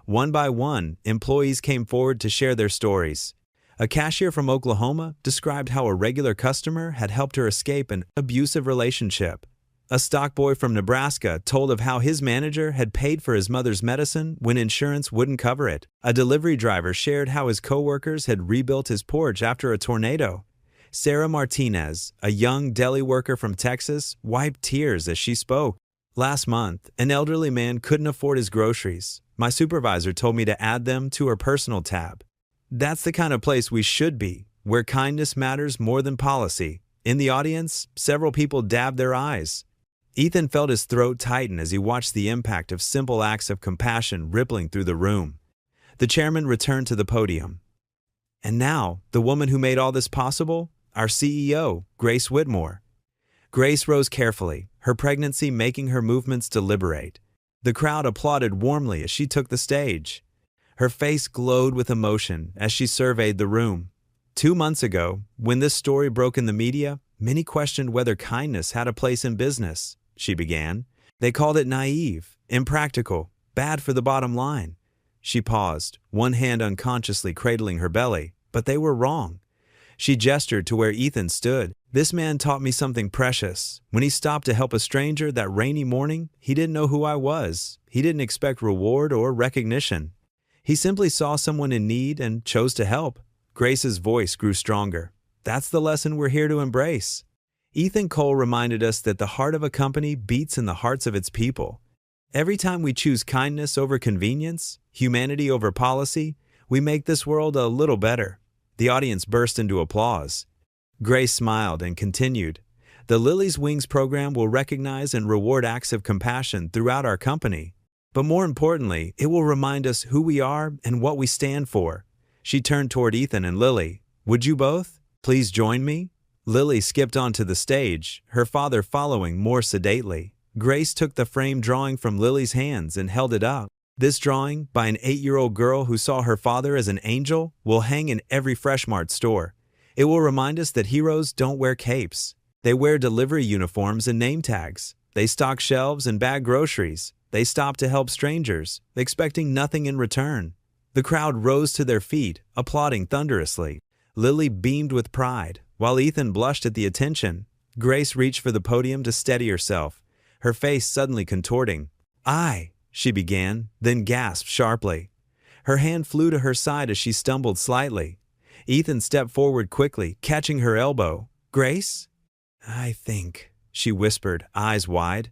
One by one, employees came forward to share their stories. A cashier from Oklahoma described how a regular customer had helped her escape an abusive relationship. A stockboy from Nebraska told of how his manager had paid for his mother's medicine when insurance wouldn't cover it. A delivery driver shared how his coworkers had rebuilt his porch after a tornado. Sarah Martinez, a young deli worker from Texas, wiped tears as she spoke. "Last month, an elderly man couldn't afford his groceries. My supervisor told me to add them to her personal tab." That's the kind of place we should be, where kindness matters more than policy. In the audience, several people dabbed their eyes. Ethan felt his throat tighten as he watched the impact of simple acts of compassion rippling through the room. The chairman returned to the podium. "And now, the woman who made all this possible, our CEO, Grace Whitmore." Grace rose carefully, her pregnancy making her movements deliberate. The crowd applauded warmly as she took the stage. Her face glowed with emotion as she surveyed the room. 2 months ago, when this story broke in the media, many questioned whether kindness had a place in business, she began. They called it naive, impractical, bad for the bottom line. She paused, one hand unconsciously cradling her belly, but they were wrong. She gestured to where Ethan stood. "This man taught me something precious. When he stopped to help a stranger that rainy morning, he didn't know who I was. He didn't expect reward or recognition. He simply saw someone in need and chose to help." Grace's voice grew stronger. "That's the lesson we're here to embrace." Ethan Cole reminded us that the heart of a company beats in the hearts of its people. Every time we choose kindness over convenience, humanity over policy, we make this world a little better. The audience burst into applause. Grace smiled and continued. "The Lily's Wings program will recognize and reward acts of compassion throughout our company. But more importantly, it will remind us who we are and what we stand for." She turned toward Ethan and Lily. "Would you both please join me?" Lily skipped onto the stage, her father following more sedately. Grace took the framed drawing from Lily's hands and held it up. This drawing, by an 8-year-old girl who saw her father as an angel, will hang in every Freshmart store. It will remind us that heroes don't wear capes. They wear delivery uniforms and name tags. They stock shelves and bag groceries. They stop to help strangers, expecting nothing in return. The crowd rose to their feet, applauding thunderously. Lily beamed with pride, while Ethan blushed at the attention. Grace reached for the podium to steady herself, her face suddenly contorting. She began, then gasped sharply. Her hand flew to her side as she stumbled slightly. Ethan stepped forward quickly, catching her elbow. Grace? I think, she whispered, eyes wide.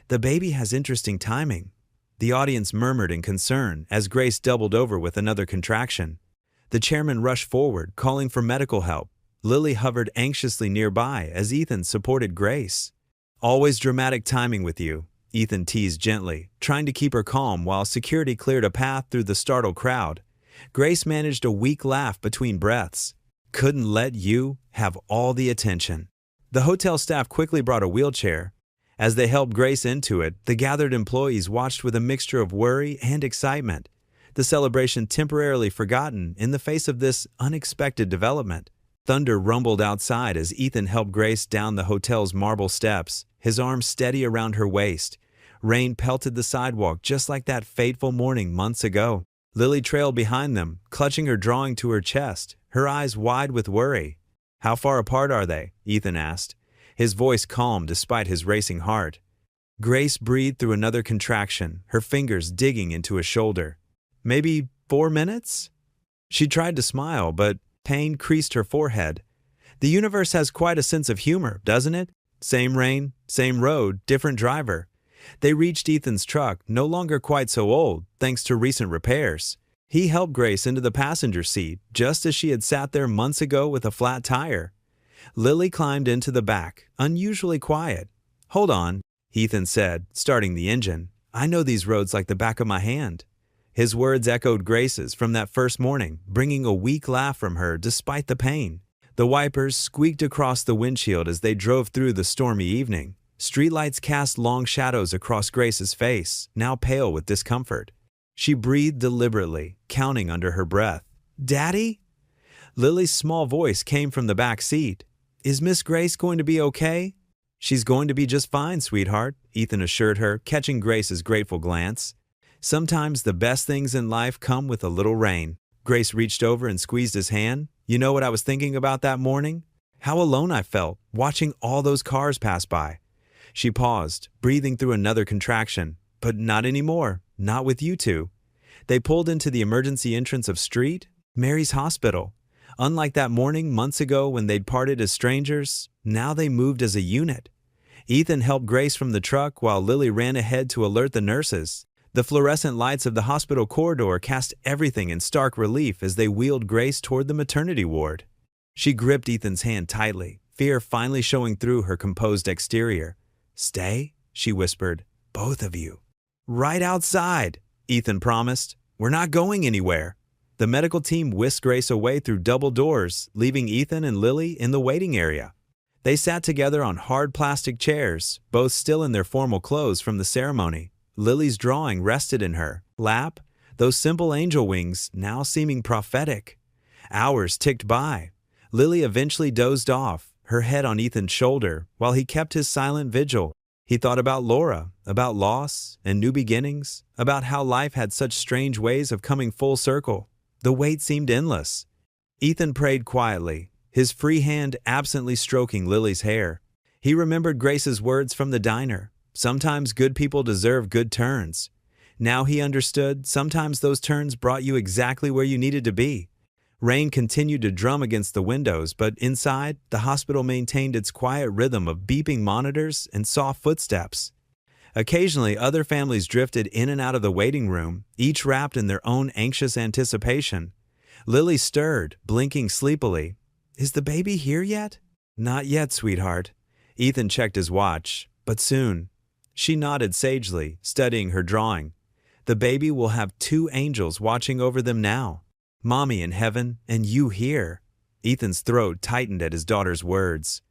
The baby has interesting timing. The audience murmured in concern as Grace doubled over with another contraction. The chairman rushed forward, calling for medical help. Lily hovered anxiously nearby as Ethan supported Grace. Always dramatic timing with you, Ethan teased gently, trying to keep her calm while security cleared a path through the startled crowd. Grace managed a weak laugh between breaths. Couldn't let you have all the attention. The hotel staff quickly brought a wheelchair. As they helped Grace into it, the gathered employees watched with a mixture of worry and excitement, the celebration temporarily forgotten in the face of this unexpected development. Thunder rumbled outside as Ethan helped Grace down the hotel's marble steps, his arms steady around her waist. Rain pelted the sidewalk just like that fateful morning months ago. Lily trailed behind them, clutching her drawing to her chest, her eyes wide with worry. How far apart are they? Ethan asked, his voice calm despite his racing heart. Grace breathed through another contraction, her fingers digging into his shoulder. Maybe 4 minutes? She tried to smile, but pain creased her forehead. The universe has quite a sense of humor, doesn't it? Same rain, same road, different driver. They reached Ethan's truck, no longer quite so old, thanks to recent repairs. He helped Grace into the passenger seat, just as she had sat there months ago with a flat tire. Lily climbed into the back, unusually quiet. Hold on, Ethan said, starting the engine. I know these roads like the back of my hand. His words echoed Grace's from that first morning, bringing a weak laugh from her despite the pain. The wipers squeaked across the windshield as they drove through the stormy evening. Streetlights cast long shadows across Grace's face, now pale with discomfort. She breathed deliberately, counting under her breath. Daddy? Lily's small voice came from the back seat. Is Miss Grace going to be okay? She's going to be just fine, sweetheart, Ethan assured her, catching Grace's grateful glance. Sometimes the best things in life come with a little rain. Grace reached over and squeezed his hand. You know what I was thinking about that morning? How alone I felt, watching all those cars pass by. She paused, breathing through another contraction. But not anymore, not with you two. They pulled into the emergency entrance of Street, Mary's hospital. Unlike that morning months ago when they'd parted as strangers, now they moved as a unit. Ethan helped Grace from the truck while Lily ran ahead to alert the nurses. The fluorescent lights of the hospital corridor cast everything in stark relief as they wheeled Grace toward the maternity ward. She gripped Ethan's hand tightly, fear finally showing through her composed exterior. Stay, she whispered, both of you. Right outside, Ethan promised. We're not going anywhere. The medical team whisked Grace away through double doors, leaving Ethan and Lily in the waiting area. They sat together on hard plastic chairs, both still in their formal clothes from the ceremony. Lily's drawing rested in her lap, those simple angel wings now seeming prophetic. Hours ticked by. Lily eventually dozed off, her head on Ethan's shoulder, while he kept his silent vigil. He thought about Laura, about loss and new beginnings, about how life had such strange ways of coming full circle. The wait seemed endless. Ethan prayed quietly, his free hand absently stroking Lily's hair. He remembered Grace's words from the diner. Sometimes good people deserve good turns. Now he understood, sometimes those turns brought you exactly where you needed to be. Rain continued to drum against the windows, but inside, the hospital maintained its quiet rhythm of beeping monitors and soft footsteps. Occasionally, other families drifted in and out of the waiting room, each wrapped in their own anxious anticipation. Lily stirred, blinking sleepily. Is the baby here yet? Not yet, sweetheart. Ethan checked his watch, but soon. She nodded sagely, studying her drawing. The baby will have 2 angels watching over them now. Mommy in heaven, and you here. Ethan's throat tightened at his daughter's words.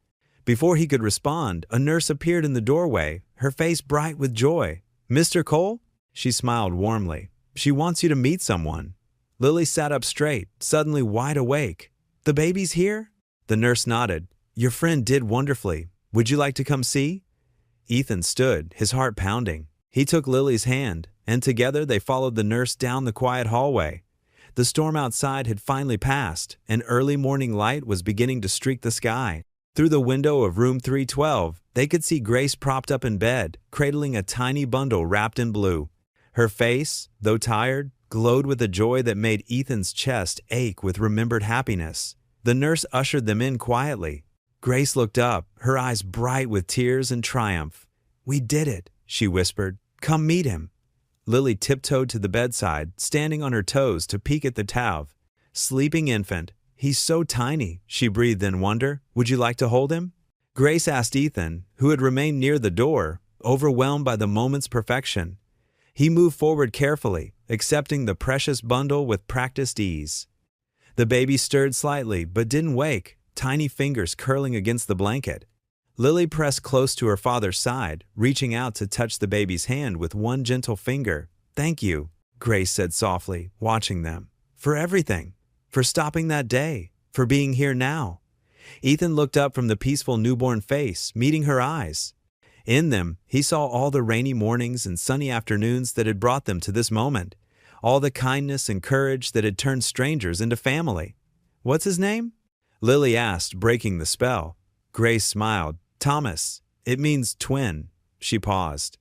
Before he could respond, a nurse appeared in the doorway, her face bright with joy. Mr. Cole? She smiled warmly. She wants you to meet someone. Lily sat up straight, suddenly wide awake. The baby's here? The nurse nodded. Your friend did wonderfully. Would you like to come see? Ethan stood, his heart pounding. He took Lily's hand, and together they followed the nurse down the quiet hallway. The storm outside had finally passed, and early morning light was beginning to streak the sky. Through the window of room 312, they could see Grace propped up in bed, cradling a tiny bundle wrapped in blue. Her face, though tired, glowed with a joy that made Ethan's chest ache with remembered happiness. The nurse ushered them in quietly. Grace looked up, her eyes bright with tears and triumph. "We did it," she whispered. "Come meet him." Lily tiptoed to the bedside, standing on her toes to peek at the Tav. "Sleeping infant. He's so tiny," she breathed in wonder. "Would you like to hold him?" Grace asked Ethan, who had remained near the door, overwhelmed by the moment's perfection. He moved forward carefully, accepting the precious bundle with practiced ease. The baby stirred slightly, but didn't wake, tiny fingers curling against the blanket. Lily pressed close to her father's side, reaching out to touch the baby's hand with one gentle finger. "Thank you," Grace said softly, watching them. "For everything. For stopping that day. For being here now." Ethan looked up from the peaceful newborn face, meeting her eyes. In them, he saw all the rainy mornings and sunny afternoons that had brought them to this moment, all the kindness and courage that had turned strangers into family. "What's his name?" Lily asked, breaking the spell. Grace smiled. "Thomas. It means twin." She paused.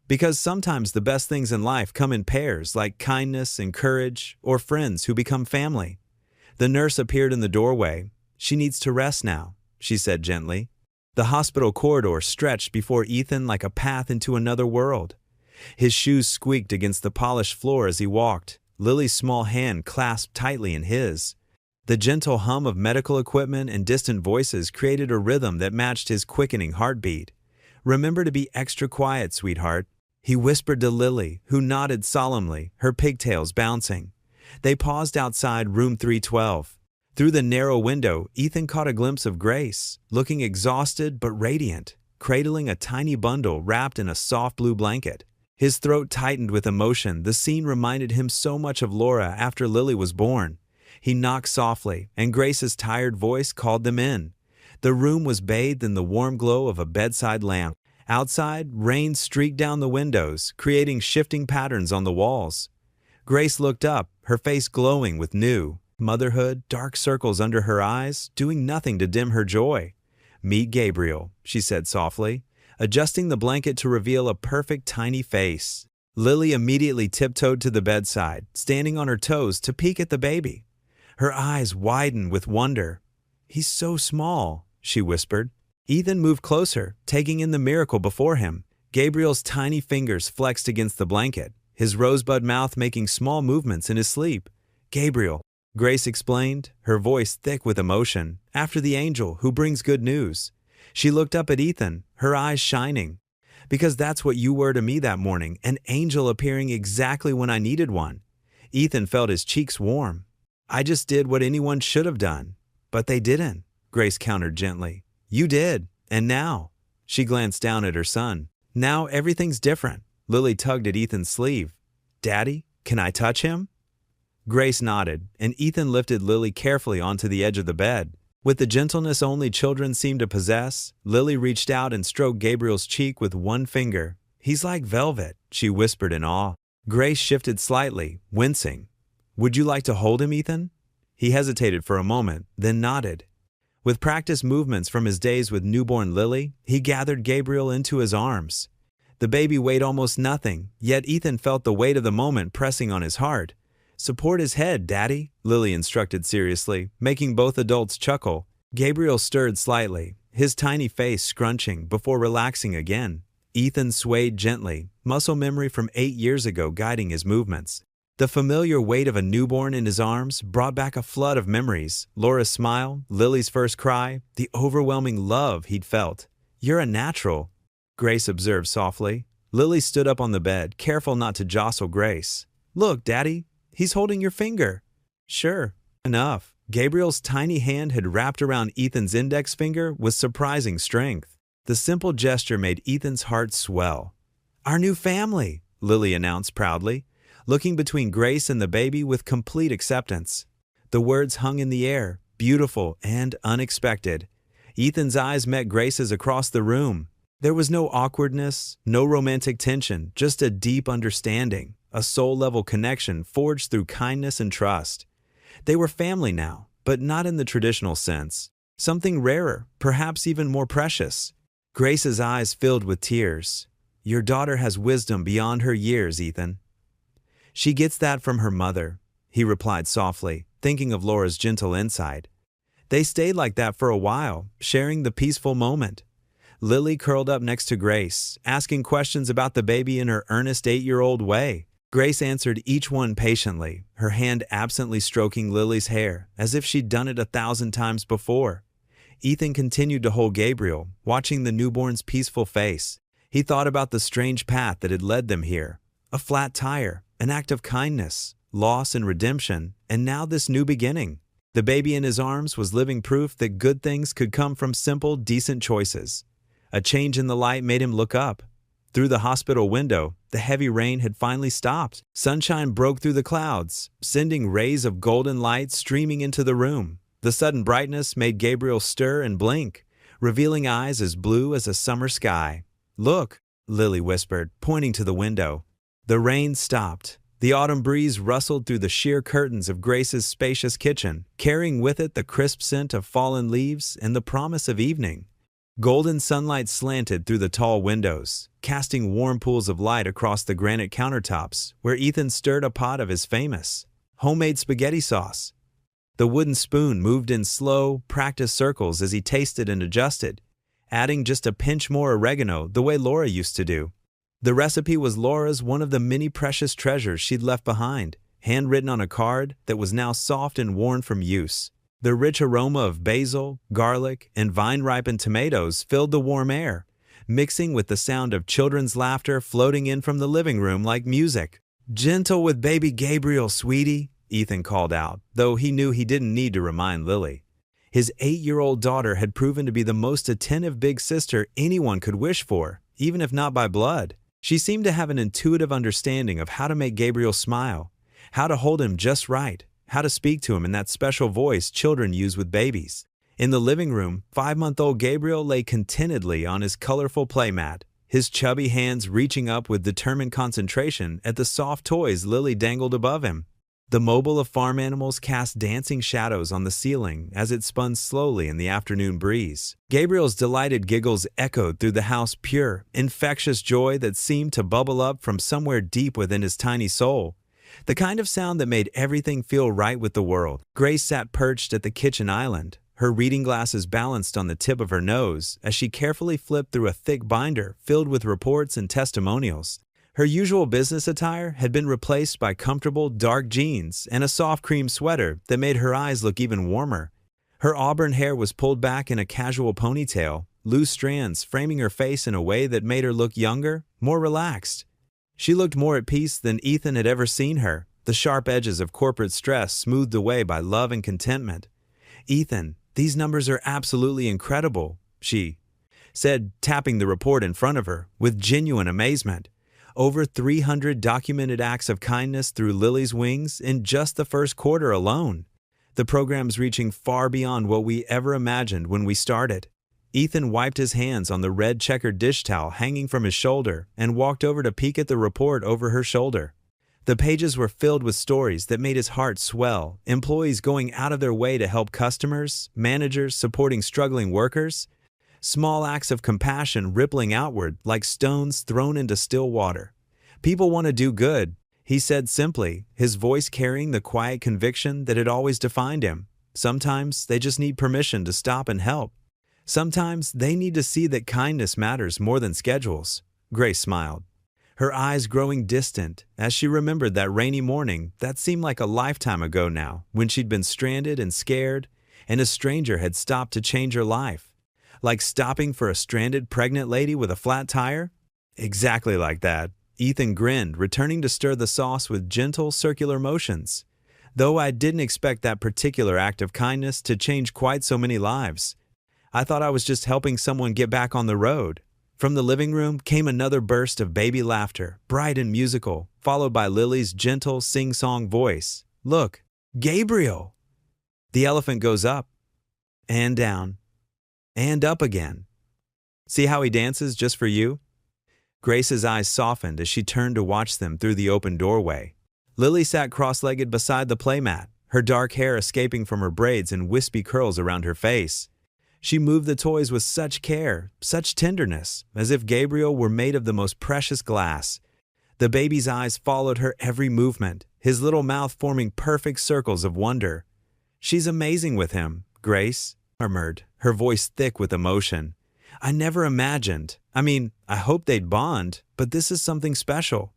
"Because sometimes the best things in life come in pairs, like kindness and courage, or friends who become family." The nurse appeared in the doorway. "She needs to rest now," she said gently. The hospital corridor stretched before Ethan like a path into another world. His shoes squeaked against the polished floor as he walked, Lily's small hand clasped tightly in his. The gentle hum of medical equipment and distant voices created a rhythm that matched his quickening heartbeat. "Remember to be extra quiet, sweetheart," he whispered to Lily, who nodded solemnly, her pigtails bouncing. They paused outside room 312. Through the narrow window, Ethan caught a glimpse of Grace, looking exhausted but radiant, cradling a tiny bundle wrapped in a soft blue blanket. His throat tightened with emotion. The scene reminded him so much of Laura after Lily was born. He knocked softly, and Grace's tired voice called them in. The room was bathed in the warm glow of a bedside lamp. Outside, rain streaked down the windows, creating shifting patterns on the walls. Grace looked up, her face glowing with new motherhood, dark circles under her eyes, doing nothing to dim her joy. "Meet Gabriel," she said softly, adjusting the blanket to reveal a perfect tiny face. Lily immediately tiptoed to the bedside, standing on her toes to peek at the baby. Her eyes widened with wonder. "He's so small," she whispered. Ethan moved closer, taking in the miracle before him. Gabriel's tiny fingers flexed against the blanket, his rosebud mouth making small movements in his sleep. "Gabriel," Grace explained, her voice thick with emotion, "after the angel who brings good news." She looked up at Ethan, her eyes shining. "Because that's what you were to me that morning, an angel appearing exactly when I needed one." Ethan felt his cheeks warm. "I just did what anyone should have done." "But they didn't," Grace countered gently. "You did, and now." She glanced down at her son. "Now everything's different." Lily tugged at Ethan's sleeve. "Daddy, can I touch him?" Grace nodded, and Ethan lifted Lily carefully onto the edge of the bed. With the gentleness only children seem to possess, Lily reached out and stroked Gabriel's cheek with one finger. "He's like velvet," she whispered in awe. Grace shifted slightly, wincing. "Would you like to hold him, Ethan?" He hesitated for a moment, then nodded. With practiced movements from his days with newborn Lily, he gathered Gabriel into his arms. The baby weighed almost nothing, yet Ethan felt the weight of the moment pressing on his heart. "Support his head, Daddy," Lily instructed seriously, making both adults chuckle. Gabriel stirred slightly, his tiny face scrunching before relaxing again. Ethan swayed gently, muscle memory from 8 years ago guiding his movements. The familiar weight of a newborn in his arms brought back a flood of memories. Laura's smile, Lily's first cry, the overwhelming love he'd felt. "You're a natural," Grace observed softly. Lily stood up on the bed, careful not to jostle Grace. "Look, Daddy. He's holding your finger." "Sure enough." Gabriel's tiny hand had wrapped around Ethan's index finger with surprising strength. The simple gesture made Ethan's heart swell. "Our new family," Lily announced proudly, looking between Grace and the baby with complete acceptance. The words hung in the air, beautiful and unexpected. Ethan's eyes met Grace's across the room. There was no awkwardness, no romantic tension, just a deep understanding. A soul-level connection forged through kindness and trust. They were family now, but not in the traditional sense. Something rarer, perhaps even more precious. Grace's eyes filled with tears. Your daughter has wisdom beyond her years, Ethan. She gets that from her mother, he replied softly, thinking of Laura's gentle insight. They stayed like that for a while, sharing the peaceful moment. Lily curled up next to Grace, asking questions about the baby in her earnest 8-year-old way. Grace answered each one patiently, her hand absently stroking Lily's hair, as if she'd done it 1,000 times before. Ethan continued to hold Gabriel, watching the newborn's peaceful face. He thought about the strange path that had led them here. A flat tire, an act of kindness, loss and redemption, and now this new beginning. The baby in his arms was living proof that good things could come from simple, decent choices. A change in the light made him look up. Through the hospital window, the heavy rain had finally stopped. Sunshine broke through the clouds, sending rays of golden light streaming into the room. The sudden brightness made Gabriel stir and blink, revealing eyes as blue as a summer sky. "Look," Lily whispered, pointing to the window. The rain stopped. The autumn breeze rustled through the sheer curtains of Grace's spacious kitchen, carrying with it the crisp scent of fallen leaves and the promise of evening. Golden sunlight slanted through the tall windows, casting warm pools of light across the granite countertops, where Ethan stirred a pot of his famous homemade spaghetti sauce. The wooden spoon moved in slow, practiced circles as he tasted and adjusted, adding just a pinch more oregano the way Laura used to do. The recipe was Laura's, one of the many precious treasures she'd left behind, handwritten on a card that was now soft and worn from use. The rich aroma of basil, garlic, and vine-ripened tomatoes filled the warm air, mixing with the sound of children's laughter floating in from the living room like music. "Gentle with baby Gabriel, sweetie," Ethan called out, though he knew he didn't need to remind Lily. His 8-year-old daughter had proven to be the most attentive big sister anyone could wish for, even if not by blood. She seemed to have an intuitive understanding of how to make Gabriel smile, how to hold him just right, how to speak to him in that special voice children use with babies. In the living room, 5-month-old Gabriel lay contentedly on his colorful playmat, his chubby hands reaching up with determined concentration at the soft toys Lily dangled above him. The mobile of farm animals cast dancing shadows on the ceiling as it spun slowly in the afternoon breeze. Gabriel's delighted giggles echoed through the house, pure, infectious joy that seemed to bubble up from somewhere deep within his tiny soul. The kind of sound that made everything feel right with the world. Grace sat perched at the kitchen island, her reading glasses balanced on the tip of her nose as she carefully flipped through a thick binder filled with reports and testimonials. Her usual business attire had been replaced by comfortable, dark jeans and a soft cream sweater that made her eyes look even warmer. Her auburn hair was pulled back in a casual ponytail, loose strands framing her face in a way that made her look younger, more relaxed. She looked more at peace than Ethan had ever seen her, the sharp edges of corporate stress smoothed away by love and contentment. "Ethan, these numbers are absolutely incredible," she said, tapping the report in front of her with genuine amazement. Over 300 documented acts of kindness through Lily's wings in just the first quarter alone. The program's reaching far beyond what we ever imagined when we started. Ethan wiped his hands on the red checkered dish towel hanging from his shoulder and walked over to peek at the report over her shoulder. The pages were filled with stories that made his heart swell, employees going out of their way to help customers, managers supporting struggling workers, small acts of compassion rippling outward like stones thrown into still water. "People want to do good," he said simply, his voice carrying the quiet conviction that had always defined him. "Sometimes they just need permission to stop and help. Sometimes they need to see that kindness matters more than schedules." Grace smiled, her eyes growing distant as she remembered that rainy morning that seemed like a lifetime ago now, when she'd been stranded and scared, and a stranger had stopped to change her life. Like stopping for a stranded pregnant lady with a flat tire? Exactly like that. Ethan grinned, returning to stir the sauce with gentle, circular motions. "Though I didn't expect that particular act of kindness to change quite so many lives. I thought I was just helping someone get back on the road." From the living room came another burst of baby laughter, bright and musical, followed by Lily's gentle, sing-song voice. "Look, Gabriel!" The elephant goes up, and down, and up again. "See how he dances just for you?" Grace's eyes softened as she turned to watch them through the open doorway. Lily sat cross-legged beside the playmat, her dark hair escaping from her braids in wispy curls around her face. She moved the toys with such care, such tenderness, as if Gabriel were made of the most precious glass. The baby's eyes followed her every movement, his little mouth forming perfect circles of wonder. "She's amazing with him," Grace murmured, her voice thick with emotion. "I never imagined. I hope they'd bond, but this is something special."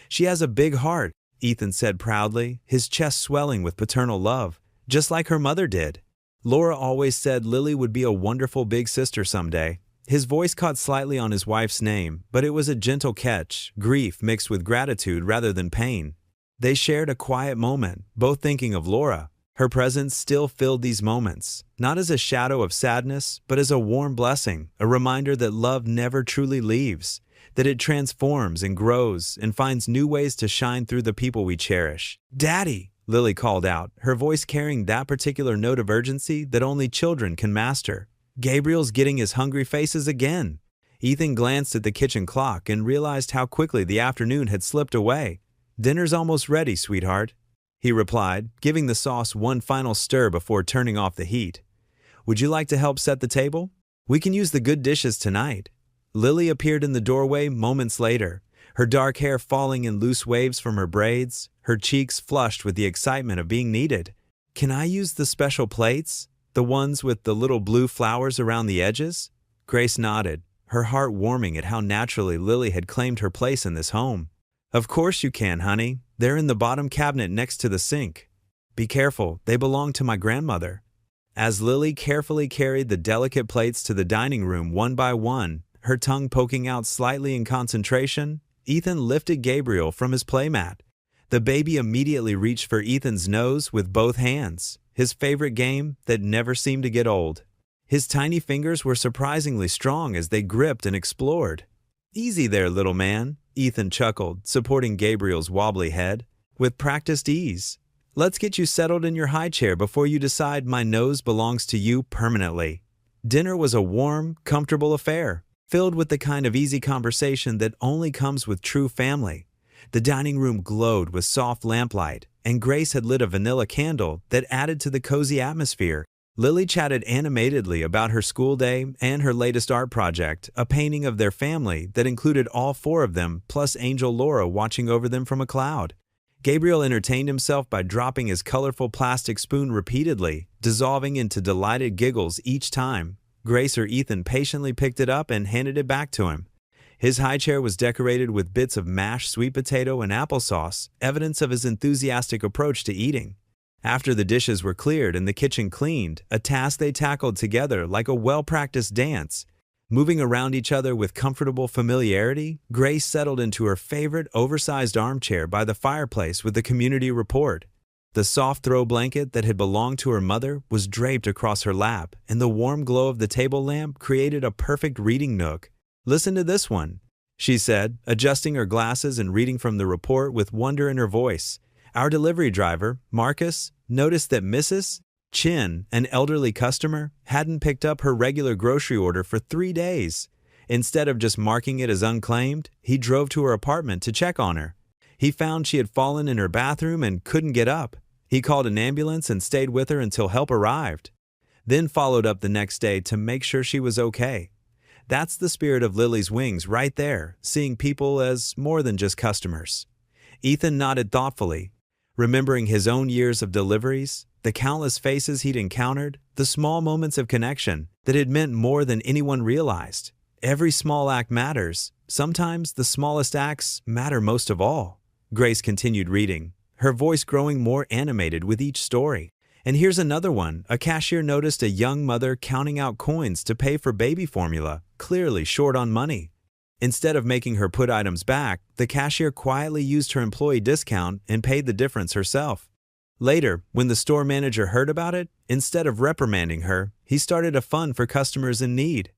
"She has a big heart," Ethan said proudly, his chest swelling with paternal love, just like her mother did. "Laura always said Lily would be a wonderful big sister someday." His voice caught slightly on his wife's name, but it was a gentle catch, grief mixed with gratitude rather than pain. They shared a quiet moment, both thinking of Laura. Her presence still filled these moments, not as a shadow of sadness, but as a warm blessing, a reminder that love never truly leaves, that it transforms and grows and finds new ways to shine through the people we cherish. "Daddy!" Lily called out, her voice carrying that particular note of urgency that only children can master. "Gabriel's getting his hungry faces again." Ethan glanced at the kitchen clock and realized how quickly the afternoon had slipped away. "Dinner's almost ready, sweetheart," he replied, giving the sauce one final stir before turning off the heat. "Would you like to help set the table? We can use the good dishes tonight." Lily appeared in the doorway moments later, her dark hair falling in loose waves from her braids, her cheeks flushed with the excitement of being needed. "Can I use the special plates? The ones with the little blue flowers around the edges?" Grace nodded, her heart warming at how naturally Lily had claimed her place in this home. "Of course you can, honey. They're in the bottom cabinet next to the sink. Be careful, they belong to my grandmother." As Lily carefully carried the delicate plates to the dining room one by one, her tongue poking out slightly in concentration, Ethan lifted Gabriel from his playmat. The baby immediately reached for Ethan's nose with both hands, his favorite game that never seemed to get old. His tiny fingers were surprisingly strong as they gripped and explored. "Easy there, little man," Ethan chuckled, supporting Gabriel's wobbly head. "With practiced ease. Let's get you settled in your high chair before you decide my nose belongs to you permanently." Dinner was a warm, comfortable affair, filled with the kind of easy conversation that only comes with true family. The dining room glowed with soft lamplight, and Grace had lit a vanilla candle that added to the cozy atmosphere. Lily chatted animatedly about her school day and her latest art project, a painting of their family that included all four of them, plus Angel Laura watching over them from a cloud. Gabriel entertained himself by dropping his colorful plastic spoon repeatedly, dissolving into delighted giggles each time. Grace or Ethan patiently picked it up and handed it back to him. His high chair was decorated with bits of mashed sweet potato and applesauce, evidence of his enthusiastic approach to eating. After the dishes were cleared and the kitchen cleaned, a task they tackled together like a well-practiced dance. Moving around each other with comfortable familiarity, Grace settled into her favorite oversized armchair by the fireplace with the community report. The soft throw blanket that had belonged to her mother was draped across her lap, and the warm glow of the table lamp created a perfect reading nook. "Listen to this one," she said, adjusting her glasses and reading from the report with wonder in her voice. "Our delivery driver, Marcus, noticed that Mrs. Chin, an elderly customer, hadn't picked up her regular grocery order for 3 days. Instead of just marking it as unclaimed, he drove to her apartment to check on her. He found she had fallen in her bathroom and couldn't get up. He called an ambulance and stayed with her until help arrived. Then followed up the next day to make sure she was okay." That's the spirit of Lily's Wings right there, seeing people as more than just customers. Ethan nodded thoughtfully, remembering his own years of deliveries, the countless faces he'd encountered, the small moments of connection that had meant more than anyone realized. Every small act matters. Sometimes the smallest acts matter most of all. Grace continued reading, her voice growing more animated with each story. "And here's another one. A cashier noticed a young mother counting out coins to pay for baby formula, clearly short on money. Instead of making her put items back, the cashier quietly used her employee discount and paid the difference herself. Later, when the store manager heard about it, instead of reprimanding her, he started a fund for customers in need."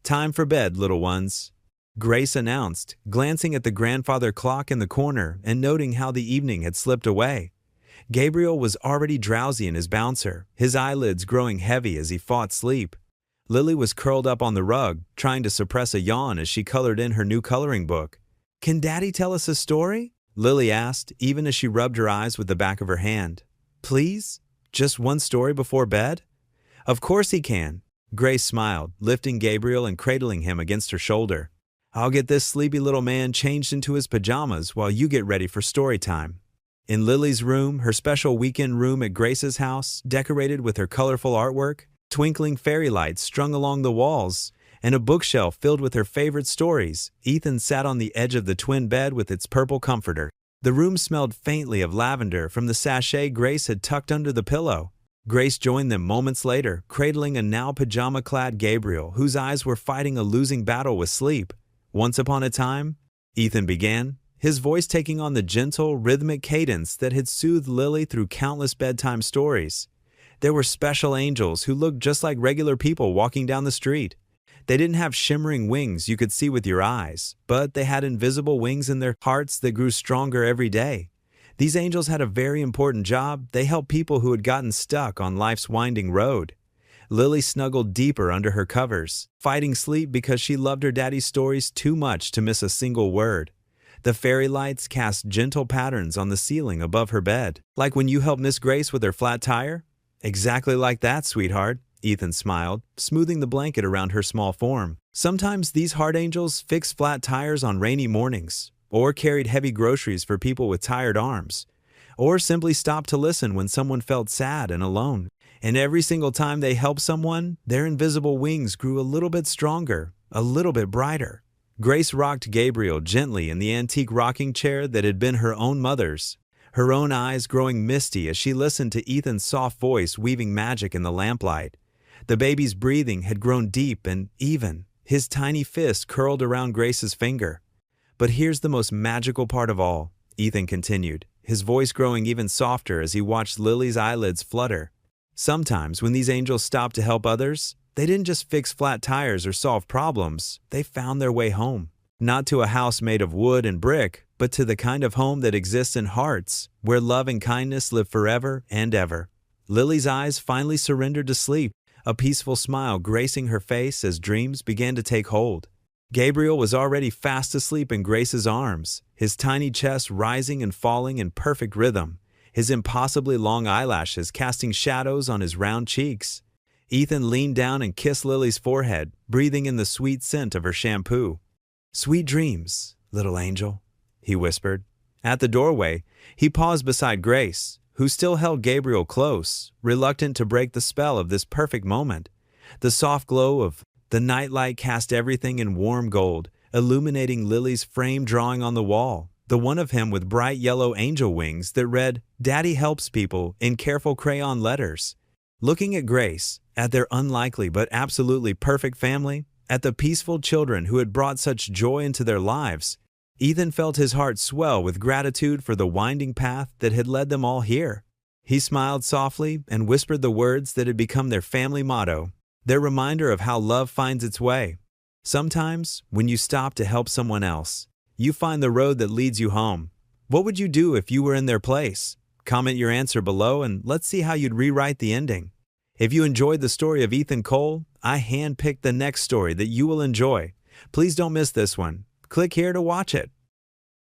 "Time for bed, little ones," Grace announced, glancing at the grandfather clock in the corner and noting how the evening had slipped away. Gabriel was already drowsy in his bouncer, his eyelids growing heavy as he fought sleep. Lily was curled up on the rug, trying to suppress a yawn as she colored in her new coloring book. "Can Daddy tell us a story?" Lily asked, even as she rubbed her eyes with the back of her hand. "Please? Just one story before bed?" "Of course he can." Grace smiled, lifting Gabriel and cradling him against her shoulder. I'll get this sleepy little man changed into his pajamas while you get ready for story time. In Lily's room, her special weekend room at Grace's house, decorated with her colorful artwork, twinkling fairy lights strung along the walls, and a bookshelf filled with her favorite stories, Ethan sat on the edge of the twin bed with its purple comforter. The room smelled faintly of lavender from the sachet Grace had tucked under the pillow. Grace joined them moments later, cradling a now pajama-clad Gabriel whose eyes were fighting a losing battle with sleep. Once upon a time, Ethan began, his voice taking on the gentle, rhythmic cadence that had soothed Lily through countless bedtime stories. There were special angels who looked just like regular people walking down the street. They didn't have shimmering wings you could see with your eyes, but they had invisible wings in their hearts that grew stronger every day. These angels had a very important job. They helped people who had gotten stuck on life's winding road. Lily snuggled deeper under her covers, fighting sleep because she loved her daddy's stories too much to miss a single word. The fairy lights cast gentle patterns on the ceiling above her bed. Like when you helped Miss Grace with her flat tire? Exactly like that, sweetheart, Ethan smiled, smoothing the blanket around her small form. Sometimes these heart angels fixed flat tires on rainy mornings, or carried heavy groceries for people with tired arms, or simply stopped to listen when someone felt sad and alone. And every single time they helped someone, their invisible wings grew a little bit stronger, a little bit brighter. Grace rocked Gabriel gently in the antique rocking chair that had been her own mother's, her own eyes growing misty as she listened to Ethan's soft voice weaving magic in the lamplight. The baby's breathing had grown deep and even, his tiny fist curled around Grace's finger. But here's the most magical part of all, Ethan continued, his voice growing even softer as he watched Lily's eyelids flutter. Sometimes when these angels stopped to help others, they didn't just fix flat tires or solve problems, they found their way home. Not to a house made of wood and brick, but to the kind of home that exists in hearts, where love and kindness live forever and ever. Lily's eyes finally surrendered to sleep, a peaceful smile gracing her face as dreams began to take hold. Gabriel was already fast asleep in Grace's arms, his tiny chest rising and falling in perfect rhythm, his impossibly long eyelashes casting shadows on his round cheeks. Ethan leaned down and kissed Lily's forehead, breathing in the sweet scent of her shampoo. "Sweet dreams, little angel," he whispered. At the doorway, he paused beside Grace, who still held Gabriel close, reluctant to break the spell of this perfect moment. The soft glow of the nightlight cast everything in warm gold, illuminating Lily's frame drawing on the wall, the one of him with bright yellow angel wings that read, "Daddy helps people," in careful crayon letters. Looking at Grace, at their unlikely but absolutely perfect family, at the peaceful children who had brought such joy into their lives, Ethan felt his heart swell with gratitude for the winding path that had led them all here. He smiled softly and whispered the words that had become their family motto, their reminder of how love finds its way. Sometimes, when you stop to help someone else, you find the road that leads you home. What would you do if you were in their place? Comment your answer below and let's see how you'd rewrite the ending. If you enjoyed the story of Ethan Cole, I handpicked the next story that you will enjoy. Please don't miss this one. Click here to watch it.